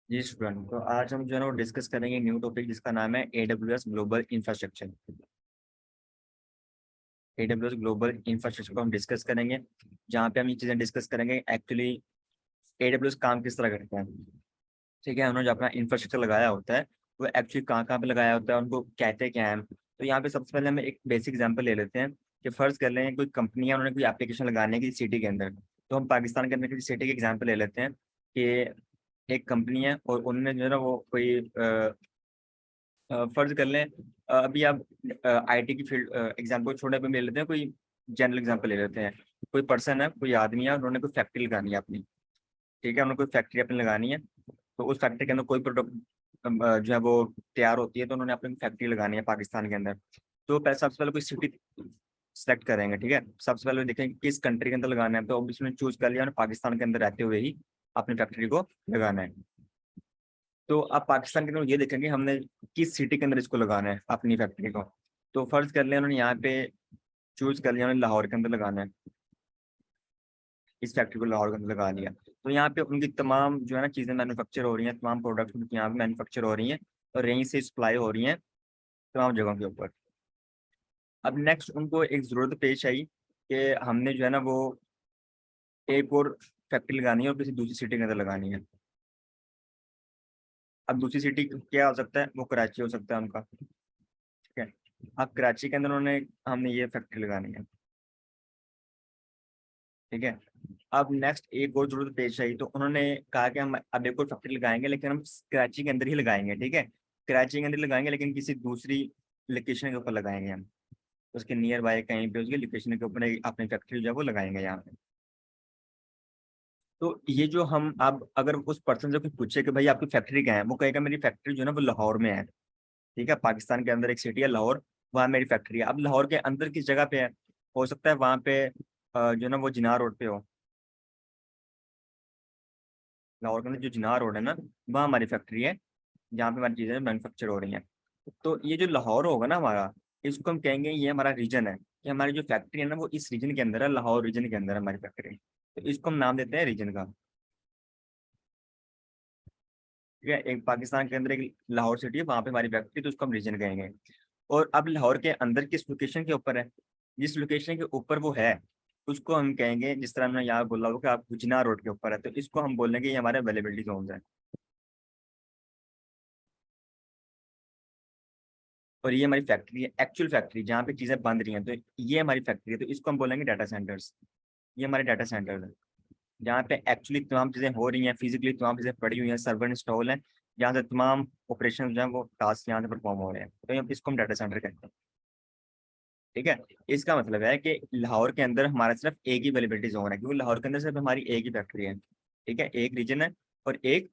जी student, तो आज हम जो है ना वो डिस्कस करेंगे न्यू टॉपिक जिसका नाम है AWS global infrastructure. AWS global infrastructure को हम डिस्कस करेंगे, जहाँ पे हम ये चीज़ें डिस्कस करेंगे एक्चुअली AWS काम किस तरह करता है। ठीक है, उन्होंने जो अपना इंफ्रास्ट्रक्चर लगाया होता है वो एक्चुअली कहाँ कहाँ पे लगाया होता है, उनको कहते क्या हैं। तो यहाँ पे सबसे पहले हम एक बेसिक एग्जांपल ले लेते हैं कि फर्ज कर लें कोई कंपनी है, उन्होंने कोई एप्लीकेशन लगाने की सिटी के अंदर। तो हम पाकिस्तान के अंदर किसी सिटी के एग्जांपल ले लेते हैं कि एक कंपनी है और उन्होंने जो है ना वो कोई फर्ज कर लें अभी आप आईटी की फील्ड एग्जांपल छोटे पे ले लेते हैं, कोई जनरल एग्जांपल ले लेते हैं। कोई पर्सन है, कोई आदमी है, उन्होंने कोई फैक्ट्री लगानी है अपनी। ठीक है, उन्होंने कोई फैक्ट्री अपनी लगानी है। तो उस फैक्ट्री के अंदर कोई प्रोडक्ट जो है वो तैयार होती है, तो उन्होंने अपनी फैक्ट्री लगानी है पाकिस्तान के अंदर। तो पहले सबसे पहले कोई सिटी सेलेक्ट करेंगे। ठीक है, सबसे पहले देखेंगे किस कंट्री के अंदर लगाना है, तो ऑब्वियसली चूज कर लिया, पाकिस्तान के अंदर रहते हुए ही अपनी फैक्ट्री को लगाना है। तो आप पाकिस्तान के अंदर ये देखेंगे हमने किस सिटी के अंदर इसको लगाना है अपनी फैक्ट्री को। तो फर्ज कर लिया उन्होंने यहाँ पे चूज कर लिया, उन्होंने लाहौर के अंदर लगाना है, इस फैक्ट्री को लाहौर के अंदर लगा लिया। तो यहाँ पे उनकी तमाम जो है ना चीज़ें मैन्युफैक्चर हो रही हैं, तमाम प्रोडक्ट्स उनकी यहाँ पे मैन्युफैक्चर हो रही हैं और यहीं से सप्लाई हो रही हैं तमाम जगहों के ऊपर। अब नेक्स्ट उनको एक ज़रूरत पेश आई कि हमने जो है ना वो एक और फैक्ट्री लगानी है और किसी दूसरी सिटी के अंदर लगानी है। अब दूसरी सिटी क्या हो सकता है, वो कराची हो सकता है उनका। ठीक है, अब कराची के अंदर उन्होंने हमने ये फैक्ट्री लगानी है। ठीक है, अब नेक्स्ट एक और जरूरत पेश आई, तो उन्होंने कहा कि हम अब एक और फैक्ट्री लगाएंगे, लेकिन हम कराची के अंदर ही लगाएंगे। ठीक है, कराची के अंदर लगाएंगे लेकिन किसी दूसरी लोकेशन के ऊपर लगाएंगे हम, उसके नियर बाय कहीं पे उसकी लोकेशन के ऊपर अपनी फैक्ट्री जो है वो लगाएंगे यहाँ पे। तो ये जो हम अब अगर उस पर्सन से कुछ पूछे कि भाई आपकी फैक्ट्री कहाँ है, वो कहेगा मेरी फैक्ट्री जो है ना वो लाहौर में है। ठीक है, पाकिस्तान के अंदर एक सिटी है लाहौर, वहाँ मेरी फैक्ट्री है। अब लाहौर के अंदर किस जगह पे है, हो सकता है वहाँ पे जो है ना वो जिनार रोड पे हो। लाहौर के अंदर जो जिनार रोड है ना, वहाँ हमारी फैक्ट्री है, जहाँ पे हमारी चीज़ें मैन्युफैक्चर हो रही हैं। तो ये जो लाहौर होगा ना हमारा, इसको हम कहेंगे ये हमारा रीजन है, कि हमारी जो फैक्ट्री है ना वो इस रीजन के अंदर है, लाहौर रीजन के अंदर है हमारी फैक्ट्री। तो इसको हम नाम देते हैं रीजन का। ठीक है, एक पाकिस्तान के अंदर एक लाहौर सिटी है, वहाँ पे हमारी फैक्ट्री, तो उसको हम रीजन कहेंगे। और अब लाहौर के अंदर किस लोकेशन के ऊपर है, जिस लोकेशन के ऊपर वो है उसको हम कहेंगे, जिस तरह हमने यहाँ बोला हो कि आप गुजना रोड के ऊपर है, तो इसको हम बोलेंगे ये हमारे अवेलेबिलिटी जोन है। और ये हमारी फैक्ट्री है, एक्चुअल फैक्ट्री जहाँ पे चीजें बन रही हैं, तो ये हमारी फैक्ट्री है, तो इसको हम बोलेंगे डाटा सेंटर्स। ये हमारे डाटा सेंटर्स है, जहाँ पे एक्चुअली तमाम चीजें हो रही हैं, फिजिकली तमाम चीजें पड़ी हुई हैं, सर्वर इंस्टॉल है, जहाँ से तमाम ऑपरेशन जो है वो टास्क यहाँ से परफॉर्म हो रहे हैं, तो इसको हम डाटा सेंटर कहते हैं। ठीक है, इसका मतलब है कि लाहौर के अंदर हमारा सिर्फ एक ही अवेलेबिलिटी जोन है, क्योंकि लाहौर के अंदर सिर्फ हमारी एक ही फैक्ट्री है। ठीक है, एक रीजन है और एक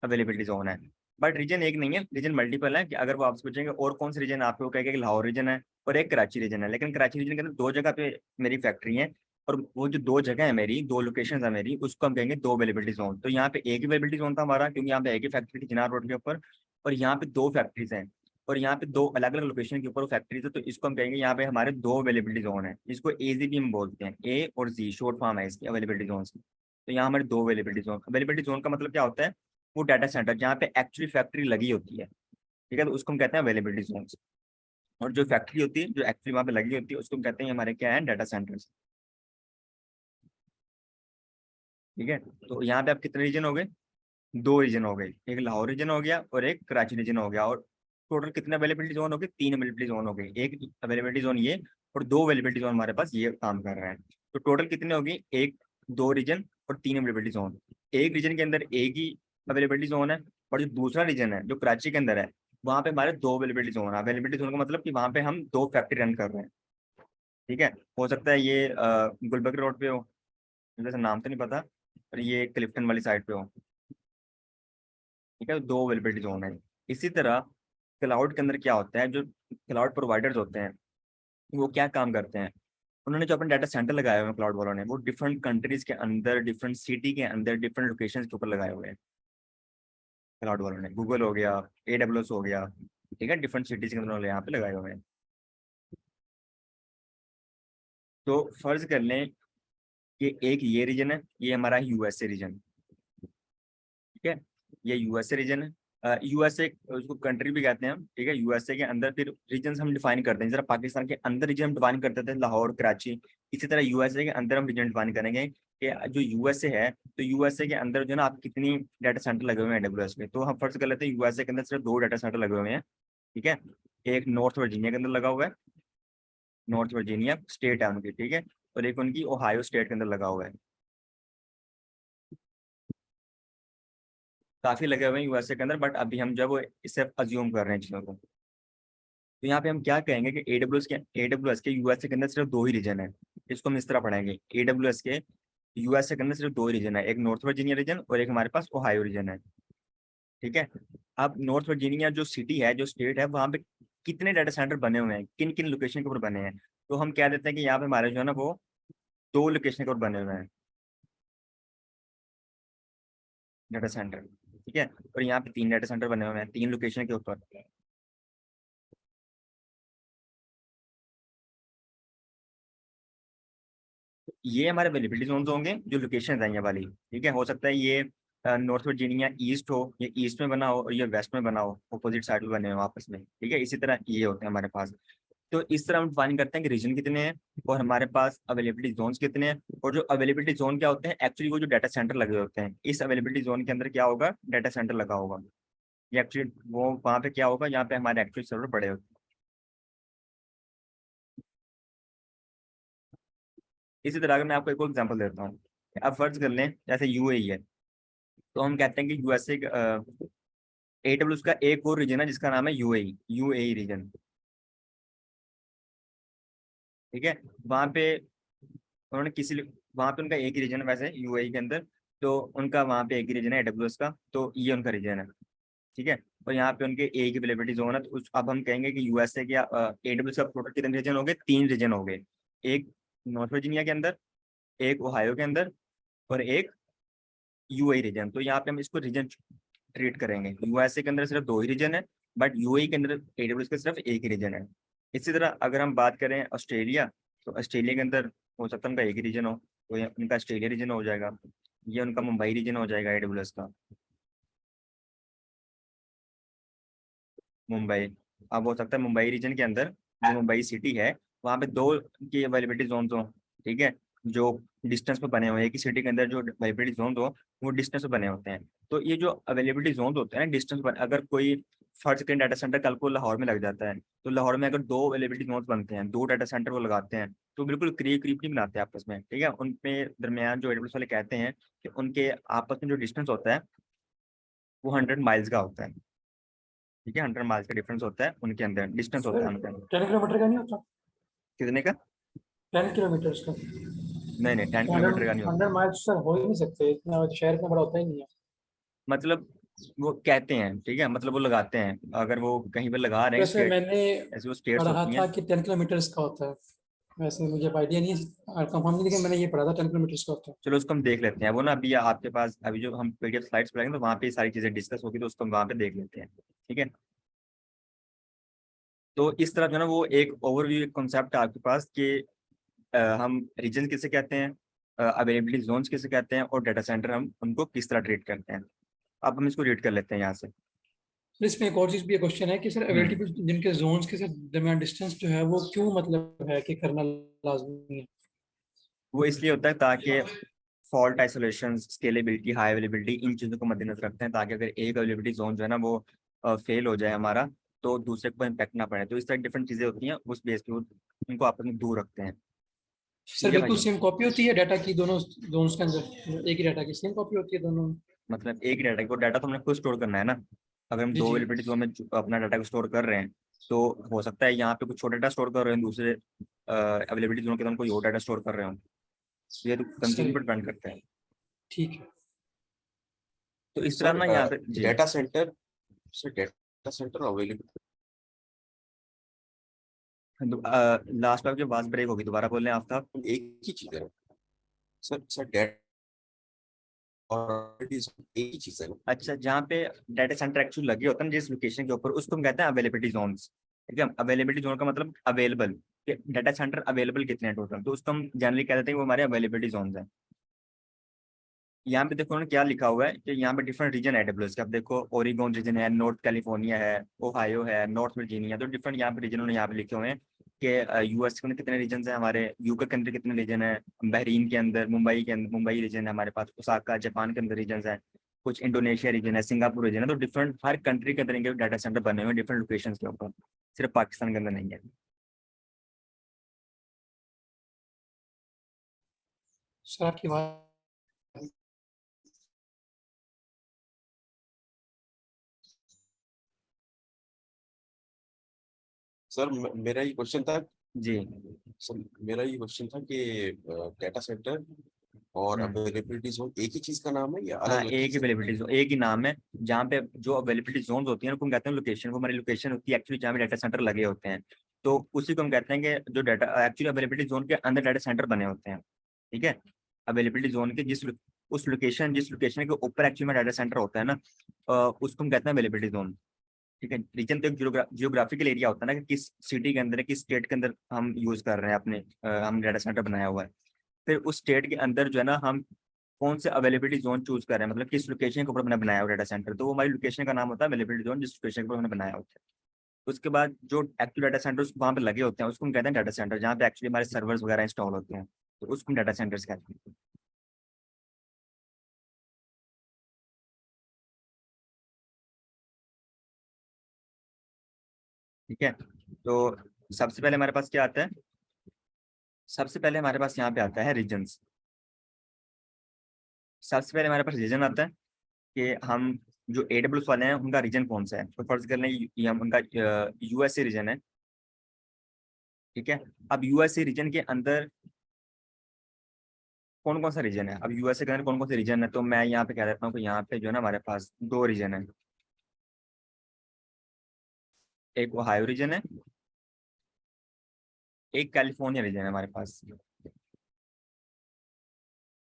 अवेलेबिलिटी जोन है। बट रीजन एक नहीं है, रीजन मल्टीपल है, कि अगर वो आपसे पूछेंगे और कौन सा रीजन, आपको कहेगा कि लाहौर रीजन है और एक कराची रीजन है, लेकिन कराची रीजन के अंदर दो जगह पे मेरी फैक्ट्री है। और वो जो दो जगह है मेरी, दो लोकेशन है मेरी, उसको हम कहेंगे दो अवेलेबिलिटी जोन। तो यहाँ पे एक ही अवेलेबिलिटी जोन था हमारा, क्योंकि यहाँ पे एक ही फैक्ट्री थी चिनार रोड के ऊपर, और यहाँ पे दो फैक्ट्रीज हैं और यहाँ पे दो अलग अलग लोकेशन के ऊपर फैक्ट्रीज है, तो इसको हम कहेंगे यहाँ पे हमारे दो अवेलेबिलिटी जोन है। इसको एजी भी हम बोलते हैं, ए और जी शॉर्ट फॉर्म है इसकी अवेलेबिलिटी जोन की। तो यहाँ हमारे दो अवेलेबिलिटी जोन, अवेलेबिलिटी जोन का मतलब क्या होता है, वो डाटा सेंटर जहाँ पे एक्चुअली फैक्ट्री लगी होती है। ठीक है, तो उसको हम कहते हैं अवेलेबिलिटी जोन। और जो फैक्ट्री होती है जो एक्चुअली वहाँ पे लगी होती है, उसको हम कहते हैं हमारे क्या है, डाटा सेंटर्स। ठीक है, तो यहाँ पे आप कितने रीजन हो गए, दो रीजन हो गए, एक लाहौर रीजन हो गया और एक कराची रीजन हो गया। और टोटल कितने अवेलेबिलिटी जोन हो गए, तीन अवेलेबिलिटी जोन हो गए, एक अवेलेबिलिटी जोन ये और दो अवेलेबिलिटी जोन हमारे पास ये काम कर रहे हैं। तो टोटल कितने हो गई, एक, दो रीजन और तीन अवेलेबिलिटी जोन। एक रीजन के अंदर एक ही अवेलेबिलिटी जोन है, और जो दूसरा रीजन है जो कराची के अंदर है, वहाँ पे हमारे दो अवेलेबिलिटी जोन है। अवेलेबिलिटी जोन का मतलब कि वहाँ पे हम दो फैक्ट्री रन कर रहे हैं। ठीक है, हो सकता है ये गुलबर्ग रोड पे हो, मुझे वैसे नाम तो नहीं पता, और ये क्लिफ्टन वाली साइड पे हो। ठीक है, दो अवेलेबिलिटी जोन है। इसी तरह क्लाउड के अंदर क्या होता है, जो क्लाउड प्रोवाइडर्स होते हैं वो क्या काम करते हैं, उन्होंने जो अपने डाटा सेंटर लगाए हुए हैं क्लाउड वालों ने, वो डिफरेंट कंट्रीज के अंदर, डिफरेंट सिटी के अंदर, डिफरेंट लोकेशन के ऊपर लगाए हुए हैं। क्लाउड वालों ने गूगल हो गया, AWS हो गया, ठीक है, डिफरेंट सिटीज के अंदर उन्होंने यहाँ पे लगाए हुए हैं। तो फर्ज कर लें कि एक ये रीजन है, ये हमारा USA रीजन। ठीक है, ये यूएसए रीजन है। यूएसए उसको कंट्री भी कहते हैं हम, ठीक है। यूएसए के अंदर फिर रीजन हम डिफाइन करते हैं, जरा पाकिस्तान के अंदर रीजन हम डिफाइन करते थे लाहौर कराची, इसी तरह यूएसए के अंदर हम रीजन डिफाइन करेंगे कि जो यूएसए है, तो यूएसए के अंदर जो है ना आप कितनी डाटा सेंटर लगे हुए हैं AWS के। तो हम फर्ज कर लेते हैं यूएसए के अंदर सिर्फ 2 डाटा सेंटर लगे हुए हैं, ठीक है। एक नॉर्थ वर्जीनिया के अंदर लगा हुआ है, नॉर्थ वर्जीनिया स्टेट है उनकी, ठीक है। और एक उनकी ओहायो स्टेट के अंदर लगा हुआ है। काफी लगे हुए हैं यूएसए के अंदर, बट अभी हम जब इसे अज्यूम कर रहे हैं चीजों को, तो यहाँ पे हम क्या कहेंगे कि एडब्ल्यूएस के यूएसए के अंदर सिर्फ 2 ही रीजन है। इसको हम इस तरह पढ़ाएंगे, एडब्ल्यूएस के यूएसए के अंदर सिर्फ 2 ही रीजन है, एक नॉर्थ वर्जीनिया रीजन और एक हमारे पास ओहायो रीजन है, ठीक है। अब नॉर्थ वर्जीनिया जो सिटी है, जो स्टेट है, वहाँ पे कितने डाटा सेंटर बने हुए हैं, किन किन लोकेशन के ऊपर बने हैं, तो हम कह देते हैं कि यहाँ पे हमारे जो है ना वो 2 लोकेशन के ऊपर बने हुए हैं डाटा सेंटर, ठीक है। और यहाँ पे 3 डाटा सेंटर बने हुए हैं 3 लोकेशन के ऊपर। ये हमारे अवेलेबिलिटी जोन होंगे, जो लोकेशन है ये वाली, ठीक है। हो सकता है ये नॉर्थ वर्जीनिया ईस्ट हो, ये ईस्ट में बना हो और ये वेस्ट में बना हो, अपोजिट साइड में बने हो आपस में, ठीक है। इसी तरह ये होते हैं हमारे पास। तो इस तरह हम डिफाइन करते हैं कि रीजन कितने हैं और हमारे पास अवेलेबिलिटी जोन्स कितने हैं। और जो अवेलेबिलिटी जोन क्या होते हैं, एक्चुअली वो जो डाटा सेंटर लगे होते हैं, इस अवेलेबिलिटी जोन के अंदर क्या होगा, डाटा सेंटर लगा होगा। ये एक्चुअली वो वहाँ पे क्या होगा, यहाँ पे हमारे एक्चुअल सर्वर पड़े होते हैं। इसी तरह अगर मैं आपको एक और एग्जाम्पल देता हूँ, अब फर्ज कर लें जैसे यूएई है, तो हम कहते हैं कि यूएसए AWS का एक और रीजन है जिसका नाम है यूएई रीजन, ठीक है। वहाँ पे उन्होंने वहाँ पे उनका एक ही रीजन है वैसे यूएई के अंदर, तो उनका वहाँ पे एक ही रीजन है AWS का, तो ये उनका रीजन है, ठीक है। और यहाँ पे उनके एक ही अवेलेबिलिटी जोन है, तो अब हम कहेंगे कि यूएसए के AWS का टोटल कितने रीजन हो गए, 3 रीजन हो गए। एक नॉर्थ वर्जीनिया के अंदर, एक ओहायो के अंदर और एक यूएई रीजन। तो यहाँ पे हम इसको रीजन ट्रीट करेंगे, यूएसए के अंदर सिर्फ 2 ही रीजन है, बट यूएई के अंदर AWS का सिर्फ एक ही रीजन है। इसी तरह अगर हम बात करें ऑस्ट्रेलिया, तो ऑस्ट्रेलिया के अंदर हो सकता है उनका एक ही रीजन हो, तो ये उनका ऑस्ट्रेलिया रीजन हो जाएगा। ये उनका मुंबई रीजन हो जाएगा AWS का, मुंबई। अब हो सकता है मुंबई रीजन के अंदर जो मुंबई सिटी है, वहाँ पे 2 की अवेलेबिलिटी जोन हो, ठीक है, जो डिस्टेंस पे बने हुए हैं। एक ही सिटी के अंदर जो अवेलेबिलिटी जोन हो वो डिस्टेंस पे बने होते हैं। तो ये जो अवेलेबिलिटी जोन होते हैं ना डिस्टेंस पर, अगर कोई फर्ज करें डाटा सेंटर कल को लाहौर में लग जाता है, तो लाहौर में अगर 2 अवेलेबिलिटी जोन बनते हैं, 2 डाटा सेंटर वो लगाते हैं, तो बिल्कुल करीब करीब नहीं बनाते आपस में, ठीक है। उनके दरमियान जो AWS वाले कहते हैं कि उनके आपस में जो डिस्टेंस होता है वो 100 माइल्स का होता है, ठीक है। 100 माइल्स का डिफरेंस होता है उनके अंदर, डिस्टेंस होता सर है उनके अंदर। 10 किलोमीटर का नहीं होता? कितने का? 10 किलोमीटर का? नहीं नहीं, 10 किलोमीटर का हंड्रेड नहीं होता। हंड्रेड माइल्स सर हो ही नहीं सकते, इतना शहर इतना बड़ा होता ही नहीं है। मतलब वो कहते हैं, ठीक है, मतलब वो लगाते हैं, अगर वो कहीं पे लगा रहे हैं वैसे स्टेट, मैंने ऐसी वो स्टेट्स पढ़ा होती हैं। था कि 10 किलोमीटर्स का होता है। वैसे मुझे आइडिया नहीं है कंफर्म नहीं, लेकिन मैंने ये पढ़ा था 10 किलोमीटर्स का होता है। चलो उसको हम देख लेते हैं, वो ना अभी आपके पास अभी जो हम PDF स्लाइड्स पढ़ेंगे तो वहाँ पे ये सारी चीजें डिस्कस होगी, तो उसको हम वहाँ पे देख लेते हैं, ठीक है। तो इस तरह जो है ना वो एक ओवरव्यू, एक कॉन्सेप्ट है आपके पास कि हम रीजन किसे कहते हैं, अवेलेबिलिटी जोन्स किसे कहते हैं, और डाटा सेंटर हम उनको किस तरह ट्रीट करते हैं। अब हम इसको रीड कर लेते हैं यहाँ से। सर इसमें एक और चीज़ भी क्वेश्चन है कि सर हम्म अवेलेबिलिटी जिनके जोन्स के सर दरमियान डिस्टेंस जो है वो क्यों मतलब है कि करना लाजमी है? वो इसलिए होता है ताकि fault isolation, scalability, high availability, इन चीज़ों को मद्देनजर रखते हैं, ताकि अगर एक अवेलेबिलिटी जोन जो है ना वो फेल हो जाए हमारा, तो दूसरे को इम्पैक्ट ना पड़े। तो इस तरह डिफरेंट चीज़ें होती हैं, उस बेस पे उनको आपस में दूर रखते हैं, सर ठीक है बिल्कुल भाई। सेम कॉपी होती है डाटा की दोनों जोन्स के अंदर, एक ही डाटा की सेम कॉपी होती है दोनों? मतलब एक डाटा को, डाटा तो हमने खुद स्टोर करना है ना। अगर हम जी 2 जी। अवेलेबिलिटी जोन में अपना डाटा को स्टोर कर रहे हैं, तो हो सकता है यहाँ पे कुछ छोटा डाटा स्टोर कर रहे हैं, दूसरे अवेलेबिलिटी जोन के अंदर हम कोई और डाटा स्टोर कर रहे हो। ये तो कंज्यूमर सही। पर डिपेंड करता है। ठीक है। तो इस तरह सर ना यहाँ पे जी। Data center, sir data center available last में आपकी आवाज ब्रेक होगी, दोबारा बोल रहे हैं आफ्ताब। एक ही चीज है सर। सर डेटा और it is एक ही चीज है। अच्छा, जहाँ पे डाटा सेंटर एक्चुअली लगे होते हैं जिस लोकेशन के ऊपर, उसको हम कहते हैं अवेलेबिलिटी जोन्स, ठीक है। अवेलेबिलिटी जोन का मतलब अवेलेबल, डाटा सेंटर अवेलेबल कितने हैं टोटल, तो उसको हम जनरली कह देते हैं कि वो हमारे अवेलेबिलिटी जोन्स हैं। यहाँ पे देखो उन्होंने क्या लिखा हुआ है कि यहाँ पे डिफरेंट रीजन है AWS के। अब देखो ओरिगोन रीजन है, नॉर्थ कैलिफोर्निया है, ओहायो है, नॉर्थ वर्जीनिया, तो डिफरेंट यहाँ पे रीजन उन्होंने यहाँ पे लिखे हुए हैं कि यूएस के अंदर कितने रीजन है, हमारे यूके के अंदर कितने रीजन है, बहरीन के अंदर, मुंबई के अंदर मुंबई रीजन है हमारे पास, ओसाका जापान के अंदर रीजन है, कुछ इंडोनेशिया रीजन है, सिंगापुर रीजन है। तो डिफरेंट हर कंट्री के अंदर इनके डाटा सेंटर बने हुए हैं डिफरेंट लोकेशन के ऊपर, सिर्फ पाकिस्तान के अंदर नहीं है। सर आपकी बात सर मेरा ये क्वेश्चन था। जी। सर मेरा ये क्वेश्चन था कि डेटा सेंटर और अवेलेबिलिटी जोन एक ही चीज का नाम है या हाँ, अलग अलग एक ही चीज है? अवेलेबिलिटी जोन, एक ही नाम है। जहाँ पे जो अवेलेबिलिटी जोन होती है ना, उनको हम कहते हैं लोकेशन। वो हमारी लोकेशन होती है एक्चुअली जहाँ पे डाटा सेंटर लगे होते हैं, तो उसी को हम कहते हैं कि जो डाटा एक्चुअली अवेलेबिलिटी जोन के अंदर डाटा सेंटर बने होते हैं। ठीक है, अवेलेबिलिटी जोन के जिस लोकेशन के ऊपर एक्चुअली में डाटा सेंटर होता है ना, उसको हम कहते हैं अवेलेबिलिटी जोन। ठीक है, रीजन तो एक जियोग्राफिकल एरिया होता है ना, कि किस सिटी के अंदर, किस स्टेट के अंदर हम यूज कर रहे हैं अपने, हम डाटा सेंटर बनाया हुआ है। फिर उस स्टेट के अंदर जो है ना, हम कौन से अवेलेबिलिटी जोन चूज कर रहे हैं, मतलब किस लोकेशन के ऊपर मैंने बनाया हुआ डाटा सेंटर, तो वो हमारी लोकेशन का नाम होता है अवेलेबिलिटी जोन, जिस लोकेशन के ऊपर मैंने बनाया होता है। उसके बाद जो एक्चुअल डाटा सेंटर वहाँ पे लगे होते हैं, उसको हम कहते हैं डाटा सेंटर, जहाँ पे एक्चुअली हमारे सर्वर्स वगैरह इंस्टॉल होते हैं, तो उसको हम डाटा सेंटर्स कहते हैं। ठीक है, तो सबसे पहले हमारे पास क्या आता है, सबसे पहले हमारे पास यहाँ पे आता है रीजन्स। सबसे पहले हमारे पास रीजन आता है कि हम जो AWS वाले हैं उनका रीजन कौन सा है। तो फर्ज कर लें ये हम उनका USA रीजन है। ठीक है, अब USA रीजन के अंदर कौन कौन सा रीजन है, अब USA के अंदर कौन कौन से रीजन है, तो मैं यहाँ पे कह देता हूँ कि यहाँ पे जो है ना हमारे पास दो रीजन है। एक ओहायो रीजन है, एक कैलिफोर्निया रीजन है हमारे पास।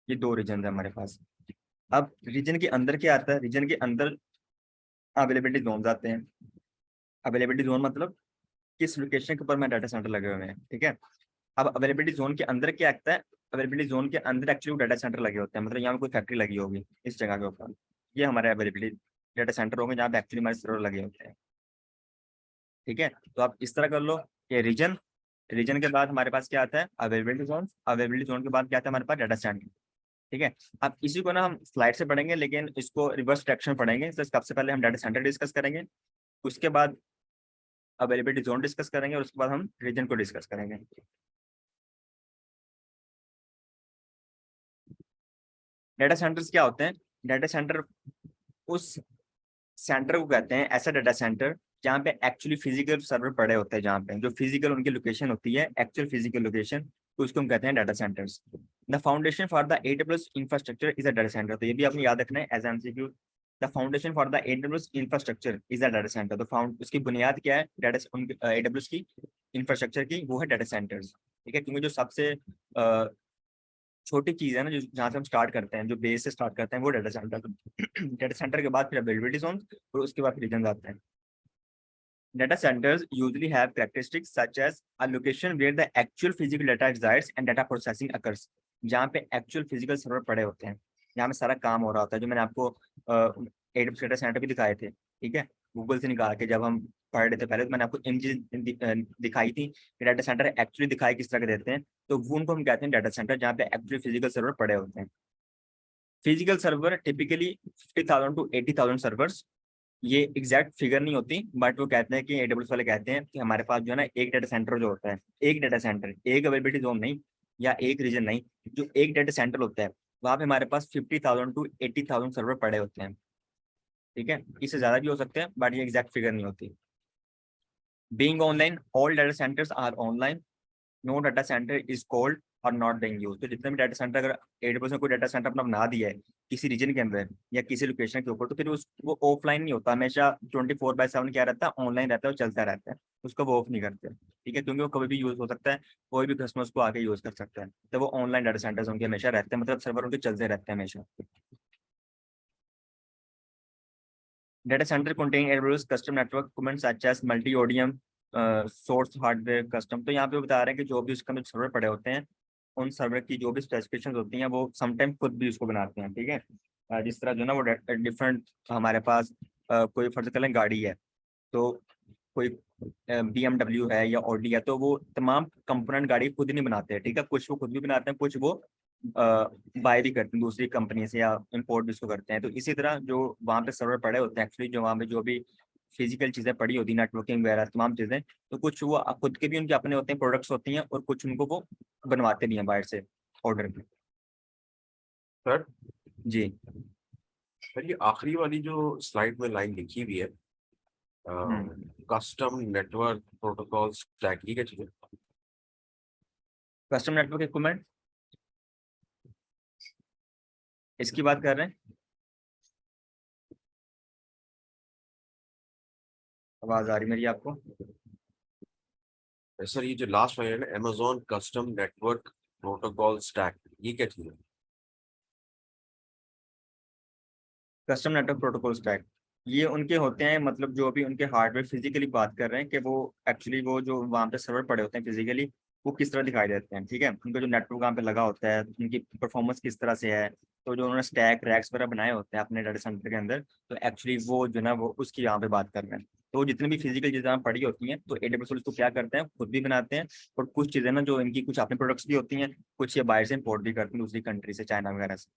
ये दो रीजन है हमारे पास। अब रीजन के अंदर क्या आता है, रीजन के अंदर अवेलेबिलिटी जोन आते हैं। अवेलेबिलिटी जोन मतलब किस लोकेशन के ऊपर मैं डाटा सेंटर लगे हुए हैं। ठीक है, अब अवेलेबिलिटी जोन के अंदर क्या आता है, अवेलेबिलिटी जोन के अंदर एक्चुअली डाटा सेंटर लगे होते हैं, मतलब यहाँ पे कोई फैक्ट्री लगी होगी इस जगह के ऊपर, ये हमारे अवेलेबिलिटी डाटा सेंटर होंगे जहाँ पे एक्चुअली हमारे सर्वर लगे होते हैं। ठीक है, तो आप इस तरह कर लो कि रीजन, रीजन के बाद हमारे पास क्या आता है अवेलेबिलिटी जोन, अवेलेबिलिटी जोन के बाद क्या आता है हमारे पास डाटा सेंटर। ठीक है, अब इसी को ना हम स्लाइड से पढ़ेंगे, लेकिन इसको रिवर्स डायरेक्शन में पढ़ेंगे। तो सबसे पहले हम डाटा सेंटर डिस्कस करेंगे, उसके बाद अवेलेबिलिटी जोन डिस्कस करेंगे, और उसके बाद हम रीजन को डिस्कस करेंगे। डाटा सेंटर्स क्या होते हैं, डाटा सेंटर उस सेंटर को कहते हैं, ऐसा डाटा सेंटर जहाँ पे एक्चुअली फिजिकल सर्वर पड़े होते हैं, जहाँ पे जो फिजिकल उनकी लोकेशन होती है, एक्चुअल फिजिकल लोकेशन, तो उसको हम कहते हैं data centres. The foundation for the AWS infrastructure is a data centre, तो ये भी आपने याद रखना है as MCQ। The foundation for the AWS infrastructure is a data centre, तो फाउंड उसकी बुनियाद क्या है, डाटा AWS की इंफ्रास्ट्रक्चर की, वो है डाटा सेंटर्स। ठीक है, क्योंकि जो सबसे छोटी चीज है ना, जो जहाँ से हम स्टार्ट करते हैं, जो बेस से स्टार्ट करते हैं, वो डाटा सेंटर। डाटा सेंटर के बाद फिर अवेलेबिलिटी जोन, और उसके बाद रीजन आते हैं। Data centers usually have characteristics such as a location where the actual physical data resides and data processing occurs, जहाँ पे एक्चुअल फिजिकल सर्वर पड़े होते हैं, जहाँ में सारा काम हो रहा होता है, जो मैंने आपको AWS डाटा सेंटर भी दिखाए थे। ठीक है, गूगल से निकाल के जब हम पढ़ रहे थे पहले, तो मैंने आपको इमेजेस दिखाई थी कि डाटा सेंटर एक्चुअली दिखाई किस तरह के देते हैं, तो वो उनको हम कहते हैं डाटा सेंटर, जहाँ पे एक्चुअली फिजिकल सर्वर पड़े होते हैं। Physical server typically 50,000 to 80,000 servers, ये एग्जैक्ट फिगर नहीं होती, बट वो कहते हैं कि AWS वाले कहते हैं कि हमारे पास जो है ना एक डाटा सेंटर जो होता है, एक डाटा सेंटर, एक अवेलेबिलिटी जोन नहीं, या एक रीजन नहीं, जो एक डाटा सेंटर होता है, वहाँ पे हमारे पास 50,000 to 80,000 सर्वर पड़े होते हैं। ठीक है, इससे ज्यादा भी हो सकते हैं, बट ये एग्जैक्ट फिगर नहीं होती। Being online, all data centres are online, no data centre is cold और नॉट बीइंग यूज्ड। तो जितने भी डाटा सेंटर, अगर AWS ने कोई डाटा सेंटर अपना बना दिया है किसी रीजन के अंदर या किसी लोकेशन के ऊपर, तो फिर वो ऑफलाइन नहीं होता, हमेशा 24/7 क्या रहता है, ऑनलाइन रहता है और चलता रहता है, उसको वो ऑफ नहीं करते। ठीक है, क्योंकि वो कभी भी यूज हो सकता है, कोई भी कस्टमर उसको आके यूज कर सकता है, तो वो ऑनलाइन डाटा सेंटर्स उनके हमेशा रहते हैं, मतलब सर्वर उनके चलते रहते हैं हमेशा। Data center contain AWS custom network equipment such as multi-ODM source hardware custom। तो यहाँ पे बता रहे हैं कि जो भी उसके अंदर सर्वर पड़े होते हैं, उन सर्वर की जो भी स्पेसिफिकेशन होती हैं वो समटाइम खुद भी उसको बनाते हैं, ठीक है। जिस तरह जो है ना वो डिफरेंट हमारे पास कोई फर्ज कर लें गाड़ी है, तो कोई BMW है या ऑडी है, तो वो तमाम कंपोनेंट गाड़ी खुद नहीं बनाते हैं, ठीक है। कुछ वो खुद भी बनाते हैं, कुछ वो बाय भी करते हैं दूसरी कंपनी से या इंपोर्ट भी उसको करते हैं। तो इसी तरह जो वहाँ पे सर्वर पड़े होते हैं एक्चुअली, जो वहाँ पे जो भी फिजिकल चीज़ें पड़ी होती हैं, नेटवर्किंग वगैरह तमाम चीज़ें, तो कुछ वो खुद के भी उनके अपने होते हैं, प्रोडक्ट्स होती हैं, और कुछ उनको वो बनवाते भी हैं बाहर से ऑर्डर पे। सर जी। सर ये आखिरी वाली जो स्लाइड में लाइन लिखी हुई है, कस्टम नेटवर्क प्रोटोकॉल स्टैक, ये क्या चीज़ है? कस्टम नेटवर्क इक्विपमेंट इसकी बात कर रहे हैं। आवाज आ रही मेरी आपको? सर ये जो लास्ट वाला है ना, Amazon custom network protocol stack, ये क्या चीज़ है? कस्टम नेटवर्क प्रोटोकॉल स्टैक ये उनके होते हैं, मतलब जो भी उनके हार्डवेयर फिजिकली बात कर रहे हैं कि वो एक्चुअली वो जो वहाँ पे सर्वर पड़े होते हैं फिजिकली, वो किस तरह दिखाई देते हैं, ठीक है। उनका जो नेटवर्क वहाँ पे लगा होता है, उनकी परफॉर्मेंस किस तरह से है, तो जो उन्होंने स्टैक रैक्स वगैरह बनाए होते हैं अपने डाटा सेंटर के अंदर, तो एक्चुअली वो जो ना वो उसकी यहाँ पे बात कर रहे हैं। तो जितनी भी फिजिकल चीज़ें यहाँ पड़ी होती हैं, तो AWS उसको क्या करते हैं, खुद भी बनाते हैं, और कुछ चीज़ें ना जो इनकी कुछ अपने प्रोडक्ट्स भी होती हैं, कुछ ये बाहर से इम्पोर्ट भी करते हैं दूसरी कंट्री से, चाइना वगैरह से।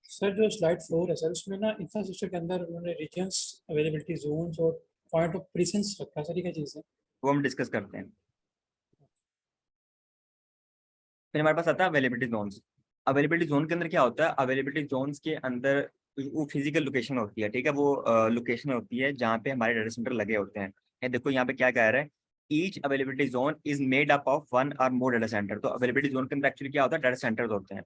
सर जो स्लाइड 4 है सर, उसमें ना इंफ्रास्ट्रक्चर के अंदर उन्होंने रीजन्स, अवेलेबिलिटी जोन्स और पॉइंट ऑफ प्रेजेंस रखा है सर, ये क्या चीज़ है? वो हम डिस्कस करते हैं। फिर हमारे पास आता है अवेलेबिलिटी जोन्स। अवेलेबिलिटी जोन के अंदर क्या होता है, अवेलेबिलिटी जोन्स के अंदर वो फिजिकल लोकेशन होती है, ठीक है। वो लोकेशन होती है जहाँ पे हमारे डाटा सेंटर लगे होते हैं। ये देखो यहाँ पे क्या कह रहा है, each availability zone is made up of one और मोर डाटा सेंटर। तो अवेलेबिलिटी जोन के अंदर एक्चुअली क्या होता है, डाटा सेंटर्स होते हैं,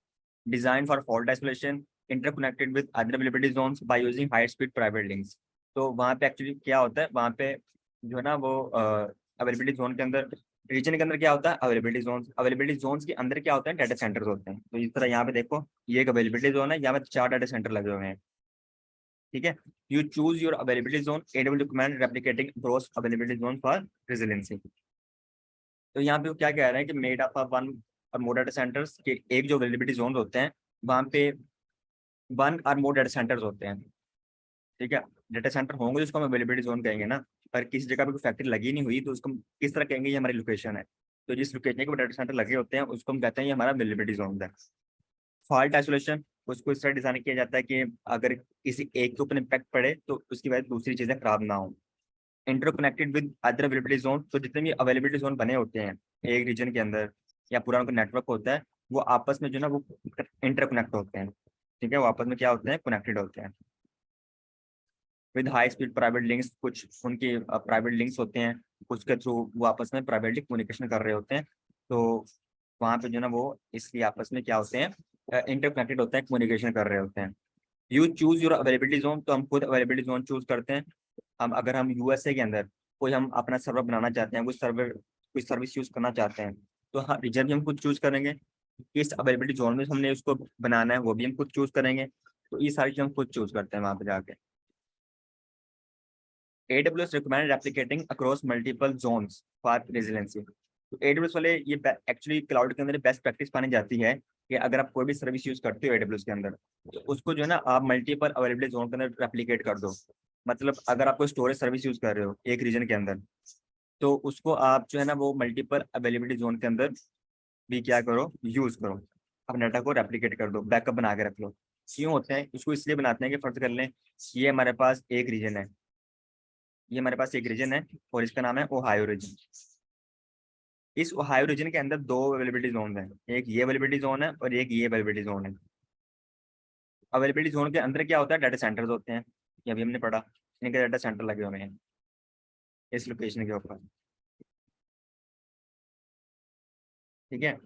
design for fault isolation, interconnected with other availability zones by using high speed private links. तो वहाँ पे एक्चुअली क्या होता है, वहाँ पे जो है ना वो अवेलेबिलिटी जोन के अंदर, रीजन के अंदर क्या होता है, अवेलेबिलिटी जोन्स के अंदर क्या होता है, डाटा सेंटर्स होते हैं। तो इस तरह यहाँ पे देखो, ये एक अवेलेबिलिटी जोन है, यहाँ पे 4 डाटा सेंटर लगे हुए हैं, ठीक है। You choose your availability zone, AWS command replicating across availability zone for resiliency. तो यहाँ पे वो क्या कह रहे हैं कि मेड अप ऑफ वन और मोर डाटा सेंटर्स के एक जो अवेलेबिलिटी जोन होते हैं, वहाँ पे वन और मोर डाटा सेंटर्स होते हैं, ठीक है। डाटा सेंटर होंगे जिसको हम अवेलेबिलिटी जोन कहेंगे ना, पर किसी जगह पे कोई फैक्ट्री लगी नहीं हुई तो उसको हम किस तरह कहेंगे, ये हमारी लोकेशन है। तो जिस लोकेशन के डाटा सेंटर लगे होते हैं उसको हम कहते हैं ये हमारा अवेलेबिलिटी जोन है। फॉल्ट आइसोलेशन, उसको इस तरह डिजाइन किया जाता है कि अगर किसी एक के ऊपर इम्पैक्ट पड़े तो उसकी वजह से दूसरी चीजें खराब ना हो। Interconnected with other availability zone, तो जितने भी अवेलेबिलिटी जोन बने होते हैं एक रीजन के अंदर या पूरा उनका नेटवर्क होता है, वो आपस में जो ना वो इंटरकनेक्ट होते हैं, ठीक है। वो आपस में क्या होते हैं, कनेक्टेड होते हैं with high speed private links. कुछ उनके प्राइवेट लिंक्स होते हैं, कुछ के थ्रू वो आपस में प्राइवेटली कम्युनिकेशन कर रहे होते हैं। तो वहाँ पे जो ना वो इसलिए आपस में क्या होते हैं, इंटरकनेक्टेड होते हैं, कम्युनिकेशन कर रहे होते हैं। You choose your availability zone, तो हम खुद अवेलेबिलिटी जोन चूज करते हैं। हम अगर हम USA के अंदर कोई हम अपना सर्वर बनाना चाहते हैं, कोई सर्विस यूज करना चाहते हैं, तो हाँ रीजन भी हम खुद चूज करेंगे, किस अवेलेबिलिटी जोन में हमने उसको बनाना है वो भी हम खुद चूज करेंगे। तो ये सारी चीज़ हम खुद चूज करते हैं वहाँ पे जाके। AWS recommend replicating across multiple zones for resiliency। तो AWS वाले ये एक्चुअली क्लाउड के अंदर बेस्ट प्रैक्टिस मानी जाती है कि अगर आप कोई भी सर्विस यूज करते हो AWS के अंदर, तो उसको जो है ना आप मल्टीपल अवेलेबिलिटी जोन के अंदर रेप्लिकेट कर दो। मतलब अगर आप कोई स्टोरेज सर्विस यूज कर रहे हो एक रीजन के अंदर, तो उसको आप जो है ना वो मल्टीपल अवेलेबिलिटी जोन के अंदर भी क्या करो, यूज करो, अपने डाटा को रेप्लिकेट कर दो, बैकअप बना के रख लो। क्यों होते हैं, इसको इसलिए बनाते हैं कि फर्ज कर लें ये हमारे पास एक रीजन है, ये हमारे पास एक रीजन है और इसका नाम है ओहायो रीजन। इस ओहायो रीजन के अंदर 2 अवेलेबिलिटी जोन हैं, एक ये अवेलेबिलिटी जोन है और एक ये अवेलेबिलिटी जोन है। अवेलेबिलिटी जोन के अंदर क्या होता है, डाटा सेंटर्स होते हैं, ये अभी हमने पढ़ा, इनके डाटा सेंटर लगे हुए हैं इस लोकेशन के ऊपर, ठीक है।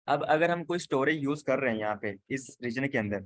अब अगर हम कोई स्टोरेज यूज कर रहे हैं यहाँ पे इस रीजन के अंदर,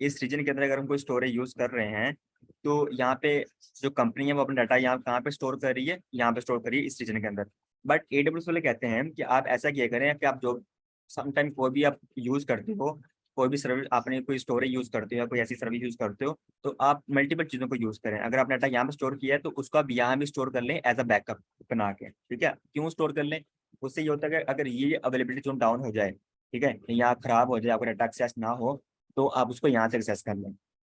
इस रीजन के अंदर अगर हम कोई स्टोरेज यूज कर रहे हैं, तो यहाँ पे जो कंपनी है वो अपना डाटा यहाँ कहाँ पे स्टोर कर रही है, यहाँ पे स्टोर कर रही है इस रीजन के अंदर। बट AWS वाले कहते हैं कि आप ऐसा किया करें कि आप जो समटाइम कोई भी आप यूज करते हो, कोई भी सर्विस आपने कोई स्टोरेज यूज करते हो या कोई ऐसी सर्विस यूज करते हो, तो आप मल्टीपल चीजों को यूज करें। अगर आपने डाटा यहाँ पे स्टोर किया है तो उसको आप यहाँ भी स्टोर कर लें एज अ बैकअप बना के, ठीक है। क्यों स्टोर कर लें, उससे ये होता है कि अगर ये अवेलेबिलिटी जोन डाउन हो जाए, ठीक है, यहाँ खराब हो जाए, आपको डाटा एक्सेस ना हो, तो आप उसको यहाँ से एक्सेस कर लें।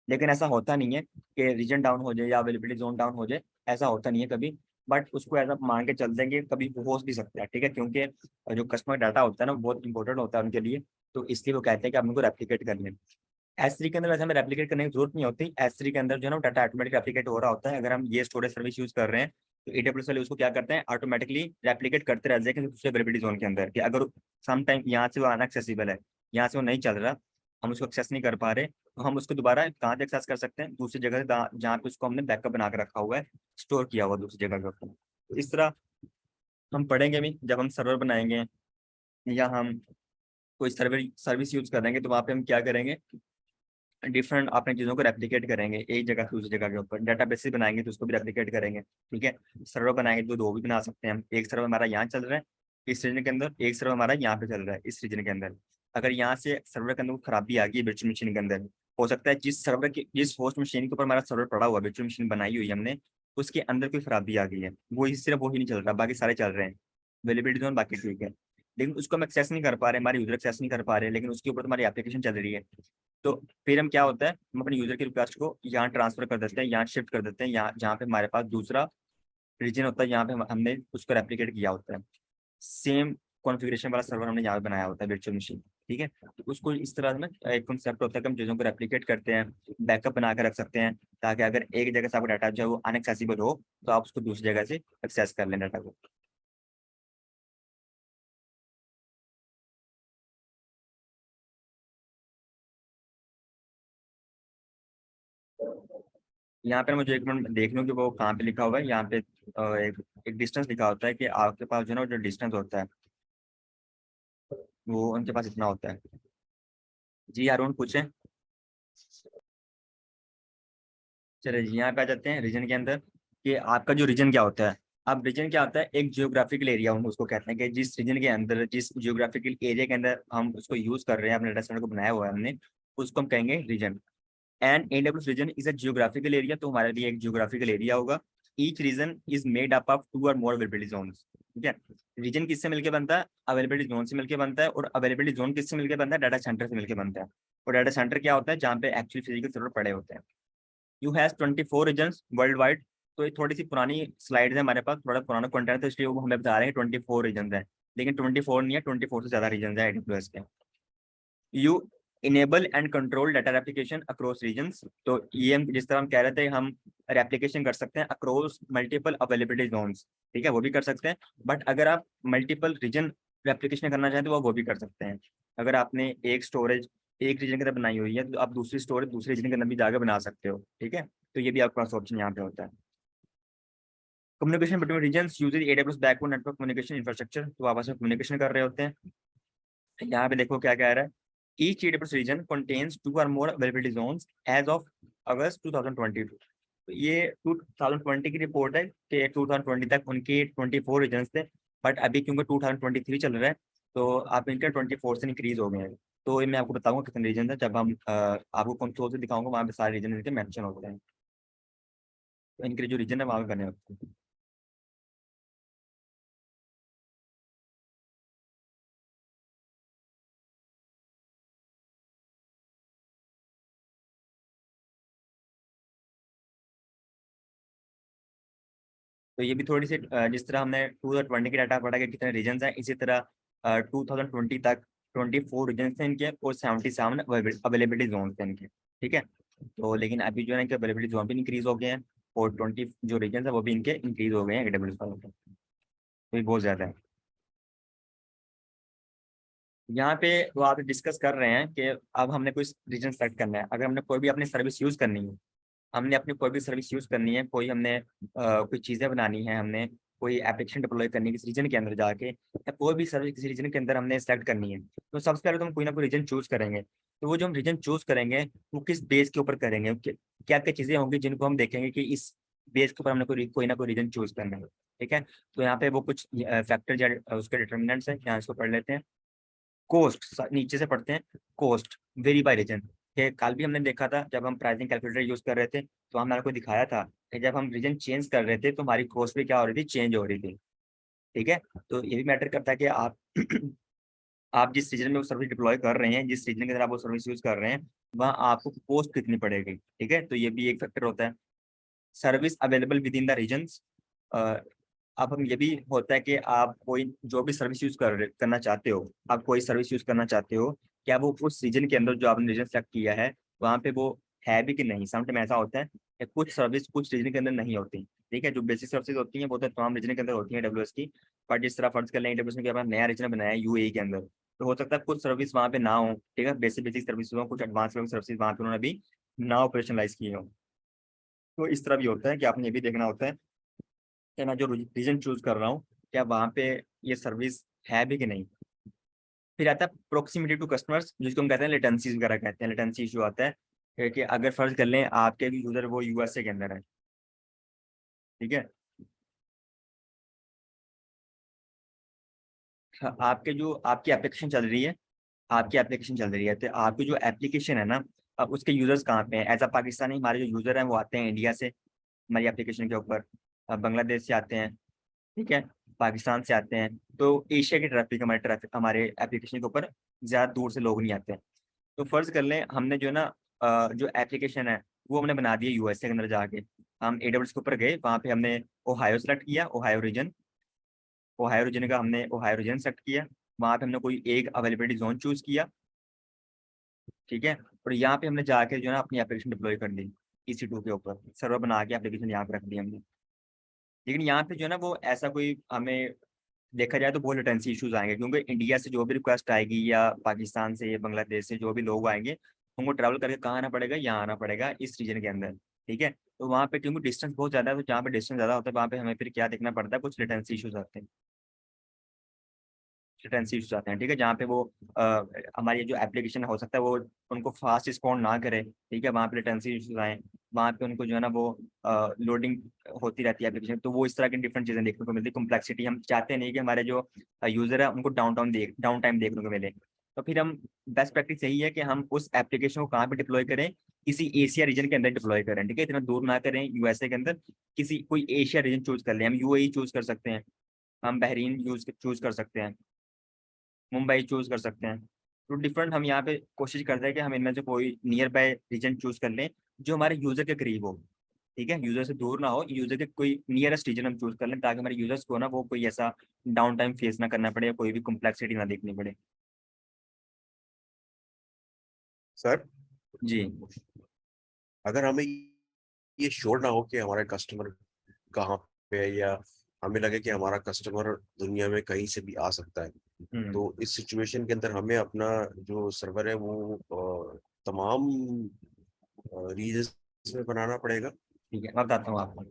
लेकिन ऐसा होता नहीं है कि रीजन डाउन हो जाए या अवेलेबिलिटी जोन डाउन हो जाए, ऐसा होता नहीं है कभी। बट उसको ऐसा मान के चलते हैं कि कभी हो भी सकता है, ठीक है, क्योंकि जो कस्टमर डाटा होता है ना, वो बहुत इंपॉर्टेंट होता है उनके लिए। तो इसलिए वो कहते हैं कि आप उनको रेप्लिकेट कर लें। S3 के अंदर वैसे हमें रेप्लिकेट करने की जरूरत नहीं होती। S3 के अंदर जो है ना डाटा ऑटोमेटिक रेप्लिकेट हो रहा होता है। अगर हम ये स्टोरेज सर्विस यूज कर रहे हैं तो AWS वाले उसको क्या करते हैं, ऑटोमेटिकली रेप्लिकेट करते रहते हैं किसी दूसरे अवेलेबिलिटी जोन के अंदर, कि अगर सम टाइम यहाँ से वो अनएक्सेसिबल है, यहाँ से वो नहीं चल रहा, हम उसको एक्सेस नहीं कर पा रहे, तो हम उसको दोबारा कहाँ से एक्सेस कर सकते हैं, दूसरी जगह से, जहाँ पे उसको हमने बैकअप बना के रखा हुआ है, स्टोर किया हुआ दूसरी जगह के ऊपर। तो इस तरह हम पढ़ेंगे भी, जब हम सर्वर बनाएंगे या हम कोई सर्वर सर्विस यूज करेंगे, तो वहाँ पे हम क्या करेंगे, डिफरेंट अपने चीज़ों को रेप्लिकेट करेंगे एक जगह से दूसरी जगह के ऊपर। डेटाबेस बनाएंगे तो उसको भी रेप्लिकेट करेंगे, ठीक है। सर्वर बनाएंगे तो दो भी बना सकते हैं हम, एक सर्वर हमारा यहाँ चल रहा है इस रीजन के अंदर, एक सर्वर हमारा यहाँ पे चल रहा है इस रीजन के अंदर। अगर यहाँ से सर्वर के अंदर कोई खराबी आ गई वर्चुअल मशीन के अंदर, हो सकता है जिस सर्वर के, जिस होस्ट मशीन के ऊपर हमारा सर्वर पड़ा हुआ है, वर्चुअल मशीन बनाई हुई है हमने, उसके अंदर कोई खराबी आ गई है, वो ही सिर्फ वो ही नहीं चल रहा, बाकी सारे चल रहे हैं, अवेलेबिलिटी जोन बाकी ठीक है, लेकिन उसको हम एक्सेस नहीं कर पा रहे, हमारे यूजर एक्सेस नहीं कर पा रहे, लेकिन उसके ऊपर हमारी एप्लीकेशन चल रही है। तो फिर हम क्या होता है, हम अपने यूजर की रिक्वेस्ट को यहाँ ट्रांसफर कर देते हैं, यहाँ शिफ्ट कर देते हैं, यहाँ जहाँ पे हमारे पास दूसरा रीजन होता है, यहाँ पे हमने उसको रेप्लिकेट किया होता है, सेम कॉन्फ़िगरेशन वाला सर्वर हमने यहाँ पे बनाया होता है वर्चुअल मशीन, ठीक है। तो उसको इस तरह से ना एक कॉन्सेप्ट होता है कि हम चीज़ों को रेप्लिकेट करते हैं, बैकअप बना कर रख सकते हैं, ताकि अगर एक जगह से आपका डाटा जो है वो अनएक्सेसिबल हो, तो आप उसको दूसरी जगह से एक्सेस कर लें डाटा को। यहाँ पे मुझे एक मिनट देख लूँ कि वो कहाँ पे लिखा हुआ है। यहाँ पे एक डिस्टेंस लिखा होता है कि आपके पास जो है ना जो डिस्टेंस होता है वो उनके पास इतना होता है। जी अरुण पूछें। चलिए जी, यहाँ पे आ जाते हैं रीजन के अंदर, कि आपका जो रीजन क्या होता है। अब रीजन क्या होता है, एक जियोग्राफिकल एरिया हम उसको कहते हैं, कि जिस रीजन के अंदर, जिस जियोग्राफिकल एरिया के अंदर हम उसको यूज कर रहे हैं, अपने डाटा सेंटर को बनाया हुआ है हमने, उसको हम कहेंगे region. And AWS region is a geographical area, तो हमारे लिए एक जियोग्राफिकल एरिया होगा। Each region is made up of 2 और मोर अवेलेबिलिटी जोन्स, ठीक है। रीजन किससे मिलकर बनता है, अवेलेबिलिटी जोन से मिलकर बनता है, और अवेलेबिलिटी जोन किससे मिलकर बनता है, डाटा सेंटर से मिलकर बनता है। और डाटा सेंटर क्या होता है, जहाँ पे एक्चुअली फिजिकल सर्वर पड़े होते हैं। You has 24 regions world wide. तो ये थोड़ी सी पुरानी स्लाइड है हमारे पास, थोड़ा पुराना कंटेंट है, तो इसलिए वो हमें बता रहे हैं 24 रीजन है, लेकिन 24 नहीं है, 24 से ज्यादा रीजन है AWS के। You enable and control data replication across regions. तो ये हम जिस तरह हम कह रहे थे, हम रेप्लिकेशन कर सकते हैं अक्रॉस मल्टीपल अवेलेबिलिटी जोन्स, ठीक है, वो भी कर सकते हैं। बट अगर आप मल्टीपल रीजन रेप्लिकेशन करना चाहें तो वो भी कर सकते हैं। अगर आपने एक स्टोरेज एक रीजन के अंदर बनाई हुई है, तो आप दूसरी स्टोरेज दूसरे रीजन के अंदर भी जाकर बना सकते हो, ठीक है। तो ये भी आपके पास ऑप्शन यहाँ पे होता है। Communication between regions uses AWS backbone network communication infrastructure, तो आपस में कम्युनिकेशन कर रहे होते हैं। यहाँ पे देखो क्या कह रहा है, each AWS region contains 2 or more availability zones as of अगस्त 2022। तो ये 2020 की रिपोर्ट है कि 2020 तक उनके 24 रीजन्स थे, बट अभी क्योंकि 2023 चल रहा है, तो आप इनके 24 से इंक्रीज हो गए हैं। तो ये मैं आपको बताऊंगा कितने रीजन है, जब हम आपको कंसोल से दिखाऊंगा, वहाँ पे सारे रीजन इनके मेंशन होते हैं, तो इनके जो रीजन है वहाँ पे बने होते हैं। तो ये भी थोड़ी सी जिस तरह हमने 2020 की डाटा पढ़ा कि कितने रीजन हैं, इसी तरह 2020 तक 24 रीजन थे इनके, और 77 अवेलेबिलिटी जोन थे इनके, ठीक है। तो लेकिन अभी जो है इनके अवेलेबिलिटी जोन भी इंक्रीज हो गए हैं, और 20 जो रीजन है वो भी इनके इंक्रीज हो गए हैं AWS वालों के, तो ये बहुत ज्यादा है। यहाँ पे वो आप डिस्कस कर रहे हैं कि अब हमने कोई रीजन सेलेक्ट करना है, अगर हमने कोई भी अपनी सर्विस यूज करनी है, हमने अपनी कोई भी सर्विस यूज करनी है, कोई हमने कोई चीजें बनानी है, हमने कोई एप्लीकेशन डिप्लॉय करनी है किसी रीजन के अंदर जाके, या कोई भी सर्विस किसी रीजन के अंदर हमने सेलेक्ट करनी है, तो सबसे पहले तो हम कोई ना कोई रीजन चूज करेंगे। तो वो जो हम रीजन चूज करेंगे वो किस बेस के ऊपर करेंगे, क्या क्या चीजें होंगी जिनको हम देखेंगे कि इस बेस के ऊपर हमने कोई ना कोई रीजन चूज करना है, ठीक है। तो यहाँ पे वो कुछ फैक्टर या उसके डिटर्मिनेंट्स हैं, यहाँ इसको पढ़ लेते हैं। कोस्ट, नीचे से पढ़ते हैं। कोस्ट वेरी बाय रीजन, कि कल भी हमने देखा था जब हम प्राइसिंग कैलकुलेटर यूज कर रहे थे, तो हमने आपको दिखाया था कि जब हम रीजन चेंज कर रहे थे तो हमारी कॉस्ट भी क्या हो रही थी, चेंज हो रही थी। ठीक है। तो ये भी मैटर करता है कि आप आप जिस रीजन में वो सर्विस डिप्लॉय कर रहे हैं, जिस रीजन के अंदर आप वो सर्विस यूज कर रहे हैं, वहाँ आपको कॉस्ट कितनी पड़ेगी। ठीक है, तो ये भी एक फैक्टर होता है। Service available within the regions. अब हम ये भी होता है कि आप कोई जो भी सर्विस यूज करना चाहते हो, आप कोई सर्विस यूज करना चाहते हो, क्या वो उस रीजन के अंदर जो आपने रीजन सेलेक्ट किया है वहाँ पे वो है भी कि नहीं। समटाइम ऐसा होता है कि कुछ सर्विस कुछ रीजन के अंदर नहीं होती। ठीक है, जो बेसिक सर्विस होती हैं वो तो तमाम रीजन के अंदर होती है डब्ल्यूएस की। पर जिस तरह फर्ज कर लें डब्ल्यूएस ने नया रीजन बनाया है यूएई के अंदर, तो हो सकता है कुछ सर्विस वहाँ पे ना हो। ठीक है, बेसिक बेसिक सर्विस हो, कुछ एडवांस सर्विस वहाँ पे उन्होंने अभी ना ऑपरेशनलाइज किए हो। तो इस तरह भी होता है कि आपने ये भी देखना होता है कि मैं जो रीजन चूज कर रहा हूँ क्या वहाँ पे ये सर्विस है भी कि नहीं। फिर आता है प्रोक्सीमिटी टू कस्टमर्स, जिसको हम कहते हैं लेटेंसी वगैरह कहते हैं। लेटेंसी इशू आता है कि अगर फर्ज कर लें आपके यूजर वो यूएसए के अंदर है। ठीक है, हाँ, आपके जो आपकी एप्लीकेशन चल रही है, आपकी एप्लीकेशन चल रही है तो आपकी जो एप्लीकेशन है ना, अब उसके यूजर्स कहाँ पे हैं। एज अ पाकिस्तानी हमारे जो यूजर हैं वो आते हैं इंडिया से हमारी एप्लीकेशन के ऊपर, बांग्लादेश से आते हैं। ठीक है, पाकिस्तान से आते हैं। तो एशिया की ट्रैफिक हमारे एप्लीकेशन के ऊपर ज्यादा दूर से लोग नहीं आते हैं। तो फर्ज कर लें हमने जो है ना जो एप्लीकेशन है वो हमने बना दिया यूएसए के अंदर जाके। हम एडब्ल्यूएस के ऊपर गए, वहाँ पे हमने ओहायो सेलेक्ट किया, ओहायो रीजन सेलेक्ट किया। वहाँ पे हमने कोई एक अवेलेबिलिटी जोन चूज किया। ठीक है, और यहाँ पे हमने जाके जो है ना अपनी एप्लीकेशन डिप्लॉय कर दी EC2 के ऊपर, सर्वर बना के एप्लीकेशन यहाँ पे रख दी हमने। लेकिन यहाँ पे जो है ना वो ऐसा कोई हमें देखा जाए तो बहुत लेटेंसी इश्यूज आएंगे, क्योंकि इंडिया से जो भी रिक्वेस्ट आएगी या पाकिस्तान से या बांग्लादेश से जो भी लोग आएंगे, उनको ट्रैवल करके कहाँ आना पड़ेगा, यहाँ आना पड़ेगा इस रीजन के अंदर। ठीक है, तो वहाँ पे क्योंकि डिस्टेंस बहुत ज्यादा है, तो जहाँ पे डिस्टेंस ज्यादा होता है वहाँ पे हमें फिर क्या देखना पड़ता है, कुछ लेटेंसी इश्यूज आते हैं। लेटेंसी इश्यूज आते हैं। ठीक है, जहाँ पे वो हमारी जो एप्लीकेशन हो सकता है वो उनको फास्ट रिस्पॉन्ड ना करे। ठीक है, वहाँ पे लेटेंसी इश्यूज आए, वहाँ पे उनको जो है ना वो लोडिंग होती रहती है एप्लीकेशन। तो वो इस तरह की डिफरेंट चीजें देखने को मिलती है। कम्प्लेक्सिटी हम चाहते नहीं कि हमारे जो यूजर है उनको डाउन टाइम देखने को मिले। तो फिर हम बेस्ट प्रैक्टिस यही है कि हम उस एप्लीकेशन को कहाँ पे डिप्लॉय करें, किसी एशिया रीजन के अंदर डिप्लॉय करें। ठीक है, इतना दूर ना करें यूएसए के अंदर, किसी कोई एशिया रीजन चूज कर लें। हम यूएई चूज कर सकते हैं, हम बहरीन चूज कर सकते हैं, मुंबई चूज कर सकते हैं। तो डिफरेंट हम यहाँ पे कोशिश करते हैं कि हम इनमें से कोई नियर बाय रीजन चूज कर लें जो हमारे यूजर के करीब हो। ठीक है, यूजर से दूर ना हो, यूजर के कोई नियरेस्ट रीजन हम चूज कर लें, ताकि हमारे यूजर्स को ना वो कोई ऐसा डाउन टाइम फेस ना करना पड़े या कोई भी कॉम्प्लेक्सिटी ना देखनी पड़े। सर, जी। अगर हमें ये श्योर ना हो कि हमारा कस्टमर कहाँ पे है, या हमें लगे कि हमारा कस्टमर दुनिया में कहीं से भी आ सकता है, हम्म। तो इस सिचुएशन के अंदर हमें अपना जो सर्वर है वो तमाम रीजन में बनाना पड़ेगा। ठीक है, मैं बताता हूँ आपको।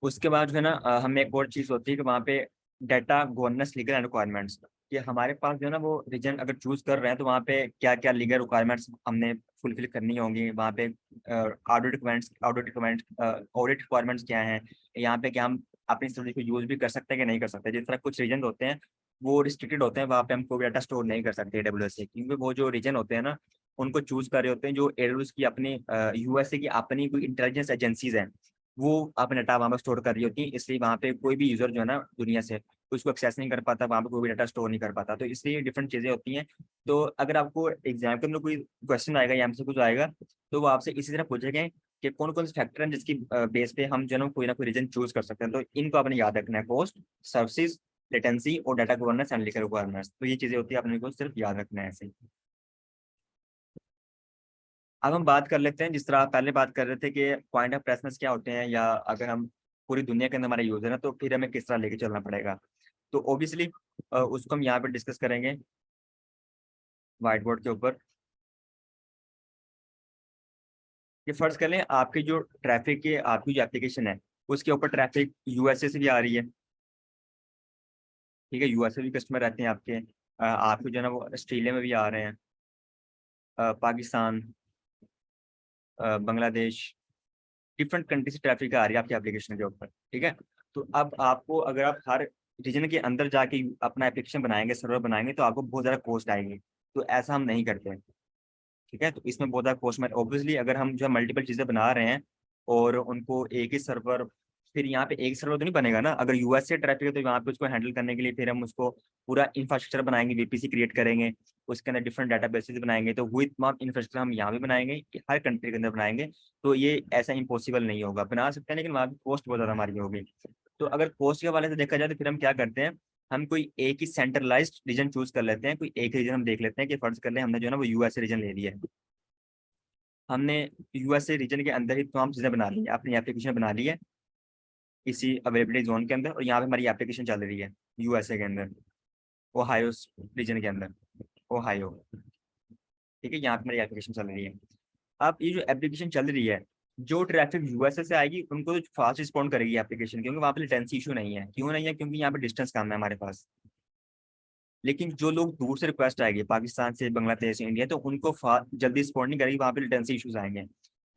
उसके बाद जो है ना हमें एक और चीज होती है कि वहाँ पे data governance legal and requirements, कि हमारे पास जो है ना वो रीजन अगर चूज कर रहे हैं तो वहाँ पे क्या क्या लीगल रिक्वायरमेंट्स हमने फुलफिल करनी होंगी। वहाँ पे ऑडिट रिक्वायरमेंट्स क्या हैं, यहाँ पे क्या हम अपनी सर्विस को यूज भी कर सकते हैं कि नहीं कर सकते। जिस तरह कुछ रीजन होते हैं वो रिस्ट्रिक्टेड होते हैं, वहाँ पे हम कोई डाटा स्टोर नहीं कर सकते AWS से, क्योंकि वो जो रीजन होते हैं ना उनको चूज कर रहे होते हैं जो AWS की अपनी यूएसए की अपनी कोई इंटेलिजेंस एजेंसीज हैं, वो अपने डाटा वहाँ पर स्टोर कर रही होती है। इसलिए वहाँ पे कोई भी यूजर जो है ना दुनिया से उसको एक्सेस नहीं कर पाता, वहाँ पे कोई भी डाटा स्टोर नहीं कर पाता। तो इसलिए डिफरेंट चीजें होती हैं। तो अगर आपको एग्जाम के अंदर कोई क्वेश्चन आएगा या हमसे कुछ आएगा तो वो आपसे इसी तरह पूछेंगे कि कौन कौन से फैक्टर हैं जिसकी बेस पे हम जो है ना कोई ना कोई रीजन चूज कर सकते हैं। तो इनको आपने याद रखना है, कॉस्ट, सर्विसेज, लेटेंसी और data governance and legal requirements. तो ये चीजें होती है, अपने को सिर्फ याद रखना है ऐसे ही। अब हम बात कर लेते हैं, जिस तरह आप पहले बात कर रहे थे कि पॉइंट ऑफ प्रेफरेंस क्या होते हैं, या अगर हम पूरी दुनिया के अंदर हमारे यूजर है तो फिर हमें किस तरह लेके चलना पड़ेगा। तो ऑब्वियसली उसको हम यहाँ पे डिस्कस करेंगे व्हाइट बोर्ड के ऊपर। ये फर्ज कर लें आपकी जो ट्रैफिक की आपकी जो एप्लीकेशन है उसके ऊपर ट्रैफिक यूएसए से भी आ रही है। ठीक है, यूएसए भी कस्टमर रहते हैं आपके, आपके जो है ना वो ऑस्ट्रेलिया में भी आ रहे हैं, पाकिस्तान, बांग्लादेश, डिफरेंट कंट्री से ट्रैफिक आ रही है आपकी एप्लीकेशन के ऊपर। ठीक है, तो अब आपको अगर आप हर रीजन के अंदर जाके अपना एप्लीकेशन बनाएंगे, सर्वर बनाएंगे, तो आपको बहुत ज़्यादा कॉस्ट आएगी। तो ऐसा हम नहीं करते हैं। ठीक है, तो इसमें बहुत ज़्यादा कॉस्ट में ऑब्वियसली अगर हम जो है मल्टीपल चीज़ें बना रहे हैं और उनको एक ही सर्वर फिर यहाँ पे एक सर्वर तो नहीं बनेगा ना, अगर यूएस से ट्रैफिक है तो यहाँ पे उसको हैंडल करने के लिए फिर हम उसको पूरा इंफ्रास्ट्रक्चर बनाएंगे, वीपीसी क्रिएट करेंगे, उसके अंदर डिफरेंट डाटाबेसेस बनाएंगे, तो वही तमाम इंफ्रास्ट्रक्चर हम यहाँ भी बनाएंगे, हर कंट्री के अंदर बनाएंगे। तो ये ऐसा इम्पॉसिबल नहीं होगा, बना सकते हैं लेकिन वहाँ की कॉस्ट बहुत ज़्यादा हमारी होगी। तो अगर कॉस्ट के हवाले से देखा जाए तो फिर हम क्या करते हैं, हम कोई एक ही सेंट्रलाइज्ड रीजन चूज कर लेते हैं, कोई एक रीजन हम देख लेते हैं कि फर्ज कर ले हमने जो है ना वो यूएसए रीजन ले लिया है, हमने यूएसए रीजन के अंदर ही तमाम चीज़ें बना ली है, अपनी एप्लीकेशन बना ली है इसी अवेलेबिलिटी जोन के अंदर, और यहाँ पे हमारी एप्लीकेशन चल रही है यूएसए के अंदर, ओहायो रीजन के अंदर, ओहायो। ठीक है, यहाँ पे हमारी एप्लीकेशन चल रही है। अब ये जो एप्लीकेशन चल रही है, जो ट्रैफिक यूएसए से आएगी उनको तो फास्ट रिस्पॉन्ड करेगी एप्लीकेशन, क्योंकि वहाँ पे लेटेंसी इशू नहीं है। क्यों नहीं है? क्योंकि यहाँ पे डिस्टेंस कम है हमारे पास। लेकिन जो लोग दूर से रिक्वेस्ट आएगी, पाकिस्तान से, बांग्लादेश से, इंडिया, तो उनको जल्दी रिस्पॉन्ड नहीं करेगी, वहाँ पे लेटेंसी इशूज आएंगे।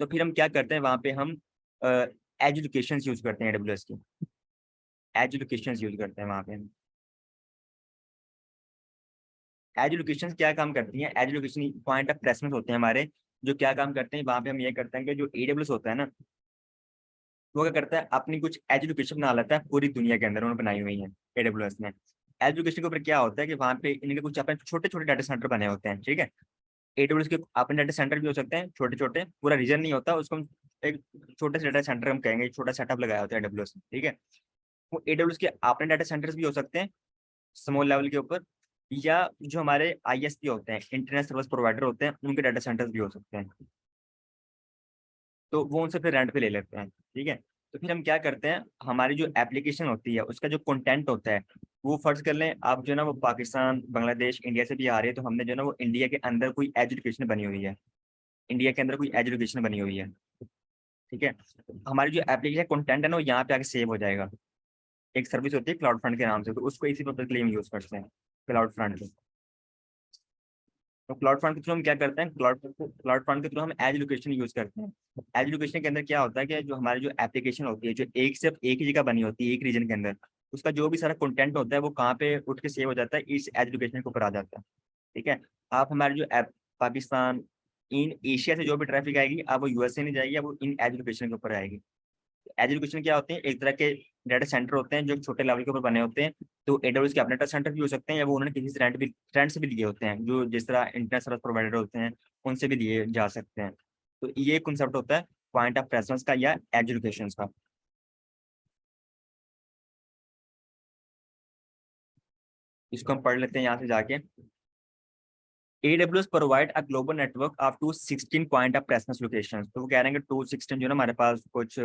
तो फिर हम क्या करते हैं, वहाँ पे हम एज लोकेशन यूज करते हैं, AWS की एज लोकेशन यूज करते हैं वहाँ पे। एज लोकेशन क्या काम करती हैं, edge location point of preference होते हैं हमारे, जो क्या काम करते हैं वहाँ पे हम ये करते हैं कि जो AWS होता है ना, वो क्या करता है, अपनी कुछ एजुकेशन बना लेता है पूरी दुनिया के अंदर, उन्होंने बनाई हुई है AWS ने। एजुकेशन के ऊपर क्या होता है कि वहाँ पे इनके कुछ अपने छोटे छोटे डाटा सेंटर बने होते हैं, ठीक है। AWS के अपने डाटा सेंटर भी हो सकते हैं छोटे छोटे, पूरा रीजन नहीं होता उसको हम एक छोटे से डाटा सेंटर हम कहेंगे, छोटा सेटअप लगाया होता है AWS में, ठीक है। वो AWS के अपने डाटा सेंटर्स भी हो सकते हैं स्मॉल लेवल के ऊपर, या जो हमारे ISP होते हैं, इंटरनेट सर्विस प्रोवाइडर होते हैं, उनके डाटा सेंटर्स भी हो सकते हैं, तो वो उनसे फिर रेंट पे ले लेते हैं, ठीक है। तो फिर हम क्या करते हैं, हमारी जो एप्लीकेशन होती है उसका जो कंटेंट होता है, वो फर्ज कर लें आप जो है ना वो पाकिस्तान, बांग्लादेश, इंडिया से भी आ रही है, तो हमने जो है ना वो इंडिया के अंदर कोई एजुकेशन बनी हुई है, इंडिया के अंदर कोई एजुकेशन बनी हुई है, ठीक है। हमारी जो एप्लीकेशन कंटेंट है ना वो यहाँ पे आके सेव हो जाएगा। एक सर्विस होती है क्लाउड फ्रंट के नाम से, तो उसको इसी पर्पज के लिए हम यूज करते हैं, क्लाउड फ्रंट। तो क्लाउड फ्रंट के थ्रू हम क्या करते हैं, क्लाउड फ्रंट के थ्रू हम एज लोकेशन यूज करते हैं। एज लोकेशन के अंदर क्या होता है कि जो हमारी जो एप्लीकेशन होती है, जो एक सिर्फ एक ही जगह बनी होती है एक रीजन के अंदर, उसका जो भी सारा कंटेंट होता है वो कहाँ पे उठ के सेव हो जाता है, इस एज लोकेशन के ऊपर आ जाता है, ठीक है। आप हमारी जो ऐप पाकिस्तान, इन एशिया से जो भी ट्रैफिक आएगी, अब वो यूएस से नहीं जाएगी, अब वो इन एज लोकेशन के ऊपर आएगी। एजुकेशन क्या होते हैं, एक तरह के डाटा सेंटर होते हैं जो छोटे लेवल के ऊपर बने होते हैं, तो AWS के अपने डाटा सेंटर भी हो सकते हैं, या वो उन्होंने किसी से रेंट से भी लिए होते हैं, जो जिस तरह इंटरनेट सर्विस प्रोवाइडर होते हैं उनसे भी लिए जा सकते हैं। तो ये कंसेप्ट होता है पॉइंट ऑफ प्रेफरेंस का या एजुकेशन का। इसको हम पढ़ लेते हैं यहाँ से जाके। AWS provide a global network of 216 point of presence locations। तो वो कह रहे हैं कि 216 जो है ना हमारे पास कुछ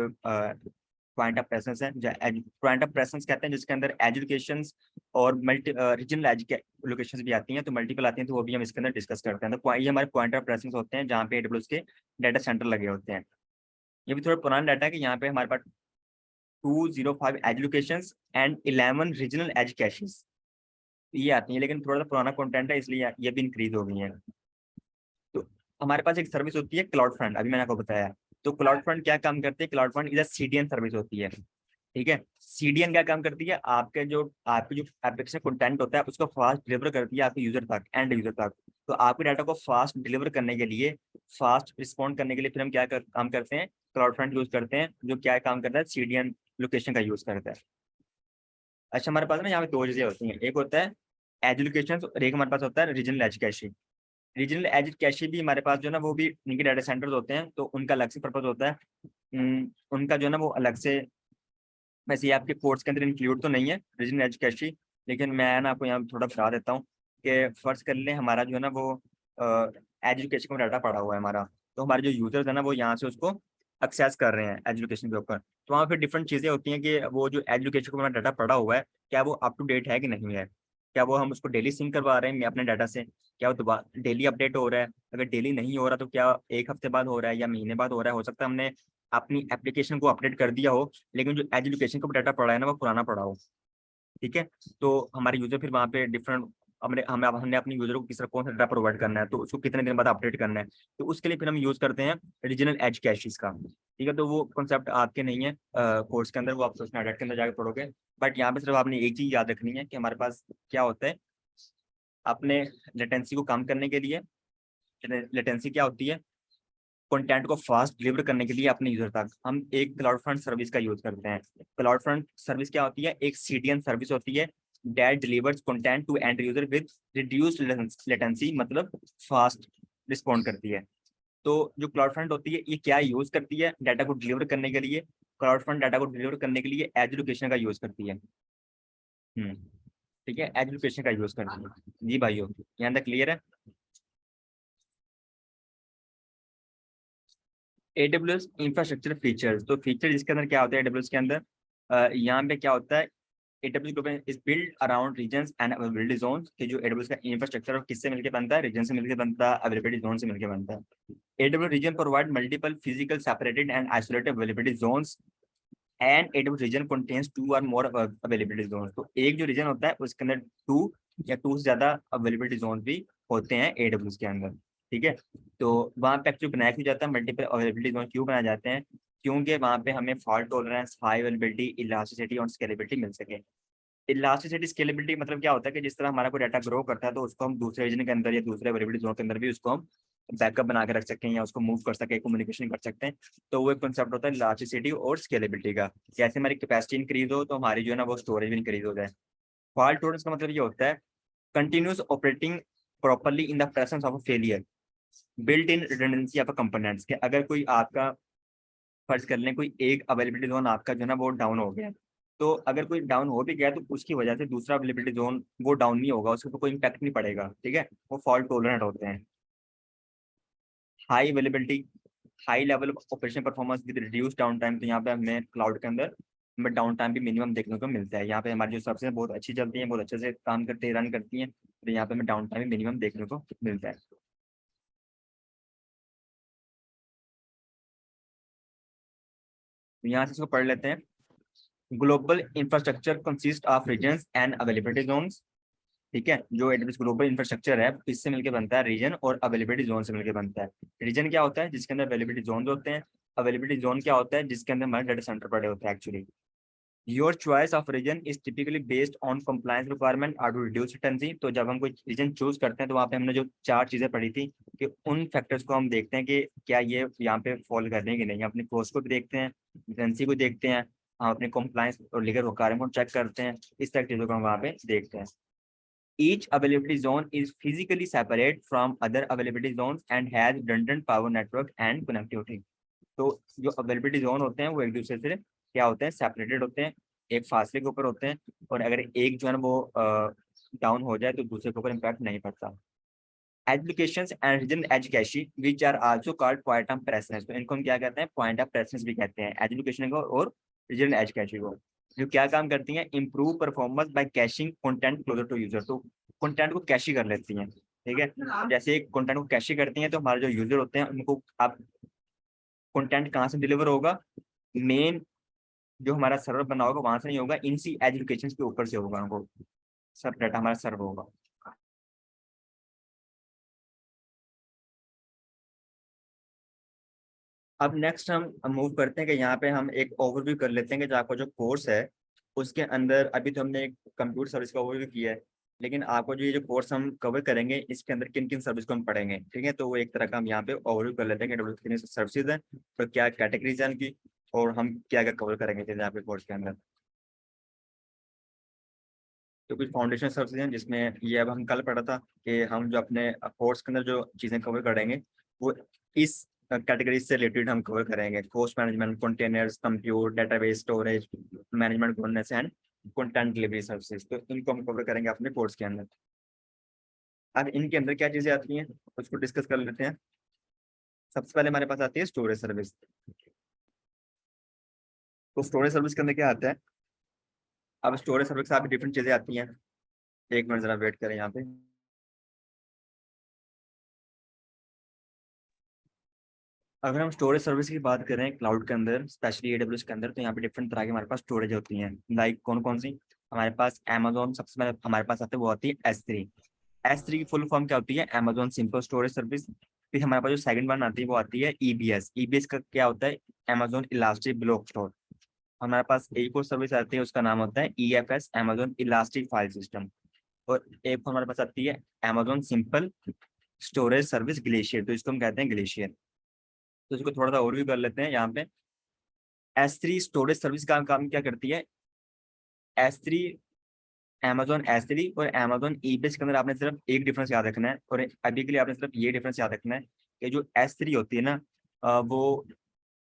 पॉइंट ऑफ प्रेजेंस है, पॉइंट ऑफ प्रेजेंस कहते हैं जिसके अंदर एजुकेशन और मल्टी रीजनल लोकेशंस भी आती हैं, तो मल्टीपल आती हैं, तो वो भी हम इसके अंदर डिस्कस करते हैं। तो ये हमारे पॉइंट ऑफ प्रेजेंस होते हैं जहाँ पे AWS के डाटा सेंटर लगे होते हैं। ये भी थोड़ा पुराना डाटा है कि यहाँ पे हमारे पास 205 education and 11 regional edge caches ये आती हैं, लेकिन थोड़ा सा पुराना कंटेंट है इसलिए ये भी इंक्रीज हो गई है। तो हमारे पास एक सर्विस होती है क्लाउड फ्रंट, अभी मैंने आपको बताया। तो क्लाउड फ्रंट क्या काम करती है, cloud front is a CDN service होती है, ठीक है। CDN क्या काम करती है, आपके जो एप्लीकेशन कंटेंट होता है उसको फास्ट डिलीवर करती है आपके यूजर तक, एंड यूजर तक। तो आपके डाटा को फास्ट डिलीवर करने के लिए, फास्ट रिस्पॉन्ड करने के लिए फिर हम क्या काम करते हैं, क्लाउड फ्रंट यूज करते हैं, जो क्या काम करता है, CDN लोकेशन का यूज करता है। अच्छा, हमारे पास ना यहाँ पे दो चीजें होती हैं, एक होता है एज लोकेशन और एक हमारे पास होता है regional edge cache. Regional edge cache भी हमारे पास जो है ना वो भी उनके डाटा सेंटर्स होते हैं, तो उनका अलग से पर्पज होता है। उनका जो है ना वो अलग से, वैसे ये आपके कोर्स के अंदर इंक्लूड तो नहीं है रीजनल एज कैशे, लेकिन मैं ना आपको यहाँ पे थोड़ा बता देता हूँ कि फर्ज कर लें हमारा जो है ना वो एजुकेशन का डाटा पड़ा हुआ है हमारा, तो हमारे जो यूजर्स है ना वो यहाँ से उसको एक्सेस कर रहे हैं एजुकेशन के ऊपर। तो वहाँ पे डिफरेंट चीज़ें होती हैं कि वो जो एजुकेशन का हमारा डाटा पड़ा हुआ है, क्या वो अप टू डेट है कि नहीं है, क्या वो हम उसको डेली सिंक करवा रहे हैं अपने डाटा से, क्या वो दोबारा डेली अपडेट हो रहा है, अगर डेली नहीं हो रहा तो क्या एक हफ्ते बाद हो रहा है या महीने बाद हो रहा है। हो सकता है हमने अपनी एप्लीकेशन को अपडेट कर दिया हो, लेकिन जो एजुकेशन का डाटा पड़ा है ना वो पुराना पड़ा हो, ठीक है। तो हमारे यूजर फिर वहाँ पे डिफरेंट, हमने अपने यूजर को किस तरह कौन सा डाटा प्रोवाइड करना है, तो उसको कितने दिन बाद अपडेट करना है, तो उसके लिए फिर हम यूज करते हैं रीजनल एज कैशेस का, ठीक है। तो वो कॉन्सेप्ट आपके नहीं है कोर्स के अंदर, वो आप सोचना के अंदर जाकर पढ़ोगे। बट यहाँ पे सिर्फ आपने एक चीज याद रखनी है कि हमारे पास क्या होता है, अपने लेटेंसी को कम करने के लिए, लेटेंसी क्या होती है, कंटेंट को फास्ट डिलीवर करने के लिए अपने यूजर तक हम एक क्लाउड फ्रंट सर्विस का यूज करते हैं। क्लाउड फ्रंट सर्विस क्या होती है? एक CDN सर्विस होती है that delivers content to end user with reduced latency, मतलब फास्ट रिस्पॉन्ड करती है। तो जो क्लाउड फ्रंट होती है ये क्या यूज करती है डाटा को डिलीवर करने के लिए? क्लाउड फ्रंट डाटा को डिलीवर करने के लिए एज लोकेशन का यूज करती है। ठीक है, एज लोकेशन का यूज करती है। जी भाइयों, यहाँ तक क्लियर है? AWS इंफ्रास्ट्रक्चर फीचर्स, तो फीचर इसके अंदर क्या होता है AWS के अंदर? यहाँ पे क्या होता है, AWS global is build around regions and availability zones, कि जो AWS का इंफ्रास्ट्रक्चर किससे मिलकर बनता है? रीजन से मिलकर बनता है, अवेलेबिलिटी जोन से मिलकर बनता है। AWS region provide multiple physical separated and isolated availability zones and AWS region contains 2 or more availability zones। तो एक जो रीजन होता है उसके अंदर 2 या 2 से ज्यादा अवेलेबिलिटी जोन भी होते हैं AWS के अंदर। ठीक है, तो वहाँ पे एक्चुअली बनाया क्यों जाता है मल्टीपल अवेलेबिलिटी जोन? क्यों बनाए जाते हैं? क्योंकि वहाँ पे हमें fault tolerance, high availability, elasticity और स्केलेबिलिटी मिल सके। इलास्टिसिटी स्केलेबिलिटी मतलब क्या होता है कि जिस तरह हमारा कोई डाटा ग्रो करता है तो उसको हम दूसरे रीजन के अंदर या दूसरे अवेलेबिलिटी जोन के अंदर भी उसको हम बैकअप बना के रख सकते हैं या उसको मूव कर सके, कम्युनिकेशन कर सकते हैं। तो वो एक कॉन्सेप्ट होता है इलास्टिसिटी और स्केलेबिलिटी का। जैसे हमारी कैपेसिटी इंक्रीज हो तो हमारी जो है ना वो स्टोरेज भी इंक्रीज हो जाए। फॉल्ट टॉलरेंस का मतलब ये होता है continuous operating properly in the presence of failure built in redundancy of components, के अगर कोई आपका फर्ज कर लें कोई एक अवेलेबिलिटी जोन आपका जो है ना वो डाउन हो गया, तो अगर कोई डाउन हो भी गया तो उसकी वजह से दूसरा अवेलेबिलिटी जोन वो डाउन नहीं होगा, उसके ऊपर कोई इम्पैक्ट नहीं पड़ेगा। ठीक है, वो फॉल्ट टॉलरेंट होते हैं। High availability, high level of operation performance with reduce down time, तो यहाँ पे हमें क्लाउड के अंदर हमें डाउन टाइम भी मिनिमम देखने को मिलता है। यहाँ पे हमारी जो सर्विसेज बहुत अच्छी चलती हैं, बहुत अच्छे से काम करते हैं, रन करती हैं, तो यहाँ पे हमें डाउन टाइम भी मिनिमम देखने को मिलता है। तो यहाँ से इसको पढ़ लेते हैं। Global infrastructure consist of regions and availability zones. ठीक है, जो AWS ग्लोबल इंफ्रास्ट्रक्चर है इससे मिलकर बनता है रीजन और अवेलेबिलिटी जोन से मिलकर बनता है। रीजन क्या होता है? जिसके अंदर अवेलेबिलिटी जोन होते हैं। अवेलेबिलिटी जोन क्या होता है? जिसके अंदर हमारे डाटा सेंटर पड़े होते हैं actually. Your choice of region is typically based on compliance requirement और टू रिड्यूस लेटेंसी। तो जब हम कोई रीजन चूज करते हैं तो वहाँ पे हमने जो 4 चीजें पढ़ी थी कि उन फैक्टर्स को हम देखते हैं कि क्या ये यहाँ पे फॉल कर रहे हैं कि नहीं। अपने कोस्ट को भी देखते हैं, लेटेंसी को देखते हैं, हम अपने कंप्लायंस और लीगल रिक्वायरमेंट को चेक करते हैं। इस तरह की चीजों को हम वहाँ पे देखते हैं। Each availability zone is physically separate from other availability zones and has redundant power network and connectivity। तो जो availability zone होते हैं वो एक दूसरे से क्या होते हैं? सेपरेटेड होते हैं, एक फासले के ऊपर होते हैं, और अगर एक जो है ना वो डाउन हो जाए तो दूसरे के ऊपर इम्पैक्ट नहीं पड़ता। Applications and region edge caches which are also called point of preference, तो इनको हम क्या कहते हैं? पॉइंट ऑफ प्रेफरेंस भी कहते हैं, एजुकेशन को और रीजन एज कैशी को। जो क्या काम करती हैं? Improve performance by caching content closer to user, तो कंटेंट को कैशी कर लेती हैं। ठीक है, जैसे कंटेंट को कैशी करती हैं तो हमारे जो यूजर होते हैं उनको आप कंटेंट कहाँ से डिलीवर होगा? मेन जो हमारा सर्वर बना होगा वहां से नहीं होगा, इनसी एजुकेशन के ऊपर से होगा, उनको सब डाटा हमारा सर्व होगा। अब नेक्स्ट हम मूव करते हैं कि यहाँ पे हम एक ओवरव्यू कर लेते हैं कि जो आपका जो कोर्स है उसके अंदर, अभी तो हमने एक कंप्यूटर सर्विस का ओवरव्यू किया है, लेकिन आपको जो ये जो कोर्स हम कवर करेंगे इसके अंदर किन किन सर्विस को हम पढ़ेंगे। ठीक है, तो वो एक तरह का हम यहाँ पे ओवरव्यू कर लेते हैं कि कितनी सर्विसेज हैं, तो क्या कैटेगरीज हैं उनकी, और हम क्या क्या कवर करेंगे यहाँ पे कोर्स के अंदर। तो कुछ फाउंडेशन सर्विसेज हैं जिसमें ये अब हम कल पढ़ा था कि हम जो अपने कोर्स के अंदर जो चीज़ें कवर करेंगे वो इस कैटेगरी से रिलेटेड हम कवर करेंगे। Course management, containers, compute, database, storage management, governance and content delivery services, तो इनको हम कवर करेंगे अपने कोर्स के अंदर। अब इनके अंदर क्या चीज़ें आती हैं उसको डिस्कस कर लेते हैं। सबसे पहले हमारे पास आती है स्टोरेज सर्विस। तो स्टोरेज सर्विस के अंदर क्या आता है? अब स्टोरेज सर्विस आप डिफरेंट चीज़ें आती हैं, एक मिनट जरा वेट करें यहाँ पे। अगर हम स्टोरेज सर्विस की बात करें क्लाउड के अंदर, स्पेशली AWS के अंदर, तो यहाँ पे डिफरेंट तरह की हमारे पास स्टोरेज होती हैं। लाइक कौन कौन सी? हमारे पास Amazon सबसे पहले हमारे पास आते हैं, वो आती है S3। S3 की फुल फॉर्म क्या होती है? Amazon simple storage service. फिर हमारे पास जो सेकंड वन आती है वो आती है EBS। EBS का क्या होता है? Amazon elastic block store. हमारे पास एक और सर्विस आती है उसका नाम होता है EFS, Amazon elastic file system. और एक हमारे पास आती है Amazon simple storage service glacier, तो इसको हम कहते हैं ग्लेशियर। तो इसको थोड़ा सा और भी कर लेते हैं। यहाँ पे S3 स्टोरेज सर्विस का काम क्या करती है? S3 Amazon S3 और Amazon EBS के अंदर आपने सिर्फ एक डिफरेंस याद रखना है, और अभी के लिए आपने सिर्फ ये डिफरेंस याद रखना है कि जो S3 होती है ना, वो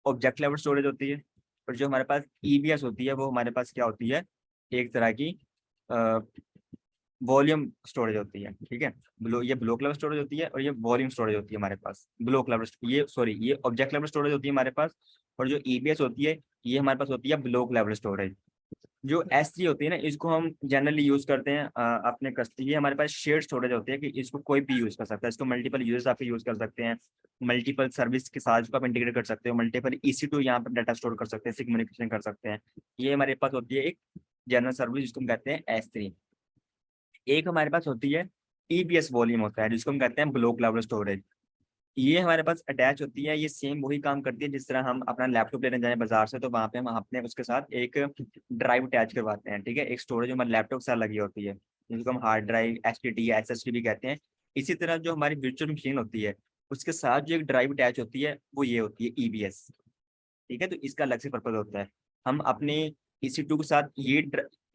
ऑब्जेक्ट लेवल स्टोरेज होती है, और जो हमारे पास EBS होती है वो हमारे पास क्या होती है, एक तरह की वॉल्यूम स्टोरेज होती है। ठीक है, ये ब्लॉक लेवल स्टोरेज होती है और ये वॉल्यूम स्टोरेज होती है हमारे पास। ब्लॉक लेवल ये ऑब्जेक्ट लेवल स्टोरेज होती है हमारे पास, और जो EBS होती है ये हमारे पास होती है ब्लॉक लेवल स्टोरेज। जो S3 होती है ना, इसको हम जनरली यूज करते हैं अपने कस्टमर, ये हमारे पास शेयर्ड स्टोरेज होती है कि इसको कोई भी यूज कर सकता है, इसको मल्टीपल यूजर्स आप यूज कर सकते हैं, मल्टीपल सर्विस के साथ इसको आप इंटीग्रेट कर सकते हो, मल्टीपल EC2 यहाँ पर डाटा स्टोर कर सकते हैं, कम्युनिकेशन कर सकते हैं। ये हमारे पास होती है एक जनरल सर्विस जिसको हम कहते हैं S3। एक हमारे पास होती है EBS वॉल्यूम होता है जिसको हम कहते हैं ब्लॉक लेवल स्टोरेज। ये हमारे पास अटैच होती है, ये सेम वही काम करती है जिस तरह हम अपना लैपटॉप लेने जाए बाजार से, तो वहाँ पे हम अपने उसके साथ एक ड्राइव अटैच करवाते हैं। ठीक है, एक स्टोरेज हमारे लैपटॉप से लगी होती है जिसको हम हार्ड ड्राइव, SSD या SSD भी कहते हैं। इसी तरह जो हमारी वर्चुअल मशीन होती है उसके साथ जो एक ड्राइव अटैच होती है वो ये होती है EBS। ठीक है, तो इसका अलग से पर्पज होता है। हम अपने EC2 के साथ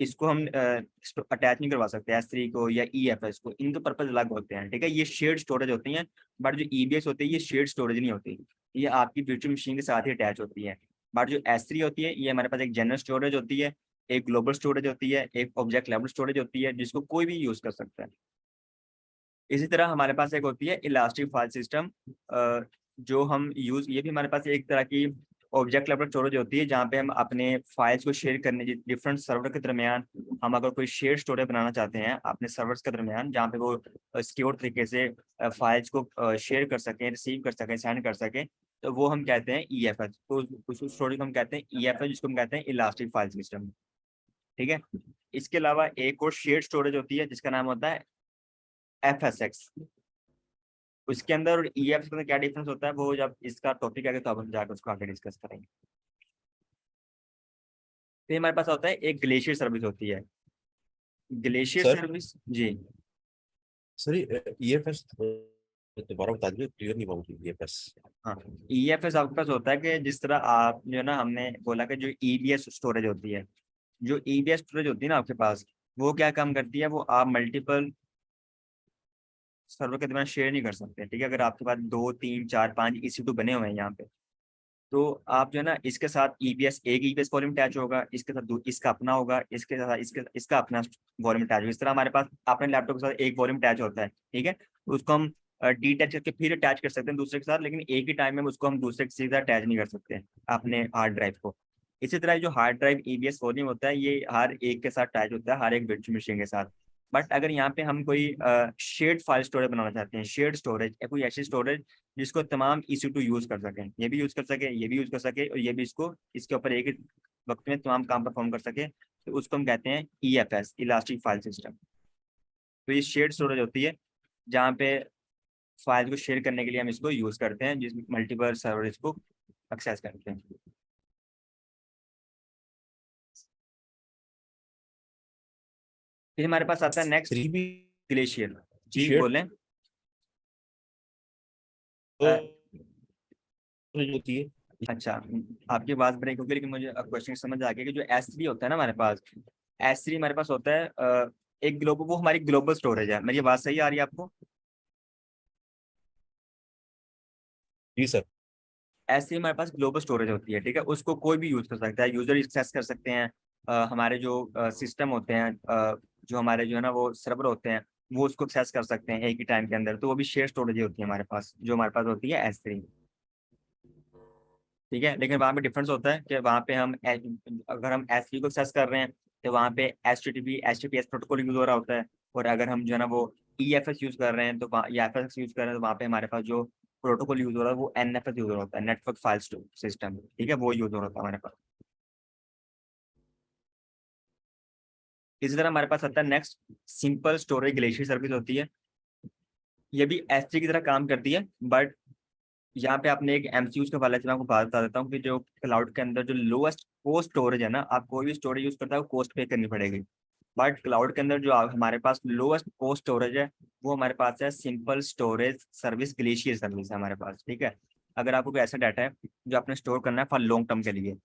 इसको हम अटैच नहीं करवा सकते S3 को या EFS को, इनके पर्पज अलग होते हैं। ठीक है, ये शेयर्ड स्टोरेज होती हैं, बट जो EBS होती है ये शेयर्ड स्टोरेज नहीं होती, ये आपकी वर्चुअल मशीन के साथ ही अटैच होती है। बट जो S3 होती है ये हमारे पास एक जनरल स्टोरेज होती है, एक ग्लोबल स्टोरेज होती है, एक ऑब्जेक्ट लेवल स्टोरेज होती है जिसको कोई भी यूज कर सकता है। इसी तरह हमारे पास एक होती है इलास्टिक फाइल सिस्टम, जो हम यूज, ये भी हमारे पास एक तरह की ऑब्जेक्ट लेवल स्टोरेज होती है जहाँ पे हम अपने फाइल्स को शेयर करने, डिफरेंट सर्वर के दरमियान हम अगर कोई शेयर स्टोरेज बनाना चाहते हैं अपने सर्वर्स के दरमियान, जहाँ पे वो सिक्योर तरीके से फाइल्स को शेयर कर सकें, रिसीव कर सकें, सेंड कर सकें, तो वो हम कहते हैं EFS। तो उस स्टोरेज को हम कहते हैं EFS, जिसको हम कहते हैं इलास्टिक फाइल सिस्टम। ठीक है, इसके अलावा एक और शेयर स्टोरेज होती है जिसका नाम होता है FSX। उसके अंदर और EFS के अंदर क्या डिफरेंस होता है वो जब इसका टॉपिक आगे तो अब हम जाकर उसको आगे डिस्कस करेंगे। फिर हमारे पास होता है एक ग्लेशियर सर्विस होती है। ग्लेशियर सर सर्विस जी, सर EFS दोबारा बता दीजिए, क्लियर नहीं हुआ EFS। हाँ, EFS आपके पास होता है कि जिस तरह आप जो है ना, हमने बोला कि जो EBS स्टोरेज होती है, जो EBS स्टोरेज होती है ना आपके पास, वो क्या काम करती है, वो आप मल्टीपल सर्वर के दरमियान शेयर नहीं कर सकते। ठीक है, अगर आपके पास 2 3 4 5 EC2 बने हुए हैं यहाँ पे, तो आप जो है ना इसके साथ एक EBS वॉल्यूम अटैच होगा, इसके साथ इसका अपना होगा, इसके साथ इसका अपना वॉल्यूम अटैच होगा। इस तरह हमारे पास अपने लैपटॉप के साथ एक वॉल्यूम अटैच होता है। ठीक है, तो उसको हम डीटैच करके फिर अटैच कर सकते हैं दूसरे के साथ, लेकिन एक ही टाइम में उसको हम दूसरे के साथ अटैच नहीं कर सकते अपने हार्ड ड्राइव को। इसी तरह जो हार्ड ड्राइव EBS वॉल्यूम होता है ये हर एक के साथ अटैच होता है, हर एक वर्चुअल मशीन के साथ। बट अगर यहाँ पे हम कोई शेयर्ड फाइल स्टोरेज बनाना चाहते हैं, शेयर्ड स्टोरेज या कोई ऐसी स्टोरेज जिसको तमाम EC2 यूज कर सकें, ये भी यूज कर सके, ये भी यूज कर सके, और ये भी इसको इसके ऊपर एक ही वक्त में तमाम काम परफॉर्म कर सके, तो उसको हम कहते हैं EFS, इलास्टिक फाइल सिस्टम। तो ये शेयर्ड स्टोरेज होती है जहाँ पे फाइल को शेयर करने के लिए हम इसको यूज करते हैं, जिस मल्टीपल सर्वर इसको एक्सेस करते हैं। फिर हमारे पास आता है नेक्स्ट 3B ग्लेशियर। जी शेयर बोलें। होती है। अच्छा, आपकी बात ब्रेक हो गई, लेकिन मुझे क्वेश्चन समझ आ गया कि जो S3 होता है ना हमारे पास, S3 हमारे पास होता है एक ग्लोबल, वो हमारी ग्लोबल स्टोरेज है। मेरी बात सही आ रही है आपको? जी सर। S3 हमारे पास ग्लोबल स्टोरेज होती है। ठीक है, उसको कोई भी यूज कर सकता है, यूजर एक्सेस कर सकते हैं, हमारे जो सिस्टम होते हैं, जो हमारे जो है ना वो सर्वर होते हैं, वो उसको एक्सेस कर सकते हैं एक ही टाइम के अंदर। तो वो भी शेयर स्टोरेज होती है हमारे पास, जो हमारे पास होती है S3। ठीक है, लेकिन वहाँ पे डिफरेंस होता है कि वहाँ पे अगर हम S3 को एक्सेस कर रहे हैं तो वहाँ पे HTTPS प्रोटोकॉल यूज हो रहा होता है, और अगर हम जो है ना वो EFS यूज कर रहे हैं तो या FSX यूज कर रहे हैं तो वहाँ पे हमारे पास जो प्रोटोकॉल यूज हो रहा है वो NFS यूज हो रहा होता है, नेटवर्क फाइल सिस्टम। ठीक है, वो यूज हो रहा होता है हमारे पास। इसी तरह हमारे पास आता है next simple storage glacier service होती है। ये भी S3 की तरह काम करती है, बट यहाँ पे आपने एक MCU के हवाले से मैं आपको बात बता देता हूँ कि जो क्लाउड के अंदर जो लोएस्ट कोस्ट स्टोरेज है ना, आप कोई भी स्टोरेज यूज करता है वो कॉस्ट पे करनी पड़ेगी। बट क्लाउड के अंदर जो हमारे पास लोएस्ट कोस्ट स्टोरेज है वो हमारे पास है simple storage service, glacier service है हमारे पास। ठीक है, अगर आपको कोई ऐसा डाटा है जो आपने स्टोर करना है फॉर लॉन्ग टर्म के लिए,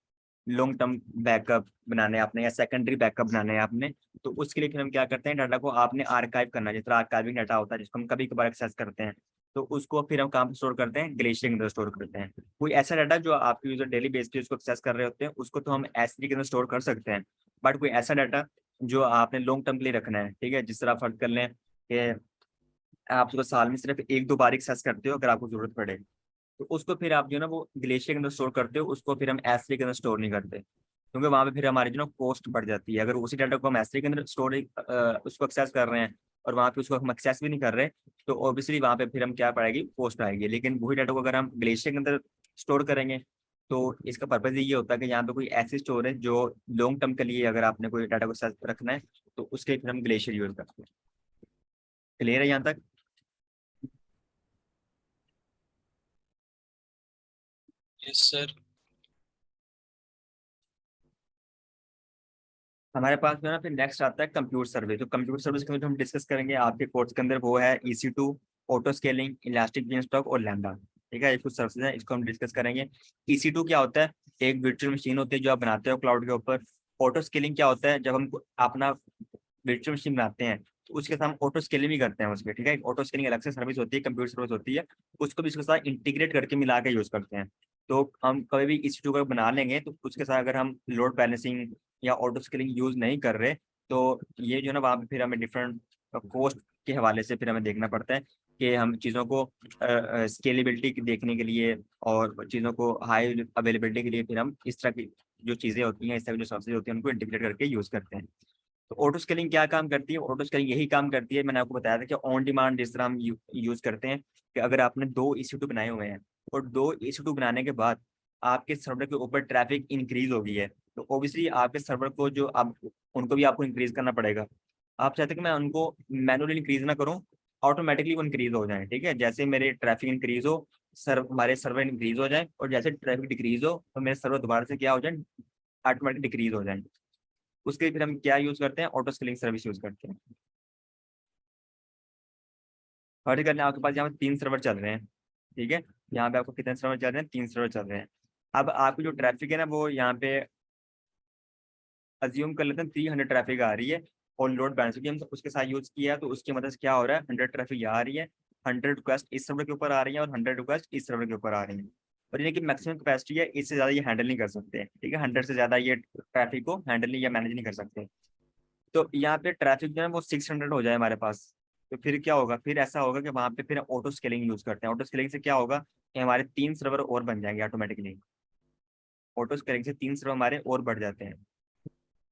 लॉन्ग टर्म बैकअप बनाने हैं आपने या सेकेंडरी बैकअप बनाने हैं आपने, तो उसके लिए फिर हम क्या करते हैं, डाटा को आपने आर्काइव करना है, जिस तरह आर्काइविंग डाटा होता है जिसको हम कभी कभार एक्सेस करते हैं, तो उसको फिर हम कहाँ पे स्टोर करते हैं, ग्लेशियर के अंदर स्टोर करते हैं। कोई ऐसा डाटा जो आपके यूजर डेली बेस पे उसको एक्सेस कर रहे होते हैं, उसको तो हम S3 के अंदर स्टोर कर सकते हैं। बट कोई ऐसा डाटा जो आपने लॉन्ग टर्म के लिए रखना है, ठीक है, जिस तरह फर्क कर लें कि आप उसको साल में सिर्फ एक दो बार एक्सेस करते हो अगर आपको जरूरत पड़े, तो उसको फिर आप जो है ना वो ग्लेशियर के अंदर स्टोर करते हो, उसको फिर हम S3 के अंदर स्टोर नहीं करते, क्योंकि वहां पे फिर हमारी जो ना कॉस्ट बढ़ जाती है। अगर उसी डाटा को हम S3 के अंदर स्टोर उसको एक्सेस कर रहे हैं और वहां पे उसको हम एक्सेस भी नहीं कर रहे, तो ऑब्वियसली वहां पे फिर हम क्या पड़ेगी, कॉस्ट आएगी। लेकिन वही डाटा को अगर हम ग्लेशियर के अंदर स्टोर करेंगे, तो इसका पर्पज ये होता है कि यहाँ पे कोई ऐसी स्टोरेज जो लॉन्ग टर्म के लिए अगर आपने कोई डाटा को रखना है, तो उसके फिर हम ग्लेशियर यूज करते हैं। क्लियर है यहाँ तक? Yes sir. हमारे पास में ना फिर नेक्स्ट आता है कंप्यूटर सर्विस। तो कंप्यूटर सर्विस के अंदर हम डिस्कस करेंगे आपके कोर्स के अंदर, वो है EC2, auto scaling, elastic beanstalk और लैम्डा। ठीक है, ये कुछ सर्विसेज हैं, इसको हम डिस्कस करेंगे। EC2 क्या होता है, एक वर्चुअल मशीन होती है जो आप बनाते हो क्लाउड के ऊपर। ऑटो स्केलिंग क्या होता है, जब हम अपना वर्चुअल मशीन बनाते हैं तो उसके साथ हम ऑटो स्केलिंग भी करते हैं उसके, ठीक है। ऑटो स्केलिंग अलग से सर्विस होती है, कंप्यूटर सर्विस होती है, उसको भी इसके साथ इंटीग्रेट करके मिला के यूज करते हैं। तो हम कभी भी EC2 का बना लेंगे तो उसके साथ अगर हम लोड बैलेंसिंग या ऑटो स्केलिंग यूज नहीं कर रहे, तो ये जो है ना वहाँ पे फिर हमें डिफरेंट कॉस्ट के हवाले से फिर हमें देखना पड़ता है कि हम चीज़ों को स्केलेबिलिटी देखने के लिए और चीज़ों को हाई अवेलेबिलिटी के लिए फिर हम इस तरह की जो चीज़ें होती हैं, इस तरह की जो सर्विसेज होती हैं, उनको इंटीग्रेट करके यूज करते हैं। तो ऑटो स्केलिंग क्या काम करती है, ऑटो स्केलिंग यही काम करती है, मैंने आपको बताया था कि ऑन डिमांड जिस तरह हम यूज करते हैं कि अगर आपने 2 EC2 बनाए हुए हैं और 2 EC2 बनाने के बाद आपके सर्वर के ऊपर ट्रैफिक इंक्रीज हो गई है, तो ऑब्वियसली आपके सर्वर को जो आप उनको भी आपको इंक्रीज करना पड़ेगा। आप चाहते हैं कि मैं उनको मैनुअली इंक्रीज ना करूं, ऑटोमेटिकली वो इंक्रीज हो जाए, ठीक है। जैसे मेरे ट्रैफिक इंक्रीज हो, हमारे सर्वर इंक्रीज हो जाए, और जैसे ट्रैफिक डिक्रीज हो तो मेरे सर्वर दोबारा से क्या हो जाए, ऑटोमेटिक डिक्रीज हो जाए। उसके लिए फिर हम क्या यूज करते हैं, ऑटो स्केलिंग सर्विस यूज करते हैं। और करने आपके पास यहाँ पे 3 सर्वर चल रहे हैं, ठीक है। यहाँ पे आपको कितने सर्वर चल रहे हैं, 3 सर्वर चल रहे हैं। अब आपकी जो ट्रैफिक है ना वो यहाँ पे अज्यूम कर लेते हैं 300 ट्रैफिक आ रही है, और लोड बैलेंस की हम उसके साथ यूज किया है, तो उसकी मदद से क्या हो रहा है, 100 ट्रैफिक यहाँ आ रही है, 100 रिक्वेस्ट इस सर्वर के ऊपर आ रही है और 100 रिक्वेस्ट इस सर्वर के ऊपर आ रही है। और ये की मैक्सिमम कैपेसिटी है, इससे ज्यादा ये हैंडल नहीं कर सकते, ठीक है। 100 से ज्यादा ये ट्रैफिक को हैंडल नहीं या मैनेज नहीं कर सकते। तो यहाँ पे ट्रैफिक जो है वो 600 हो जाए हमारे पास, तो फिर क्या होगा, फिर ऐसा होगा कि वहाँ पे फिर ऑटो स्केलिंग यूज करते हैं। ऑटो स्केलिंग से क्या होगा कि हमारे 3 सर्वर और बन जाएंगे ऑटोमेटिकली। ऑटो स्केलिंग से 3 सर्वर हमारे और बढ़ जाते हैं।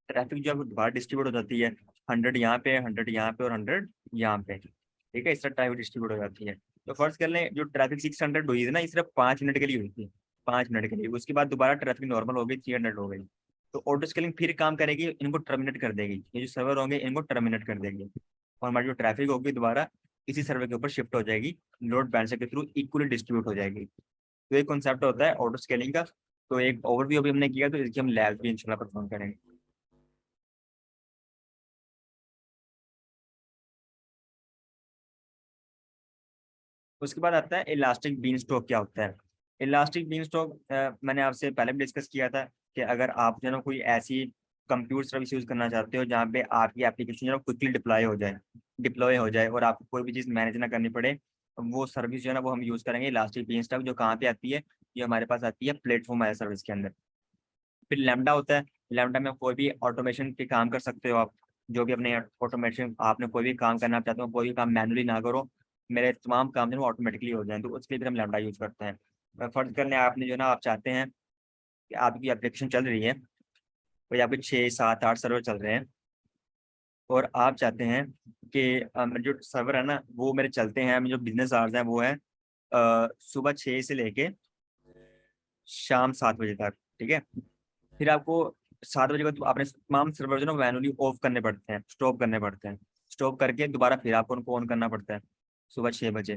ट्रैफिक जो है वो बाहर डिस्ट्रीब्यूट हो जाती है, 100 यहाँ पे, 100 यहाँ पे और 100 यहाँ पे, ठीक है। इस तरह ट्रैफिक डिस्ट्रीब्यूट हो जाती है। तो फर्स्ट कर लें जो ट्रैफिक 600 हुई थी ना, ये सिर्फ 5 मिनट के लिए हुई थी, 5 मिनट के लिए। उसके बाद दोबारा ट्रैफिक नॉर्मल हो गई, 300 हो गई। तो ऑटो स्केलिंग फिर काम करेगी, इनको टर्मिनेट कर देगी, ये जो सर्वर होंगे इनको टर्मिनेट कर देगी, और हमारी जो ट्रैफिक होगी दोबारा इसी सर्वर के ऊपर शिफ्ट हो जाएगी, लोड बैलेंसर के थ्रू इक्वली डिस्ट्रीब्यूट हो जाएगी। तो एक कॉन्सेप्ट होता है ऑटो स्केलिंग का। तो एक ओवरव्यू अभी हमने किया, तो इसकी हम लैब भी इंशाल्लाह परफॉर्म करेंगे। उसके बाद आता है इलास्टिक बीन स्टॉक क्या होता है। इलास्टिक बीन स्टॉक मैंने आपसे पहले भी डिस्कस किया था कि अगर आप जो है ना कोई ऐसी कंप्यूटर सर्विस यूज करना चाहते हो जहाँ पे आपकी एप्लीकेशन जो है क्विकली डिप्लॉय हो जाए और आपको कोई भी चीज़ मैनेज ना करनी पड़े, वो सर्विस जो है ना वो हम यूज करेंगे इलास्टिक बीन स्टॉक। जो कहाँ पे आती है, ये हमारे पास आती है प्लेटफॉर्म एज सर्विस के अंदर। फिर लैम्डा होता है, लैम्डा में कोई भी ऑटोमेशन के काम कर सकते हो आप, जो भी अपने ऑटोमेशन आपने कोई भी काम करना चाहते हो, कोई भी काम मैनुअली ना करो, मेरे तमाम काम जो है वो ऑटोमेटिकली हो जाए, तो उसके लिए फिर हम लैम्डा यूज करते हैं। फर्ज करने आपने जो है ना आप चाहते हैं कि आपकी एप्लीकेशन चल रही है, कोई आपके 6 7 8 सर्वर चल रहे हैं, और आप चाहते हैं कि जो सर्वर है ना वो मेरे चलते हैं, जो बिजनेस आवर्स हैं वो है सुबह 6 से लेके शाम 7 बजे तक, ठीक है। फिर आपको 7 बजे बाद अपने तमाम सर्वर जो ना मैनुअली ऑफ करने पड़ते हैं, स्टॉप करने पड़ते हैं, स्टॉप करके दोबारा फिर आपको उनको ऑन करना पड़ता है सुबह 6 बजे,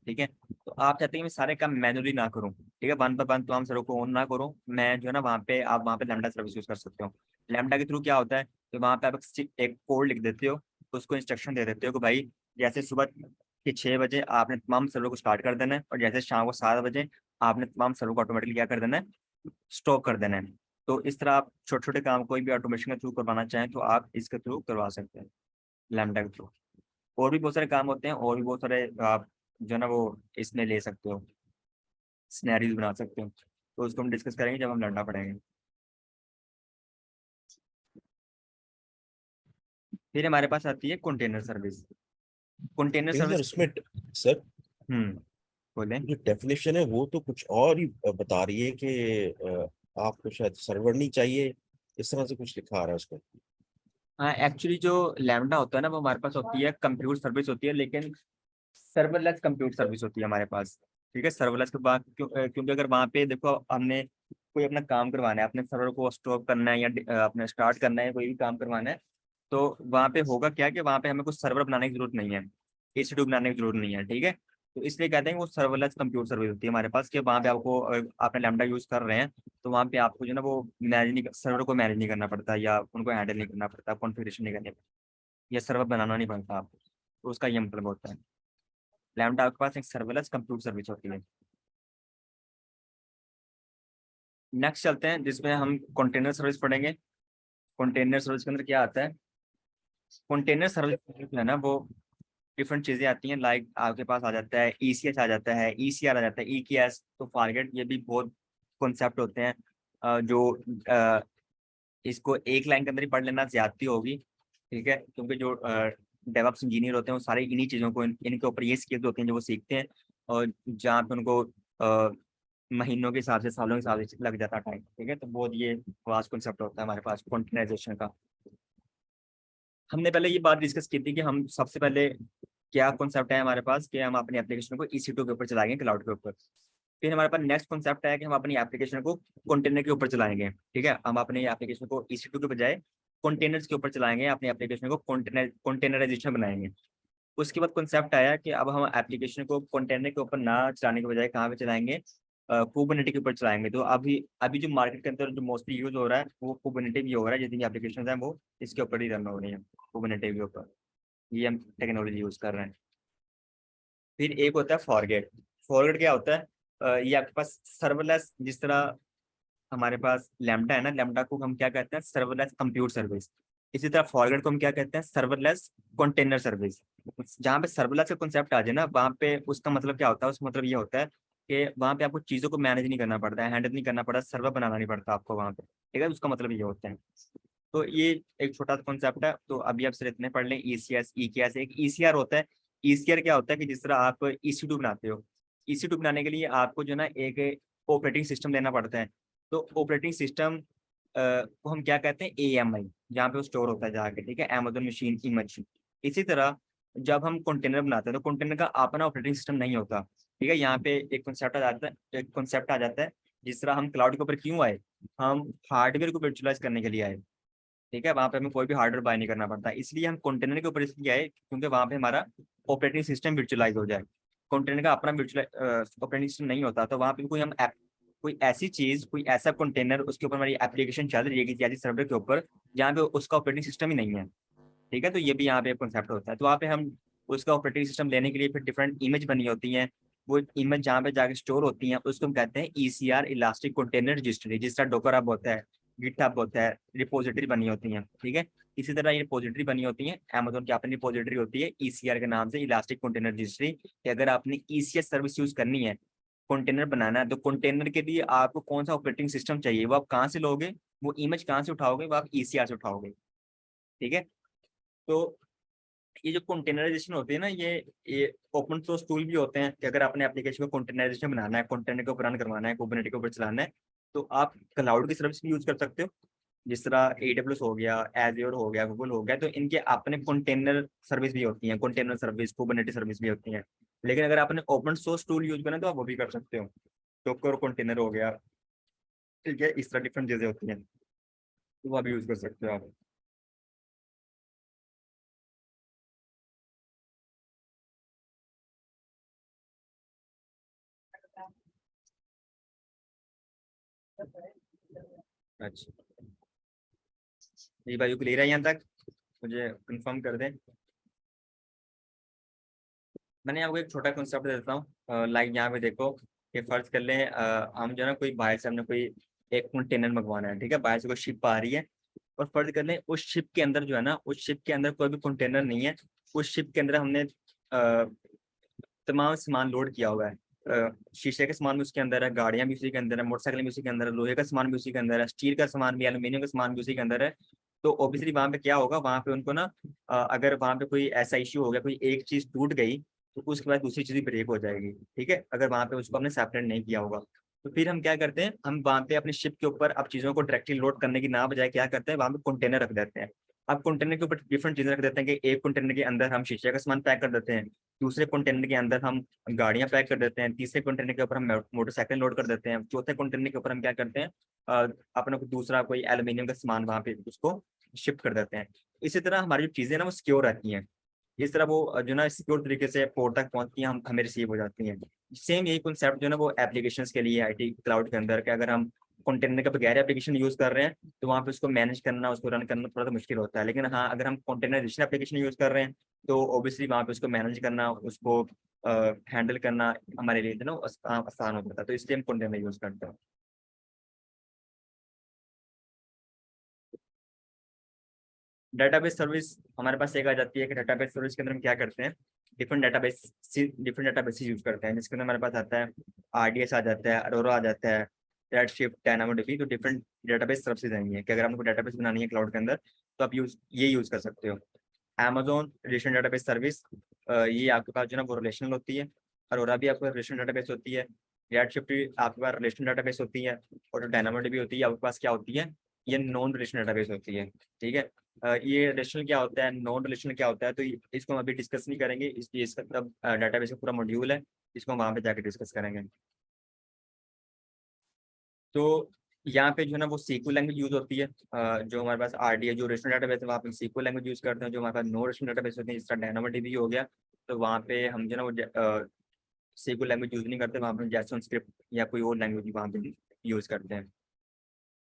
ठीक है। तो आप चाहते हैं कि मैं सारे काम मैनुअली ना करूँ, ठीक है, वन बाय वन तमाम सर्वर को ऑन ना करूँ, मैं जो है ना वहाँ पे आप वहाँ पे लैम्डा सर्विस यूज कर सकते हो। लैम्डा के थ्रू क्या होता है, तो वहाँ पे आप एक कोड लिख देते हो, उसको इंस्ट्रक्शन दे देते हो कि भाई जैसे सुबह के 6 बजे आपने तमाम सर्वर को स्टार्ट कर देना है, और जैसे शाम को 7 बजे आपने तमाम सर्वर को ऑटोमेटिकली क्या कर देना है, स्टॉप कर देना है। तो इस तरह आप छोटे छोटे काम कोई भी ऑटोमेशन के थ्रू करवाना चाहें तो आप इसके थ्रू करवा सकते हैं, लैम्डा के थ्रू। और भी बहुत सारे काम होते हैं, और भी बहुत सारे आप जो है ना वो इसमें ले सकते हो, सिनेरियोज बना सकते हो। तो उसको हम डिस्कस करेंगे जब हम लैम्डा पढ़ेंगे। फिर हमारे पास आती है कंटेनर सर्विस। कंटेनर लेकिन सर सर्विस। उसमें सर बोले। जो डेफिनेशन है वो तो कुछ और ही बता रही है कि आपको शायद सर्वर नहीं चाहिए, इस तरह से कुछ लिखा आ रहा है उसको। हाँ, एक्चुअली जो लैम्डा होता है ना वो हमारे पास होती है कंप्यूटर सर्विस होती है, लेकिन सर्वरलेस कंप्यूटर सर्विस होती है हमारे पास। ठीक है, सर्वरलेस के बाद क्योंकि अगर वहाँ पे देखो हमने कोई अपना काम करवाना है, अपने सर्वर को स्टॉप करना है या अपने स्टार्ट करना है, कोई भी काम करवाना है, तो वहाँ पे होगा क्या कि वहाँ पे हमें कुछ सर्वर बनाने की जरूरत नहीं है, EC2 बनाने की जरूरत नहीं है। ठीक है, तो इसलिए कहते हैं कि वो सर्वरलेस कंप्यूटर सर्विस होती है हमारे पास, कि वहाँ पे आपको आपने लैम्डा यूज कर रहे हैं तो वहाँ पे आपको जो है ना वो मैनेज नहीं, सर्वर को मैनेज नहीं करना पड़ता या उनको हैंडल नहीं करना पड़ता, कॉन्फ़िगरेशन नहीं करनी पड़ती या सर्वर बनाना नहीं पड़ता आपको। तो उसका ये मतलब होता है, लैम्डा आपके पास एक सर्वरलेस कंप्यूटर सर्विस होती है। नेक्स्ट चलते हैं जिसमें हम कंटेनर सर्विस पढ़ेंगे। कंटेनर सर्विस के अंदर क्या आता है, कंटेनर सर्विस है ना वो डिफरेंट चीजें आती हैं। लाइक आपके पास आ जाता है ECS आ जाता है, ECR आ जाता है, EKS, तो फॉरगेट, ये भी बहुत कॉन्सेप्ट होते हैं जो इसको एक लाइन के अंदर ही पढ़ लेना ज्यादती होगी। ठीक है, क्योंकि जो डेवऑप्स इंजीनियर होते हैं वो सारे इन्हीं चीज़ों को इनके ऊपर ये स्किल्स होती हैं जो वो सीखते हैं, और जहाँ पे उनको महीनों के हिसाब से, सालों के हिसाब से लग जाता है टाइम। ठीक है, तो बहुत ये वास्ट कॉन्सेप्ट होता है हमारे पास कॉन्टेनराइजेशन का। हमने पहले ये बात डिस्कस की थी कि हम सबसे पहले क्या कॉन्सेप्ट है हमारे पास कि हम अपनी एप्लीकेशन को EC2 के ऊपर चलाएंगे, क्लाउड के ऊपर। फिर हमारे पास नेक्स्ट कॉन्सेप्ट है कि हम अपनी एप्लीकेशन को कंटेनर के ऊपर चलाएंगे। ठीक है, हम अपनी एप्लीकेशन को EC2 के बजाय कंटेनर्स के ऊपर चलाएंगे, अपनी एप्लीकेशन को कंटेनराइजेशन बनाएंगे। उसके बाद कॉन्सेप्ट आया कि अब हम एप्लीकेशन को कंटेनर के ऊपर ना चलाने के बजाय कहाँ पे चलाएंगे, कुबरनेटी के ऊपर चलाएंगे। तो अभी अभी जो मार्केट के अंदर जो मोस्टली यूज हो रहा है वो कुबरनेटी भी हो रहा है, जितनी एप्लीकेशन है वो इसके ऊपर ही रन हो रही है, कुबरनेटी के ऊपर। ये हम टेक्नोलॉजी यूज कर रहे हैं। फिर एक होता है फॉरगेट। फॉरगेट क्या होता है, ये आपके पास सर्वरलेस, जिस तरह हमारे पास लैम्डा है ना, लैम्डा को हम क्या कहते हैं, सर्वरलेस कंप्यूट सर्विस। इसी तरह फॉरगेट को हम क्या कहते हैं, सर्वरलेस कंटेनर सर्विस। जहाँ पे सर्वरलेस का कॉन्सेप्ट आ जाए ना, वहाँ पे उसका मतलब क्या होता है, उसका मतलब ये होता है कि वहाँ पे आपको चीज़ों को मैनेज नहीं करना पड़ता है, हैंडल नहीं करना पड़ता, सर्वर बनाना नहीं पड़ता आपको वहाँ पे। ठीक है, उसका मतलब ये होता है। तो ये एक छोटा सा कॉन्सेप्ट है, तो अभी आप सिर्फ इतने पढ़ लें। ECS, EKS, एक ECR होता है। ECR क्या होता है कि जिस तरह आप EC2 बनाते हो, EC2 बनाने के लिए आपको जो ना एक ऑपरेटिंग सिस्टम लेना पड़ता है। तो ऑपरेटिंग सिस्टम को हम क्या कहते हैं, AMI, जहाँ पे वो स्टोर होता है जाके। ठीक है, Amazon मशीन, इमेज। इसी तरह जब हम कंटेनर बनाते हैं तो कंटेनर का अपना ऑपरेटिंग सिस्टम नहीं होता। ठीक है, यहाँ पे एक कॉन्सेप्ट आ जाता है, एक कॉन्सेप्ट आ जाता है। जिस तरह हम क्लाउड के ऊपर क्यों आए, हम हार्डवेयर को वर्चुअलाइज करने के लिए आए। ठीक है, वहाँ पे हमें कोई भी हार्डवेयर बाय नहीं करना पड़ता, इसलिए हम कंटेनर के ऊपर इसलिए आए क्योंकि वहाँ पे हमारा ऑपरेटिंग सिस्टम वर्चुअलाइज हो जाए। कंटेनर का अपना वर्चुअल ऑपरेटिंग सिस्टम नहीं होता, तो वहाँ पे कोई हम ऐप, कोई ऐसी चीज, कोई ऐसा कंटेनर, उसके ऊपर हमारी एप्लीकेशन चल रही है किसी ऐसी सर्वर के ऊपर जहाँ पे उसका ऑपरेटिंग सिस्टम ही नहीं है। ठीक है, तो ये भी यहाँ पे कॉन्सेप्ट होता है। तो वहाँ पे हम उसका ऑपरेटिंग सिस्टम लेने के लिए फिर डिफरेंट इमेज बनी होती हैं। वो इमेज जहाँ पे जाके स्टोर होती हैं उसको हम कहते हैं ECR, इलास्टिक कंटेनर रजिस्ट्री। जिस तरह डोकर हब होता है, गिटहब होता है, रिपोजिटरी बनी होती हैं। ठीक है, इसी तरह ये रिपोजिटरी बनी होती है, अमेजोन की अपनी रिपोजिटरी होती है ECR के नाम से, इलास्टिक कंटेनर रजिस्ट्री। कि अगर आपने ECS सर्विस यूज करनी है, कंटेनर बनाना है, तो कंटेनर के लिए आपको कौन सा ऑपरेटिंग सिस्टम चाहिए, वो आप कहाँ से लोगे, वो इमेज कहाँ से उठाओगे, वो आप ECR से उठाओगे। ठीक है, तो ये जो कंटेनराइजेशन होती है ना, ये ओपन सोर्स टूल भी होते हैं कि अगर आपने एप्लीकेशन को कंटेनराइजेशन बनाना है, कंटेनर को रन करवाना है, कुबरनेटी के ऊपर चलाना है, तो आप क्लाउड की सर्विस भी यूज कर सकते हो। जिस तरह AWS हो गया, एज्योर हो गया, गूगल हो गया, तो इनके अपने कंटेनर सर्विस भी होती हैं, कंटेनर सर्विस, कुबरनेटी सर्विस भी होती हैं। लेकिन अगर आपने ओपन सोर्स टूल यूज करना है तो आप वो भी कर सकते हो, डॉकर कंटेनर हो गया। ठीक है, इस तरह डिफरेंट चीजें होती हैं, तो वो भी यूज कर सकते हो आप। अच्छा, ये भाई क्लियर है यहाँ तक, मुझे कंफर्म कर दें। मैंने आपको एक छोटा कॉन्सेप्ट देता हूँ, लाइक यहाँ पे देखो, कि फर्ज कर लें हम जो है ना कोई बाहर से हमने कोई एक कंटेनर मंगवाना है, ठीक है, बाहर से कोई शिप आ रही है, और फर्ज कर लें उस शिप के अंदर जो है ना, उस शिप के अंदर कोई भी कंटेनर नहीं है, उस शिप के अंदर हमने तमाम सामान लोड किया हुआ है, शीशे का सामान भी उसके अंदर है, गाड़ियां भी उसी के अंदर है, मोटरसाइकिल भी उसी के अंदर है, लोहे का सामान भी उसी के अंदर है, स्टील का सामान भी, एल्यूमिनियम का सामान भी उसी के अंदर है। तो ऑब्वियसली वहां पे क्या होगा, वहां पे उनको ना अगर वहां पे कोई ऐसा इश्यू हो गया, कोई एक चीज टूट गई, तो उसके बाद दूसरी चीज ब्रेक हो जाएगी, ठीक है, अगर वहां पे उसको हमने सेपरेट नहीं किया होगा। तो फिर हम क्या करते हैं, हम वहां पे अपने शिप के ऊपर अब चीजों को डायरेक्टली लोड करने की ना बजाय क्या करते हैं, वहां पे कंटेनर रख देते हैं। अब कंटेनर के ऊपर डिफरेंट चीजें रख देते हैं कि एक कंटेनर के अंदर हम शीशे का सामान पैक कर देते हैं, दूसरे कंटेनर के अंदर हम गाड़ियां पैक कर देते हैं, तीसरे कंटेनर के ऊपर हम मोटरसाइकिल लोड कर देते हैं, चौथे कंटेनर के ऊपर हम क्या करते हैं, अपना को दूसरा कोई एल्यूमिनियम का सामान वहां पे उसको शिफ्ट कर देते हैं। इसी तरह हमारी जो चीजें ना वो सिक्योर रहती हैं, इस तरह वो जो ना सिक्योर तरीके से पोर्ट तक पहुंचती हैं, हम हमें रिसीव हो जाती हैं। सेम यही कॉन्सेप्ट जो ना वो एप्लीकेशन के लिए आईटी क्लाउड के अंदर के, अगर हम कंटेनर का बगैर एप्लीकेशन यूज कर रहे हैं तो वहाँ पे उसको मैनेज करना, उसको रन करना थोड़ा सा मुश्किल होता है, लेकिन हाँ अगर हम कंटेनराइजेशन एप्लीकेशन यूज कर रहे हैं तो ऑब्वियसली वहाँ पे उसको मैनेज करना, उसको हैंडल करना हमारे लिए जो ना आसान हो जाता है, तो इसलिए हम कंटेनर यूज करते हैं। डेटाबेस सर्विस हमारे पास एक आ जाती है कि डेटाबेस सर्विस के अंदर हम क्या करते हैं, डिफरेंट डेटाबेस यूज करते हैं, जिसके अंदर हमारे पास आता है आरडीएस आ जाता है, अरोरा आ जाता है, रेडशिफ्ट, डायनामोडीबी, तो डिफरेंट डेटाबेस सर्विसेज आएंगी है कि अगर आपको डेटाबेस बनानी है क्लाउड के अंदर तो आप ये यूज कर सकते हो। Amazon रिलेशनल डेटाबेस सर्विस, ये आपके पास जो ना वो रिलेशनल होती है, अरोरा भी आपके पास रिलेशनल डेटाबेस होती है, रेडशिफ्ट भी आपके पास रिलेशनल डेटाबेस होती है, और जो डायनामोडीबी होती है आपके पास क्या होती है, ये नॉन रिलेशनल डेटाबेस होती है, ठीक है। ये रिलेशनल क्या होता है, नॉन रिलेशनल क्या होता है, तो इसको हम अभी डिस्कस नहीं करेंगे, इसलिए इसका तब डेटाबेस का पूरा मॉड्यूल है, इसको हम वहाँ पे जाकर डिस्कस करेंगे। तो यहाँ पे जो है ना वो सीक्वल लैंग्वेज यूज होती है, जो हमारे पास आरडीए जो रिलेशनल डेटाबेस है वहाँ पे सीक्वल लैंग्वेज यूज करते हैं, जो हमारे पास नो रिलेशनल डेटाबेस होते हैं, जिस तरह डायनामोडीबी हो गया, तो वहाँ पे हम जो है ना वो सीक्वल लैंग्वेज यूज नहीं करते, वहाँ पे जैसन स्क्रिप्ट या कोई और लैंग्वेज वहाँ पे यूज करते हैं।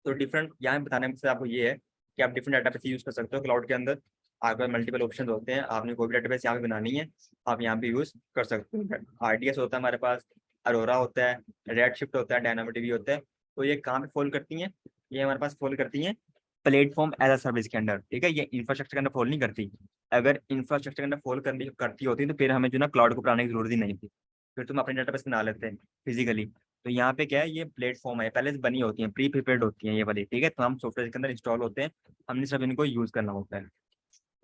तो डिफरेंट यहाँ बताने से आपको ये है कि आप डिफरेंट डेटाबेस यूज कर सकते हो क्लाउड के अंदर, आपके पास मल्टीपल ऑप्शन होते हैं, आपने कोई भी डेटाबेस यहाँ पे बनानी है आप यहाँ पे यूज कर सकते हो। आरडीएस होता है हमारे पास, अरोरा होता है, रेडशिफ्ट होता है, डायनामोडीबी होता है। तो ये कहाँ पे फॉल करती हैं, ये हमारे पास फॉल करती हैं प्लेटफॉर्म एज अ सर्विस के अंदर, ठीक है, ये इंफ्रास्ट्रक्चर के अंदर फॉल नहीं करती। अगर इंफ्रास्ट्रक्चर के अंदर फॉल करती होती तो फिर हमें जो ना क्लाउड को बनाने की जरूरत ही नहीं थी, फिर तुम अपने डेटाबेस बना लेते हैं फिजिकली। तो यहाँ पे क्या है, ये प्लेटफॉर्म है, पहले से बनी होती है, प्री प्रिपेयर्ड होती है ये वाली, ठीक है, तो हम सॉफ्टवेयर के अंदर इंस्टॉल होते हैं, हमने सब इनको यूज करना होता है।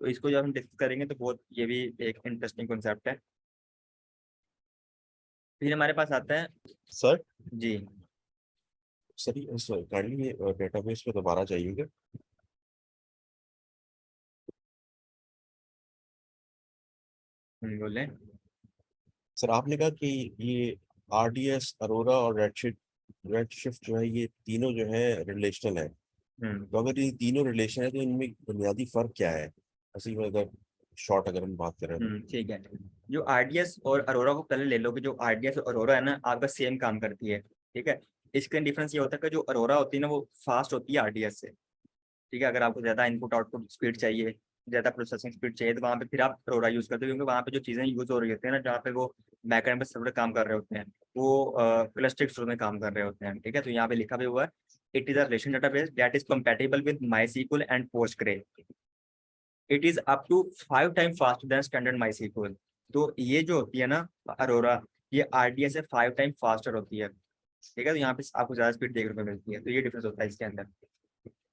तो इसको जब हम डिस्कस करेंगे तो बहुत ये भी एक इंटरेस्टिंग कॉन्सेप्ट है। फिर हमारे पास आता है सर जी, सर काइंडली डेटाबेस पे दोबारा जाइएगा। बोले। सर आपने कहा कि ये आरडीएस, अरोरा और रेडशिफ्ट जो है ये तीनों जो है रिलेशनल है। हम्म तो अगर ये तीनों रिलेशन है तो इनमें बुनियादी फर्क क्या है, ऐसे ही अगर शॉर्ट अगर हम बात करें तो। ठीक है। जो आरडीएस और अरोरा को पहले ले लो कि जो आरडीएस और अरोरा है ना आपका सेम काम करती है, ठीक है। इसका डिफरेंस ये होता है कि जो अरोरा होती है ना वो फास्ट होती है आरडीएस से, ठीक है, अगर आपको ज्यादा इनपुट आउटपुट स्पीड चाहिए, ज्यादा प्रोसेसिंग स्पीड चाहिए, तो वहाँ पे फिर आप अरोरा यूज करते हो, क्योंकि वहाँ पे जो चीजें यूज हो रही होती है ना, जहाँ पे वो बैकएंड पे सर्वर काम कर रहे होते हैं, वो क्लस्टर स्टोर में काम कर रहे होते हैं, ठीक है। तो यहाँ पे लिखा भी हुआ है, it is a relation database that is compatible with MySQL and Postgres, it is up to 5 time faster than standard MySQL. तो ये जो होती है ना अरोरा, ये आरडीएस से 5 टाइम फास्टर होती है, ठीक है, तो यहाँ पे आपको ज्यादा स्पीड देखने को मिलती है, तो ये डिफरेंस होता है इसके अंदर।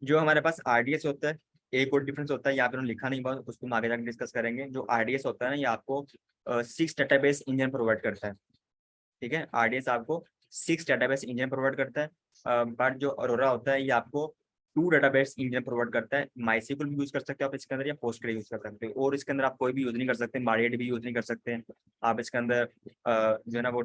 जो हमारे पास आरडीएस होता है, एक और डिफरेंस होता है, यहाँ पे उन्होंने लिखा नहीं, बात उसको हम आगे जाकर डिस्कस करेंगे। जो आरडीएस होता है ना, ये आपको 6 डेटाबेस इंजन प्रोवाइड करता है, ठीक है, आरडीएस आपको 6 डेटाबेस इंजन प्रोवाइड करता है, बट जो अरोरा होता है ये आपको 2 डेटाबेस इंजन प्रोवाइड करता है। माईसीक्वल भी यूज कर सकते हो आप इसके अंदर, या पोस्टग्रे यूज कर सकते हो, और इसके अंदर आप कोई भी यूज नहीं कर सकते, मारियड भी यूज नहीं कर सकते हैं आप इसके अंदर, जो है ना वो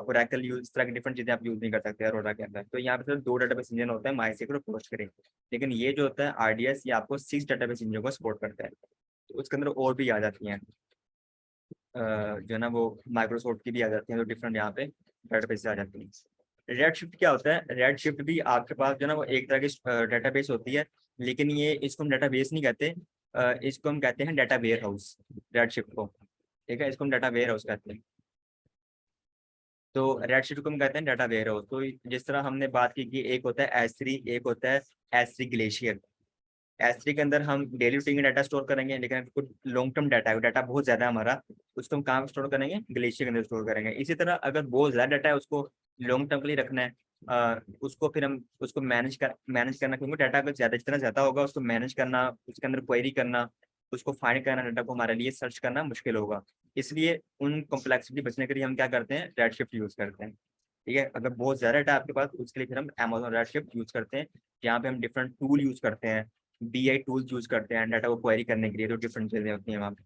ओरेकल यूज, इस तरह की डिफरेंट चीजें आप यूज नहीं कर सकते अरोरा के अंदर। तो यहाँ पे सिर्फ 2 डेटाबेस इंजन होता है, माईसीक्वल और पोस्टग्रे, लेकिन ये जो होता है आरडीएस ये आपको 6 डेटाबेस इंजन को सपोर्ट करता है। तो उसके अंदर और भी आ जाती हैं, जो है ना वो माइक्रोसॉफ्ट की भी आ जाती हैं, तो डिफरेंट यहाँ पे डेटाबेस आ जाती हैं। रेड शिफ्ट क्या होता है, रेड शिफ्ट भी आपके पास जो है ना वो एक तरह की डेटाबेस होती है, लेकिन ये इसको हम डेटाबेस नहीं कहते, इसको हम कहते हैं data warehouse, Redshift को, ठीक है, इसको हम डाटा वेयर हाउस कहते हैं। तो रेडशिफ्ट को हम कहते हैं डाटा वेयर हाउस। तो जिस तरह हमने बात की कि एक होता है S3, एक होता है S3 ग्लेशियर। S3 के अंदर हम डेली रूटीन का डाटा स्टोर करेंगे, लेकिन अगर कुछ लॉन्ग टर्म डाटा है, डाटा बहुत ज्यादा है हमारा, उसको हम कहाँ स्टोर करेंगे? ग्लेशियर के अंदर स्टोर करेंगे। इसी तरह अगर बहुत ज्यादा डाटा है, उसको लॉन्ग टर्म के लिए रखना है, उसको फिर हम उसको मैनेज करना, क्योंकि डाटा अगर ज्यादा जितना ज्यादा होगा उसको मैनेज करना, उसके अंदर क्वेरी करना, उसको फाइंड करना, डाटा को हमारे लिए सर्च करना मुश्किल होगा। इसलिए उन कॉम्प्लेक्सिटी बचने के लिए हम क्या करते हैं? रेडशिफ्ट यूज करते हैं। ठीक है, अगर बहुत ज्यादा डाटा आपके पास, उसके लिए फिर हम Amazon रेडशिफ्ट यूज करते हैं, जहाँ पे हम डिफरेंट टूल यूज करते हैं, BI टूल्स यूज करते हैं डाटा को क्वेरी करने के लिए। तो डिफरेंट चीजें होती हैं वहाँ पे।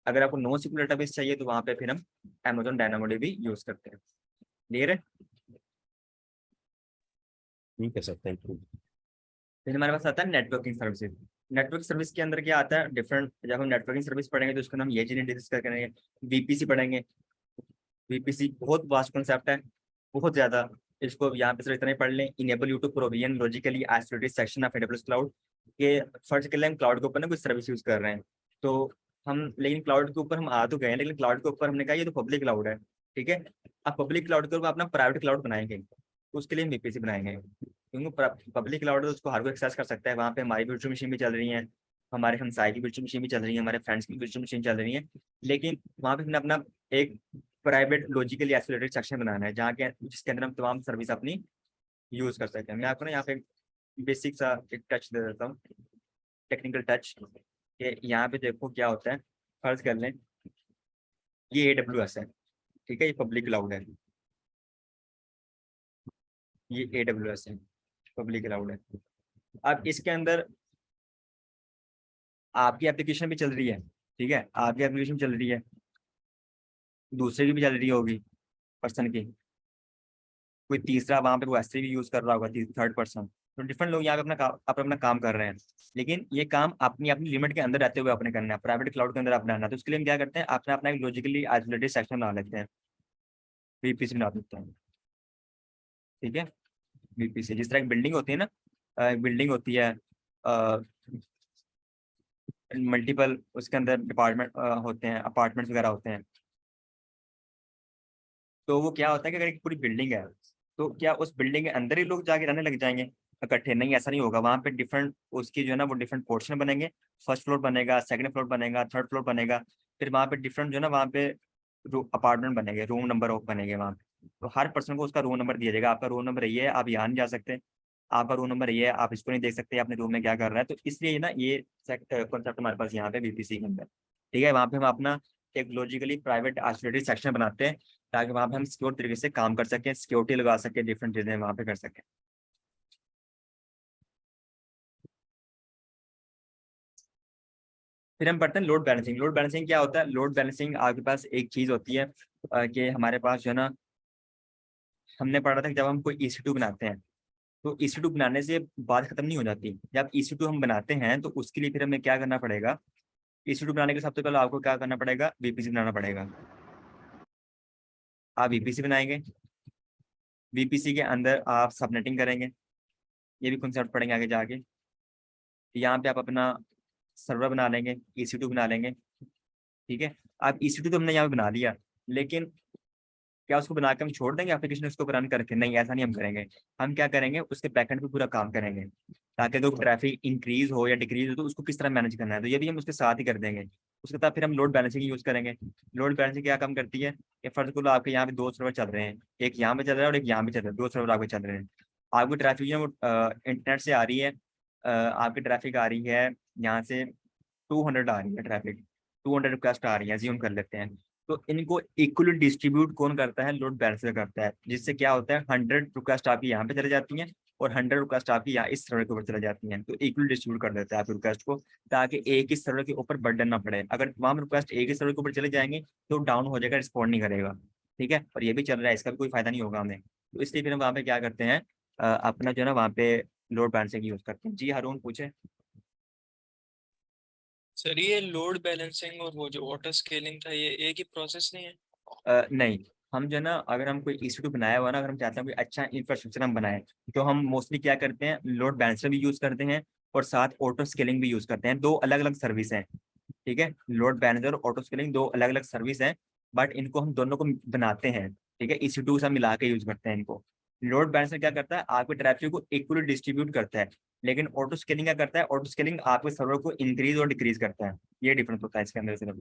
अगर आपको NoSQL डेटाबेस चाहिए तो वहाँ पे फिर हम Amazon DynamoDB यूज करते हैं। क्लियर है? ठीक है सर, थैंक यू। फिर हमारे पास आता है नेटवर्किंग सर्विसेज। नेटवर्क सर्विस के अंदर क्या आता है? डिफरेंट, जब हम नेटवर्किंग सर्विस पढ़ेंगे तो उसका नाम ये चीजें डिस्कस करेंगे। VPC पढ़ेंगे। VPC बहुत वास्ट कॉन्सेप्ट है, बहुत ज्यादा। इसको यहाँ पे सिर्फ इतना ही पढ़ लें, enable you to provision logically isolated section of AWS cloud. के फर्स्ट के लिए हम क्लाउड के ऊपर ना कुछ सर्विस यूज कर रहे हैं, तो हम, लेकिन क्लाउड के ऊपर हम आ तो गए हैं, लेकिन क्लाउड के ऊपर हमने कहा ये तो पब्लिक क्लाउड है। ठीक है, अब पब्लिक क्लाउड के ऊपर अपना प्राइवेट क्लाउड बनाएंगे, तो उसके लिए हम VPC बनाएंगे, क्योंकि पब्लिक क्लाउड है तो उसको हर कोई एक्सेस कर सकता है। वहाँ पे हमारी वर्चुअल मशीन भी चल रही है, हमारे हमसाये की वर्चुअल मशीन भी चल रही है, हमारे फ्रेंड्स की वर्चुअल मशीन चल रही है, लेकिन वहाँ पे हमने अपना एक प्राइवेट लॉजिकली आइसोलेटेड सेक्शन बनाना है, जहाँ के जिसके अंदर हम तमाम सर्विस अपनी यूज कर सकते हैं। मैं आपको ना यहाँ पे बेसिक सा एक टच दे देता हूँ, टेक्निकल टच, कि यहाँ पे देखो क्या होता है। फर्ज कर लें ये AWS है, ठीक है, ये पब्लिक क्लाउड है, ये AWS है, पब्लिक क्लाउड है। अब इसके अंदर आपकी एप्लीकेशन भी चल रही है, ठीक है, आपकी एप्लीकेशन चल रही है, दूसरे की भी चल रही होगी पर्सन की, कोई तीसरा वहाँ पे वो ऐसे भी यूज कर रहा होगा, थर्ड पर्सन। तो डिफरेंट लोग यहाँ पे अपना काम कर रहे हैं, लेकिन ये काम अपनी अपनी लिमिट के अंदर रहते हुए अपने करना है, प्राइवेट क्लाउड के अंदर अपना रहना है। तो उसके लिए हम क्या करते हैं? अपना एक लॉजिकली आइसोलेटेड सेक्शन बना लेते हैं, VPC बना देते हैं। ठीक है, VPC जिस तरह एक बिल्डिंग होती है ना, एक बिल्डिंग होती है, मल्टीपल उसके अंदर डिपार्टमेंट होते हैं, अपार्टमेंट्स वगैरह होते हैं। तो वो क्या होता है कि अगर एक पूरी बिल्डिंग है, तो क्या उस बिल्डिंग के अंदर ही लोग जाके रहने लग जाएंगे इकट्ठे? नहीं, ऐसा नहीं होगा। वहाँ पे डिफरेंट उसकी जो है ना वो डिफरेंट पोर्शन बनेंगे, फर्स्ट फ्लोर बनेगा, सेकंड फ्लोर बनेगा, थर्ड फ्लोर बनेगा, फिर वहाँ पे डिफरेंट जो है ना वहाँ पे अपार्टमेंट बनेंगे, रूम नंबर बनेंगे वहाँ पे। तो हर पर्सन को उसका रूम नंबर दिया जाएगा, आपका रूम नंबर ये है, आप यहाँ नहीं जा सकते, आपका रूम नंबर ये है, आप इसको नहीं देख सकते अपने रूम में क्या कर रहा है। तो इसलिए ना ये कॉन्सेप्ट हमारे पास यहाँ पे VPC के अंदर। ठीक है, वहाँ पे हम अपना एक लॉजिकली प्राइवेट आइसोलेटेड सेक्शन बनाते हैं, ताकि वहाँ पे हम सिक्योर तरीके से काम कर सकें, सिक्योरिटी लगा सकें, डिफरेंट चीजें वहाँ पे कर सकें। फिर हम पढ़ते हैं लोड बैलेंसिंग। लोड बैलेंसिंग क्या होता है? लोड बैलेंसिंग आपके पास एक चीज होती है कि हमारे पास जो है ना, हमने पढ़ा था कि जब हम कोई EC2 बनाते हैं, तो EC2 बनाने से बात खत्म नहीं हो जाती। जब EC2 हम बनाते हैं तो उसके लिए फिर हमें क्या करना पड़ेगा? EC2 बनाने के लिए सबसे पहले आपको क्या करना पड़ेगा? VPC बनाना पड़ेगा। आप VPC बनाएंगे, VPC के अंदर आप सबनेटिंग करेंगे, ये भी कॉन्सेप्ट पढ़ेंगे आगे जाके। यहाँ पे आप अपना सर्वर बना लेंगे, EC2 बना लेंगे। ठीक है, आप EC2 तो हमने यहाँ पे बना लिया, लेकिन क्या उसको बना के हम छोड़ देंगे एप्लीकेशन उसको रन करके? नहीं, ऐसा नहीं हम करेंगे। हम क्या करेंगे? उसके बैकएंड पे पूरा काम करेंगे, ताकि अगर ट्रैफिक इंक्रीज हो या डिक्रीज हो तो उसको किस तरह मैनेज करना है, तो ये भी हम उसके साथ ही कर देंगे। उसके बाद फिर हम लोड बैलेंसिंग यूज करेंगे। लोड बैलेंसिंग क्या काम करती है कि फर्ज को आपके यहाँ पे 2 सर्वर चल रहे हैं, एक यहाँ पे चल रहा है और एक यहाँ पे चल रहा है, 2 सर्वर आपके चल रहे हैं। आपकी ट्रैफिक जो है वो इंटरनेट से आ रही है, आपकी ट्रैफिक आ रही है यहाँ से 200 आ रही है ट्रैफिक, 200 रिक्वेस्ट आ रही है, ज्यूम कर लेते हैं। तो इनको इक्वली डिस्ट्रीब्यूट कौन करता है? लोड बैलेंसर करता है, जिससे क्या होता है 100 रिक्वेस्ट आपकी यहाँ पे चले जाती हैं और 100 रिक्वेस्ट आपकी यहाँ इस सर्वर के ऊपर चले जाती हैं। तो इक्वली डिस्ट्रीब्यूट कर देता है आपकी रिक्वेस्ट को, ताकि एक ही सर्वर के ऊपर बर्डन ना पड़े। अगर तमाम रिक्वेस्ट एक ही सर्वर के ऊपर चले जाएंगे तो डाउन हो जाएगा, रिस्पॉन्ड नहीं करेगा। ठीक है, और ये भी चल रहा है, इसका भी कोई फायदा नहीं होगा हमें। तो इसलिए फिर हम वहाँ पे क्या करते हैं, अपना जो है ना वहाँ पे लोड बैलेंसिंग यूज करते हैं। जी हारून पूछे। सर ये लोड बैलेंसिंग और वो जो ऑटो स्केलिंग था, ये एक ही प्रोसेस नहीं है? नहीं, हम जो है ना, अगर हम कोई EC2 बनाया हुआ ना, अगर हम चाहते हैं कोई अच्छा इंफ्रास्ट्रक्चर हम बनाए, तो हम मोस्टली क्या करते हैं? लोड बैलेंसर भी यूज करते हैं और साथ ऑटो स्केलिंग भी यूज करते हैं। 2 अलग अलग सर्विस हैं, ठीक है, लोड बैलेंसर और ऑटो स्केलिंग 2 अलग अलग सर्विस हैं, बट इनको हम दोनों को बनाते हैं। ठीक है, EC2 सब मिला के यूज करते हैं इनको। लोड बैलेंसर क्या करता है, आपके ट्रैफिक को इक्वली डिस्ट्रीब्यूट करता है, लेकिन ऑटो स्केलिंग क्या करता है, ऑटो स्केलिंग आपके सर्वर को इंक्रीज और डिक्रीज करता है। ये डिफरेंस होता है इसके अंदर सिर्फ।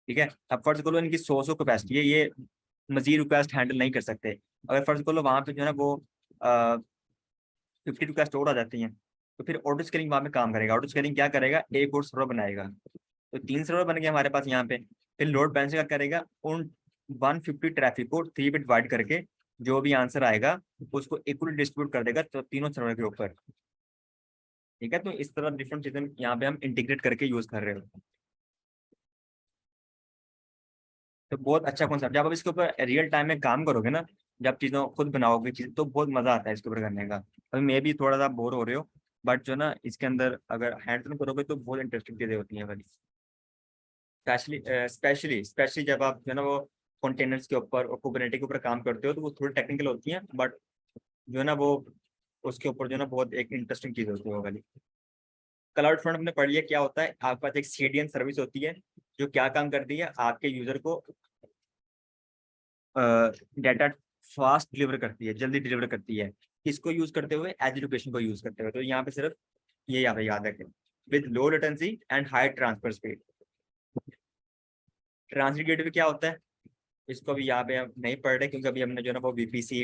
ठीक है, अब फर्ज करो इनकी 100 कैपेसिटी है, ये मजीद रिक्वेस्ट हैंडल नहीं कर सकते। अगर फर्ज करो वहाँ पे जो है ना वो 50 रिक्वेस्ट और आ जाती हैं, तो फिर ऑटो स्केलिंग वहाँ पे काम करेगा। ऑटो स्केलिंग क्या करेगा, एक और सर्वर बनाएगा, तो 3 सर्वर बन गए हमारे पास यहाँ पे। फिर लोड बैलेंसर क्या करेगा, उन 150 ट्रैफिक को 3 बिट डिवाइड करके जो भी आंसर आएगा उसको इक्वली डिस्ट्रीब्यूट कर देगा तो तीनों सर्वर के ऊपर। ठीक है, तो इस तरह डिफरेंट चीजें यहाँ पे हम इंटीग्रेट करके यूज कर रहे हो। तो बहुत अच्छा कॉन्सेप्ट, जब आप इसके ऊपर रियल टाइम में काम करोगे ना, जब चीज़ों खुद बनाओगे चीज़, तो बहुत मजा आता है इसके ऊपर करने का। अभी मैं भी थोड़ा सा बोर हो रहे हो, बट जो ना इसके अंदर अगर हैंड ऑन करोगे तो बहुत इंटरेस्टिंग चीजें होती हैं वाली। स्पेशली स्पेशली स्पेशली जब आप जो है ना वो कंटेनर्स के ऊपर और कुबरनेटिस के ऊपर काम करते हो, तो वो थोड़ी टेक्निकल होती हैं, बट जो है ना वो उसके ऊपर जो है ना बहुत एक इंटरेस्टिंग चीज होती है वो वाली। क्लाउड फ्रंट हमने पढ़ लिया क्या होता है। आपके पास एक CDN सर्विस होती है जो क्या काम करती है, आपके यूजर को डाटा फास्ट डिलीवर करती है, जल्दी डिलीवर करती है। इसको यूज करते हुए, एज एजुकेशन को यूज करते हुए, तो यहाँ पे सिर्फ ये यहाँ पे याद रखें, with low latency and high transfer speed. Transit gateway क्या होता है, इसको अभी यहाँ पे हम नहीं पढ़ रहे क्योंकि अभी हमने जो है ना वो VPC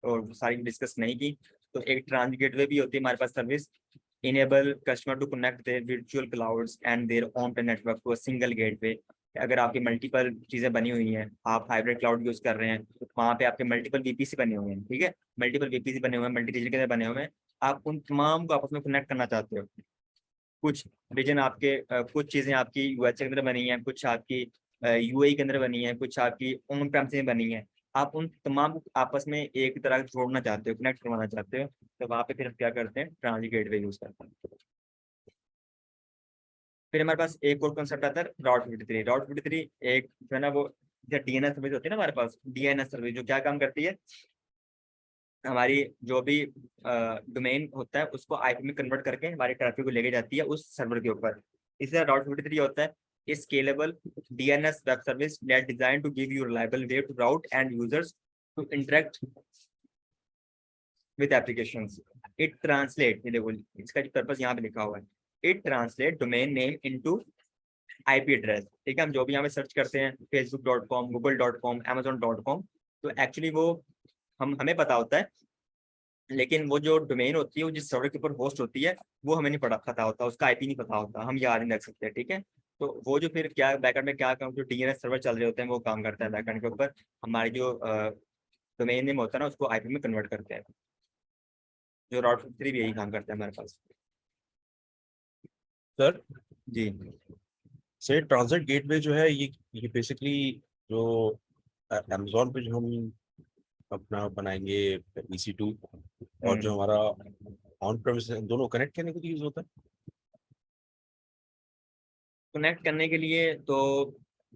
और वो सारी डिस्कस नहीं की। तो एक ट्रांजिट गेटवे भी होती है हमारे पास service, enable customer to connect their virtual clouds and their own network to a single gateway. अगर आपकी मल्टीपल चीजें बनी हुई हैं, आप हाइब्रिड क्लाउड यूज कर रहे हैं, तो वहाँ पे आपके मल्टीपल VPC बने हुए हैं। ठीक है, मल्टीपल VPC बने हुए हैं, मल्टी रीजन के बने हुए हैं, आप उन तमाम को आपस में कनेक्ट करना चाहते हो। कुछ रीजन आपके कुछ चीजें आपकी USA के अंदर बनी हैं, कुछ आपकी UAE के अंदर बनी है, कुछ आपकी ऑन प्रेमिस में बनी है। आप उन तमाम को आपस में एक तरह जोड़ना चाहते हो, कनेक्ट करवाना चाहते हो, तो वहाँ पे फिर हम क्या करते हैं, ट्रांजिट गेटवे यूज करते हैं। फिर हमारे पास एक और कंसेप्ट आता है राउट 53। राउट 53 एक जो है ना वो DNS सर्विस होती है ना हमारे पास, DNS सर्विस जो क्या काम करती है, हमारी जो भी डोमेन होता है उसको IP में कन्वर्ट करके हमारी ट्रैफिक को लेके जाती है उस सर्वर के ऊपर। इसलिए राउट 53 होता है scalable DNS web service that design to give you reliable way to route end users to interact with applications. It translate, ये देखो इसका जो पर्पस यहाँ पे लिखा हुआ है, it translate domain name into IP address. ठीक है, हम जो भी यहाँ पे सर्च करते हैं facebook.com, google.com, amazon.com, तो एक्चुअली वो हमें पता होता है, लेकिन वो जो डोमेन होती है वो जिस सर्वर के ऊपर होस्ट होती है वो हमें नहीं पता होता, उसका IP नहीं पता होता, हम याद नहीं रख सकते। ठीक है, तो वो जो फिर क्या बैकएंड में क्या काम, जो DNS सर्वर चल रहे होते हैं वो काम करता है बैकएंड के ऊपर, हमारी जो डोमेन नेम होता है ना उसको IP में कन्वर्ट करते हैं। जो राउट 53 भी यही काम करता है हमारे पास। सर जी से ट्रांजिट गेटवे जो है ये बेसिकली जो अमेजोन पे जो हम अपना बनाएंगे EC2 और जो हमारा ऑन प्रेमिस दोनों कनेक्ट करने के लिए यूज होता है। कनेक्ट करने के लिए तो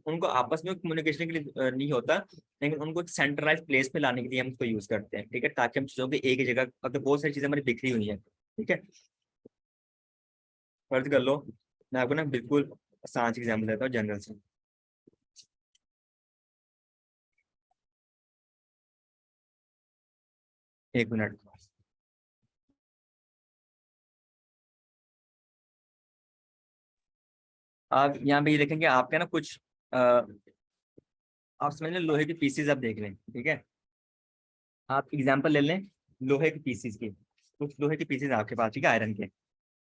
उनको आपस में कम्युनिकेशन के लिए नहीं होता, लेकिन उनको एक सेंट्रलाइज प्लेस पे लाने के लिए हम उसको यूज करते हैं। ठीक है, ताकि हम चीजों की एक ही जगह, अगर बहुत सारी चीजें हमारी बिखरी हुई है, ठीक है, फर्ज कर लो मैं आपको ना बिल्कुल आसान सी एग्जाम्पल देता हूँ जनरल से। एक मिनट, आप यहाँ पे ये देखेंगे आपके ना कुछ आप समझ लें लोहे के पीसीज आप देख लें। ठीक है, आप एग्जांपल ले लें लोहे के पीसीज की, कुछ लोहे के पीसीज आपके पास, ठीक है, आयरन के,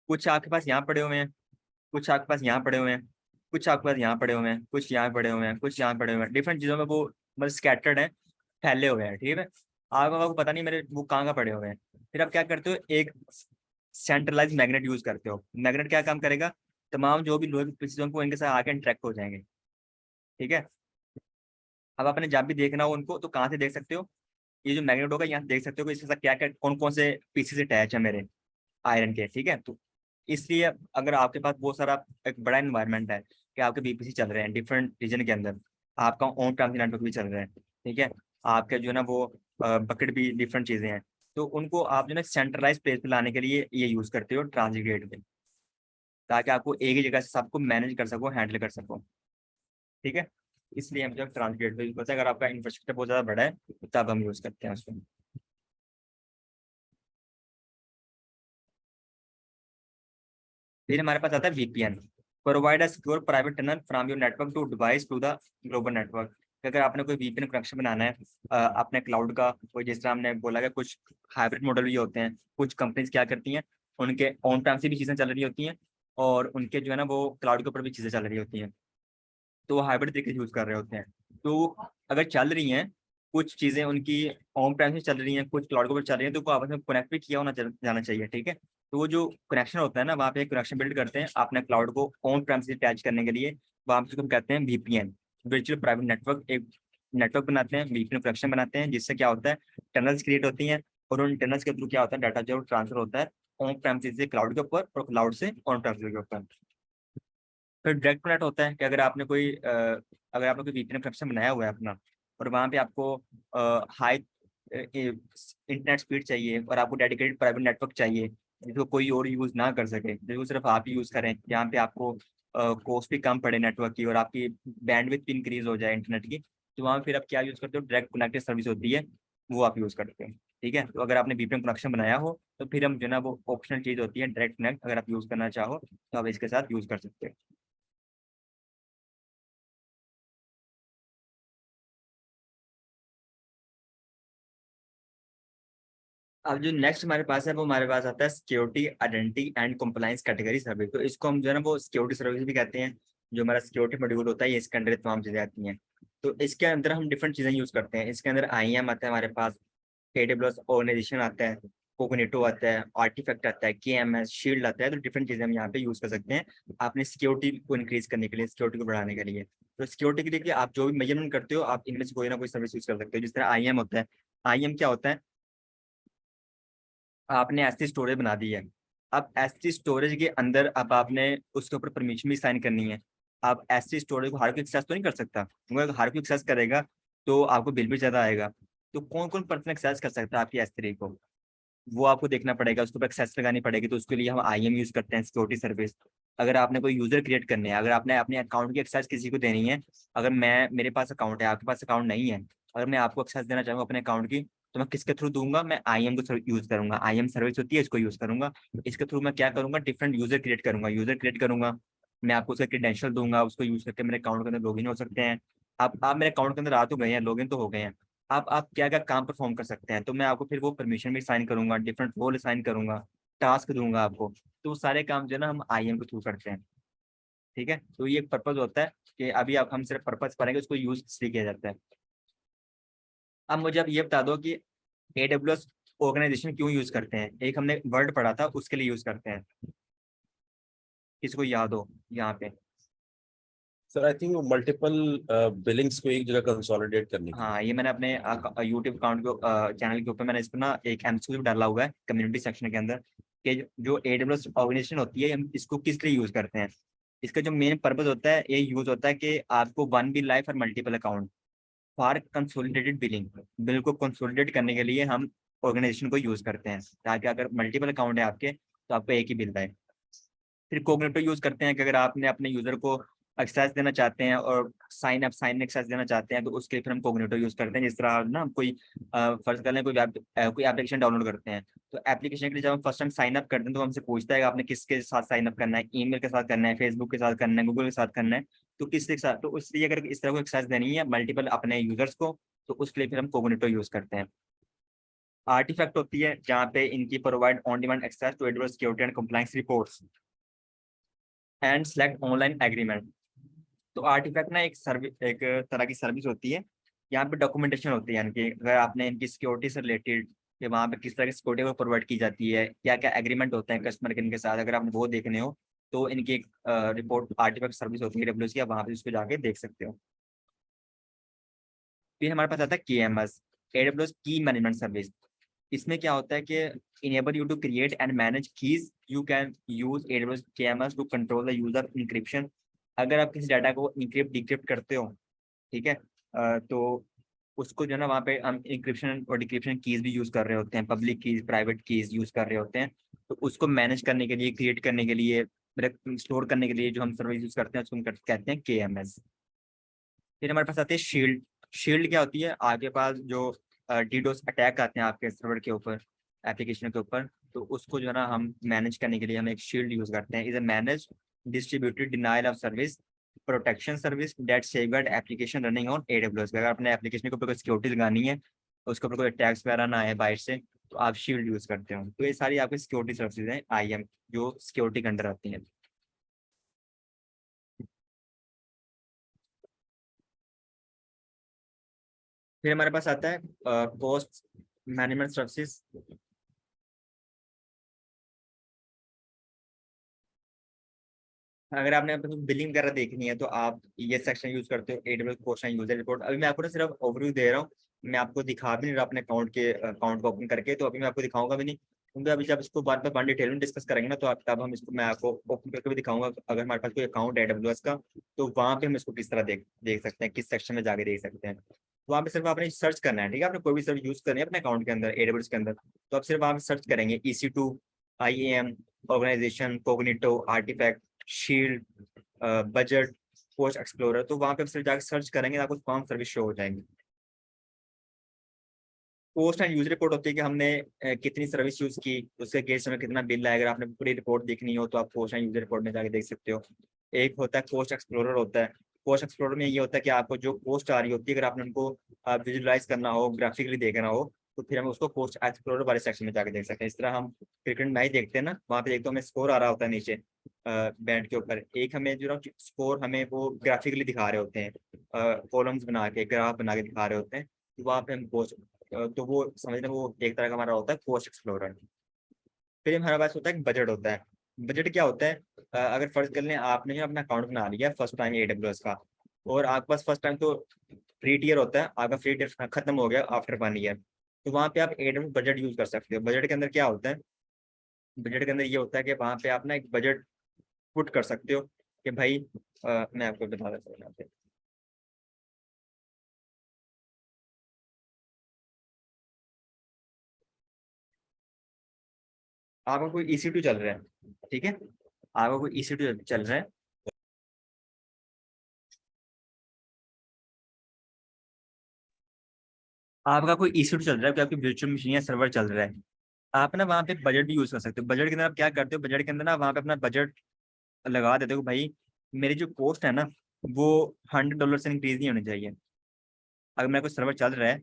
कुछ आपके पास यहाँ पड़े हुए हैं, कुछ आपके पास यहाँ पड़े हुए हैं, कुछ आपके पास यहाँ पड़े हुए हैं, कुछ यहाँ पड़े हुए हैं, कुछ यहाँ पड़े हुए हैं, डिफरेंट चीज़ों में वो मतलब स्कैटर्ड है, फैले हुए हैं। ठीक है, आपको पता नहीं मेरे वो कहाँ पड़े हुए हैं। फिर आप क्या करते हो, एक सेंट्रलाइज मैग्नेट यूज करते हो। मैग्नेट क्या काम करेगा, तमाम जो भी लोहे की पीसीज को इनके साथ आके इंटरेक्ट हो जाएंगे। ठीक है, अब आपने जब भी देखना हो उनको तो कहाँ से देख सकते हो, ये जो मैग्नेट होगा यहाँ देख सकते हो कि इसके साथ क्या क्या कौन कौन से पीसेस अटैच है मेरे आयरन के। ठीक है, तो इसलिए अगर आपके पास बहुत सारा एक बड़ा इन्वायरमेंट है कि आपके BPC चल रहे हैं डिफरेंट रीजन के अंदर, आपका ऑन प्रेमिस नेटवर्क भी चल रहा है, ठीक है, आपके जो है ना वो बकेट भी डिफरेंट चीजें हैं, तो उनको आप जो है सेंट्रलाइज प्लेस पे लाने के लिए ये यूज करते हो ट्रांजिट गेटवे, ताकि आपको एक ही जगह से सबको मैनेज कर सको, हैंडल कर सको। ठीक है, इसलिए हम जब ट्रांसपोर्ट गेटवे यूज करते हैं। अगर आपका इंफ्रास्ट्रक्चर बहुत ज़्यादा बड़ा है तो तब हम यूज़ करते हैं उसको। फिर हमारे पास आता है VPN, provide a secure private tunnel from your network to device to the global network. अगर आपने कोई VPN कनेक्शन बनाना है अपने क्लाउड का, कोई जिस तरह हमने बोला कि कुछ हाइब्रिड मॉडल भी होते हैं, कुछ कंपनीज क्या करती हैं, उनके ऑन टाइम से भी चीज़ें चल रही होती हैं और उनके जो है ना वो क्लाउड के ऊपर भी चीज़ें चल रही होती हैं, तो वो हाइब्रिड तरीके से यूज़ कर रहे होते हैं। तो अगर चल रही हैं कुछ चीज़ें उनकी ऑन टाइम से चल रही हैं, कुछ क्लाउड के ऊपर चल रही हैं, तो उनको आपस में कनेक्ट भी किया होना जाना चाहिए, ठीक है। तो वो जो कनेक्शन होता है ना, वहाँ पे एक कनेक्शन बिल्ड करते हैं अपने क्लाउड को ऑन प्रेम से अटैच करने के लिए, वहाँ पे हम कहते हैं VPN, वर्चुअल प्राइवेट नेटवर्क। एक नेटवर्क बनाते हैं, VPN कनेक्शन बनाते हैं, जिससे क्या होता है टनल्स क्रिएट होती हैं और उन टनल्स के थ्रू क्या होता है डाटा जो ट्रांसफर होता है ऑन प्रेम से क्लाउड के ऊपर और क्लाउड से ऑन प्रेम के ऊपर। फिर डायरेक्ट कनेक्ट होता है कि अगर आपने कोई VPN कनेक्शन बनाया हुआ है अपना और वहाँ पे आपको हाई इंटरनेट स्पीड चाहिए और आपको डेडिकेटेड प्राइवेट नेटवर्क चाहिए जिसको कोई और यूज़ ना कर सके, जिसको सिर्फ आप ही यूज़ करें, जहाँ पे आपको कॉस्ट भी कम पड़े नेटवर्क की और आपकी बैंडविड्थ भी इंक्रीज हो जाए इंटरनेट की, तो वहाँ फिर आप क्या यूज़ करते हो, डायरेक्ट कनेक्टेड सर्विस होती है वो आप यूज़ करते हैं, ठीक है। तो अगर आपने VPN कनेक्शन बनाया हो तो फिर हम जो ना वो ऑप्शनल चीज़ होती है डायरेक्ट कनेक्ट, अगर आप यूज़ करना चाहो तो आप इसके साथ यूज़ कर सकते हो। अब जो नेक्स्ट हमारे पास है वो हमारे पास आता है security identity and compliance category service. तो इसको हम जो है ना वो सिक्योरिटी सर्विस भी कहते हैं। जो हमारा सिक्योरिटी मॉड्यूल होता है ये इसके अंदर तमाम चीजें आती हैं। तो इसके अंदर हम डिफरेंट चीजें यूज करते हैं। इसके अंदर IAM आता है हमारे पास, AWS ऑर्गेनाइजेशन आता है, कोग्निटो आता है, आर्टिफैक्ट आता है, KMS शील्ड आता है। तो डिफरेंट चीजें हम यहाँ पे यूज कर सकते हैं अपनी सिक्योरिटी को इंक्रीज करने के लिए, सिक्योरिटी को बढ़ाने के लिए। तो सिक्योरिटी के लिए कि आप जो भी मेजरमेंट करते हो आप इनमें से कोई ना कोई सर्विस यूज कर सकते हो। जिस तरह IAM होता है, IAM क्या होता है, आपने एस स्टोरेज बना दी है। अब एस स्टोरेज के अंदर अब आपने उसके ऊपर परमिशन भी साइन करनी है। आप एस स्टोरेज को हर कोई एक्सेस तो नहीं कर सकता, क्योंकि अगर हर कोई एक्सेस करेगा तो आपको बिल भी ज़्यादा आएगा। तो कौन कौन पर्सन एक्सेस कर सकता है आपकी S3 को, वो आपको देखना पड़ेगा, उसके ऊपर एक्सेस लगानी पड़ेगी। तो उसके लिए हम IAM यूज़ करते हैं, सिक्योरिटी सर्विस। अगर आपने कोई यूज़र क्रिएट करने हैं, अगर आपने अपने अकाउंट की एक्सेस किसी को देनी है, अगर मेरे पास अकाउंट है, आपके पास अकाउंट नहीं है, अगर मैं आपको एक्सेस देना चाहूँगा अपने अकाउंट की, तो मैं किसके थ्रू दूंगा, मैं IAM को यूज़ करूंगा। IAM सर्विस होती है, इसको यूज़ करूंगा। इसके थ्रू मैं क्या करूंगा, डिफरेंट यूज़र क्रिएट करूंगा। मैं आपको उसका क्रेडेंशियल दूंगा, उसको यूज़ करके मेरे अकाउंट के अंदर लॉगिन हो सकते हैं। आप मेरे अकाउंट के अंदर आ तो गए हैं, लॉगिन तो हो गए हैं। आप क्या क्या काम परफॉर्म कर सकते हैं, तो मैं आपको फिर वो परमिशन भी साइन करूंगा, डिफरेंट रोल साइन करूंगा, टास्क दूंगा आपको। तो वो सारे काम जो है ना हम IAM के थ्रू करते हैं, ठीक है। तो ये एक पर्पज होता है कि अभी आप हम सिर्फ पर्पज पढ़ेंगे, उसको यूज इसलिए किया जाता है। अब मुझे आप ये बता दो कि AWS ऑर्गेनाइजेशन क्यों यूज करते हैं। एक हमने वर्ड पढ़ा था उसके लिए यूज करते हैं, किसको याद हो यहाँ पे। सर आई थिंक वो मल्टीपल बिलिंग्स को एक जगह कंसोलिडेट करने के लिए। हाँ, ये मैंने अपने यूट्यूब अकाउंट को चैनल के ऊपर मैंने इसको ना एक MCQ भी डाला हुआ है कम्युनिटी सेक्शन के अंदर, कि जो AWS ऑर्गेनाइजेशन होती है हम इसको किस लिए यूज करते हैं। इसका जो मेन पर्पज होता है ये यूज होता है कि आपको वन बिल लाइफ और multiple account for consolidated billing, bill को कंसोलिडेट करने के लिए हम ऑर्गेनाइजेशन को यूज करते हैं, ताकि अगर मल्टीपल अकाउंट है आपके तो आपको एक ही बिल आए। फिर कोग्निटो यूज करते हैं कि अगर आपने अपने यूजर को एक्सेस देना चाहते हैं और साइन एक्सेस देना चाहते हैं, तो उसके लिए फिर हम कोग्निटो यूज करते हैं। जिस तरह ना हम कोई फर्ज कर लें कोई एप्लीकेशन डाउनलोड करते हैं, तो एप्लीकेशन के लिए जब हम फर्स्ट टाइम साइन अप करते हैं तो हमसे पूछता है कि आपने किसके साथ साइन अप करना है, ईमेल के साथ करना है, फेसबुक के साथ करना है, गूगल के साथ करना है, तो किसके साथ। तो इसलिए अगर इस तरह को एक्सेस देनी है मल्टीपल अपने यूजर्स को, तो उसके लिए फिर हम कोग्निटो यूज करते हैं। आर्टिफैक्ट होती है जहाँ पे इनकी provide on demand access to adverse security and compliance reports and select online agreement. तो आर्टिफैक्ट ना एक तरह की सर्विस होती है, यहाँ पे डॉक्यूमेंटेशन होती है, यानी कि अगर आपने इनकी सिक्योरिटी से रिलेटेड कि वहाँ पे किस तरह की सिक्योरिटी को प्रोवाइड की जाती है, क्या क्या एग्रीमेंट होते हैं कस्टमर के इनके साथ, अगर आपने वो देखने हो तो इनकी एक रिपोर्ट आर्टिफैक्ट सर्विस होती है AWS की, आप वहाँ पे उसको जाके देख सकते हो। फिर हमारे पास आता है KMS, AWS की मैनेजमेंट सर्विस। इसमें क्या होता है कि enable you to create and manage keys, you can use AWS KMS to control the user encryption. अगर आप किसी डाटा को इंक्रिप्ट डिक्रिप्ट करते हो, ठीक है, तो उसको जो है ना वहाँ पे हम इंक्रिप्शन और डिक्रिप्शन कीज भी यूज कर रहे होते हैं, public keys private keys use कर रहे होते हैं। तो उसको मैनेज करने के लिए, क्रिएट करने के लिए, स्टोर करने के लिए जो हम सर्विस यूज करते हैं उसको हम कहते हैं KMS। फिर हमारे पास आती है शील्ड। शील्ड क्या होती है, आपके पास जो डीडोस अटैक आते हैं आपके सर्वर के ऊपर, एप्लीकेशन के ऊपर, तो उसको जो है ना हम मैनेज करने के लिए हम एक शील्ड यूज करते हैं। Is a manage distributed denial of service protection service that safeguard application running on AWS। अगर अपने एप्लीकेशन के ऊपर कोई सिक्योरिटी लगानी है, उसके ऊपर कोई अटैक्स वगैरह ना आए बाहर से, तो आप शील्ड यूज करते हो। तो ये सारी आपकी सिक्योरिटी सर्विसेज हैं IAM, जो सिक्योरिटी के अंडर आती हैं। फिर हमारे पास आता है कॉस्ट मैनेजमेंट सर्विसेज। अगर आपने बिलिंग वगैरह देखनी है तो आप ये सेक्शन यूज करते हो, AWS cost and user report. अभी मैं आपको ना सिर्फ ओवरव्यू दे रहा हूँ, मैं आपको दिखा भी नहीं रहा अपने अकाउंट को ओपन करके, तो अभी मैं आपको दिखाऊंगा भी नहीं, क्योंकि अभी जब इसको बाद में डिटेल में डिस्कस करेंगे ना, तो तब हम इसको मैं आपको ओपन करके भी दिखाऊंगा। अगर हमारे पास कोई अकाउंट है AWS का, तो वहाँ पे हम इसको किस तरह देख सकते हैं, किस सेक्शन में जाके देख सकते हैं। तो वहाँ पे सिर्फ आपने सर्च करना है, ठीक है। आपने कोई भी सर्च यूज करनी है अपने अकाउंट के अंदर AWS के अंदर, तो आप सिर्फ वहाँ पे सर्च करेंगे EC2 IAM organisation Cognito artifact shield budget cost explorer, तो वहां पे सिर्फ जाकर सर्च करेंगे, आपको तमाम सर्विस शो हो जाएंगी। पोस्ट एंड यूज रिपोर्ट होती है कि हमने कितनी सर्विस यूज की, उसके केस में कितना बिल आएगा। अगर आपने पूरी रिपोर्ट देखनी हो तो आप पोस्ट एंड यूज रिपोर्ट में जाके देख सकते हो। एक होता है पोस्ट एक्सप्लोरर होता है। पोस्ट एक्सप्लोरर में ये होता है कि आपको जो पोस्ट आ रही होती है, अगर आपने उनको विजुअलाइज करना हो, ग्राफिकली देखना हो, तो फिर हम उसको पोस्ट एक्सप्लोरर वाले सेक्शन में जाके देख सकते हैं। इस तरह हम क्रिकेट मैच देखते हैं ना, वहाँ पे देखते हो हमें स्कोर आ रहा होता है नीचे बैंड के ऊपर, एक हमें जो स्कोर हमें वो ग्राफिकली दिखा रहे होते हैं, कॉलम्स बना के ग्राफ बना के दिखा रहे होते हैं, तो वहाँ पे हम पोस्ट, तो वो समझना वो एक तरह का हमारा होता है पोस्ट एक्सप्लोरर। फिर हमारे पास होता है बजट होता है। बजट क्या होता है, अगर फर्ज कर लें आपने जो अपना अकाउंट बना लिया फर्स्ट टाइम AWS का, और आपके पास फर्स्ट टाइम तो फ्री टियर होता है, आपका फ्री टियर खत्म हो गया आफ्टर 1 ईयर, तो वहाँ पे आप AWS बजट यूज कर सकते हो। बजट के अंदर क्या होता है, बजट के अंदर ये होता है कि वहाँ पे आप ना एक बजट पुट कर सकते हो कि भाई मैं आपको बता देता हूँ यहाँ पे। आपका कोई EC2 चल रहा है, ठीक है, आपका कोई EC2 चल रहा है, आपका कोई EC2 चल रहा है, आपकी वर्चुअल मशीन या सर्वर चल रहा है, आप ना वहाँ पे बजट भी यूज कर सकते हो। बजट के अंदर आप क्या करते हो, बजट के अंदर ना वहाँ पे अपना बजट लगा देते हो, भाई मेरी जो कॉस्ट है ना वो $100 से इंक्रीज नहीं होनी चाहिए। अगर मेरा कोई सर्वर चल रहा है,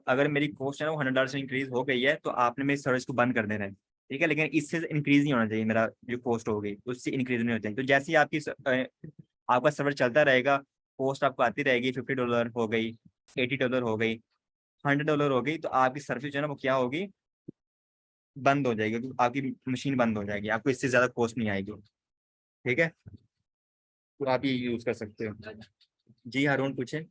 अगर मेरी कॉस्ट है ना वो $100 से इंक्रीज हो गई है, तो आपने मेरी सर्विस को बंद कर देना है, ठीक है। लेकिन इससे इंक्रीज नहीं होना चाहिए, मेरा जो कॉस्ट हो गई उससे इंक्रीज नहीं होना चाहिए। तो जैसे ही आपका सर्वर चलता रहेगा, कॉस्ट आपको आती रहेगी, $50 हो गई, $80 हो गई, $100 हो गई, तो आपकी सर्विस जो है ना वो क्या होगी, बंद हो जाएगी, क्योंकि आपकी मशीन बंद हो जाएगी, आपको इससे ज्यादा कॉस्ट नहीं आएगी, ठीक है। तो आप ये यूज कर सकते हो। जी हारून पूछे।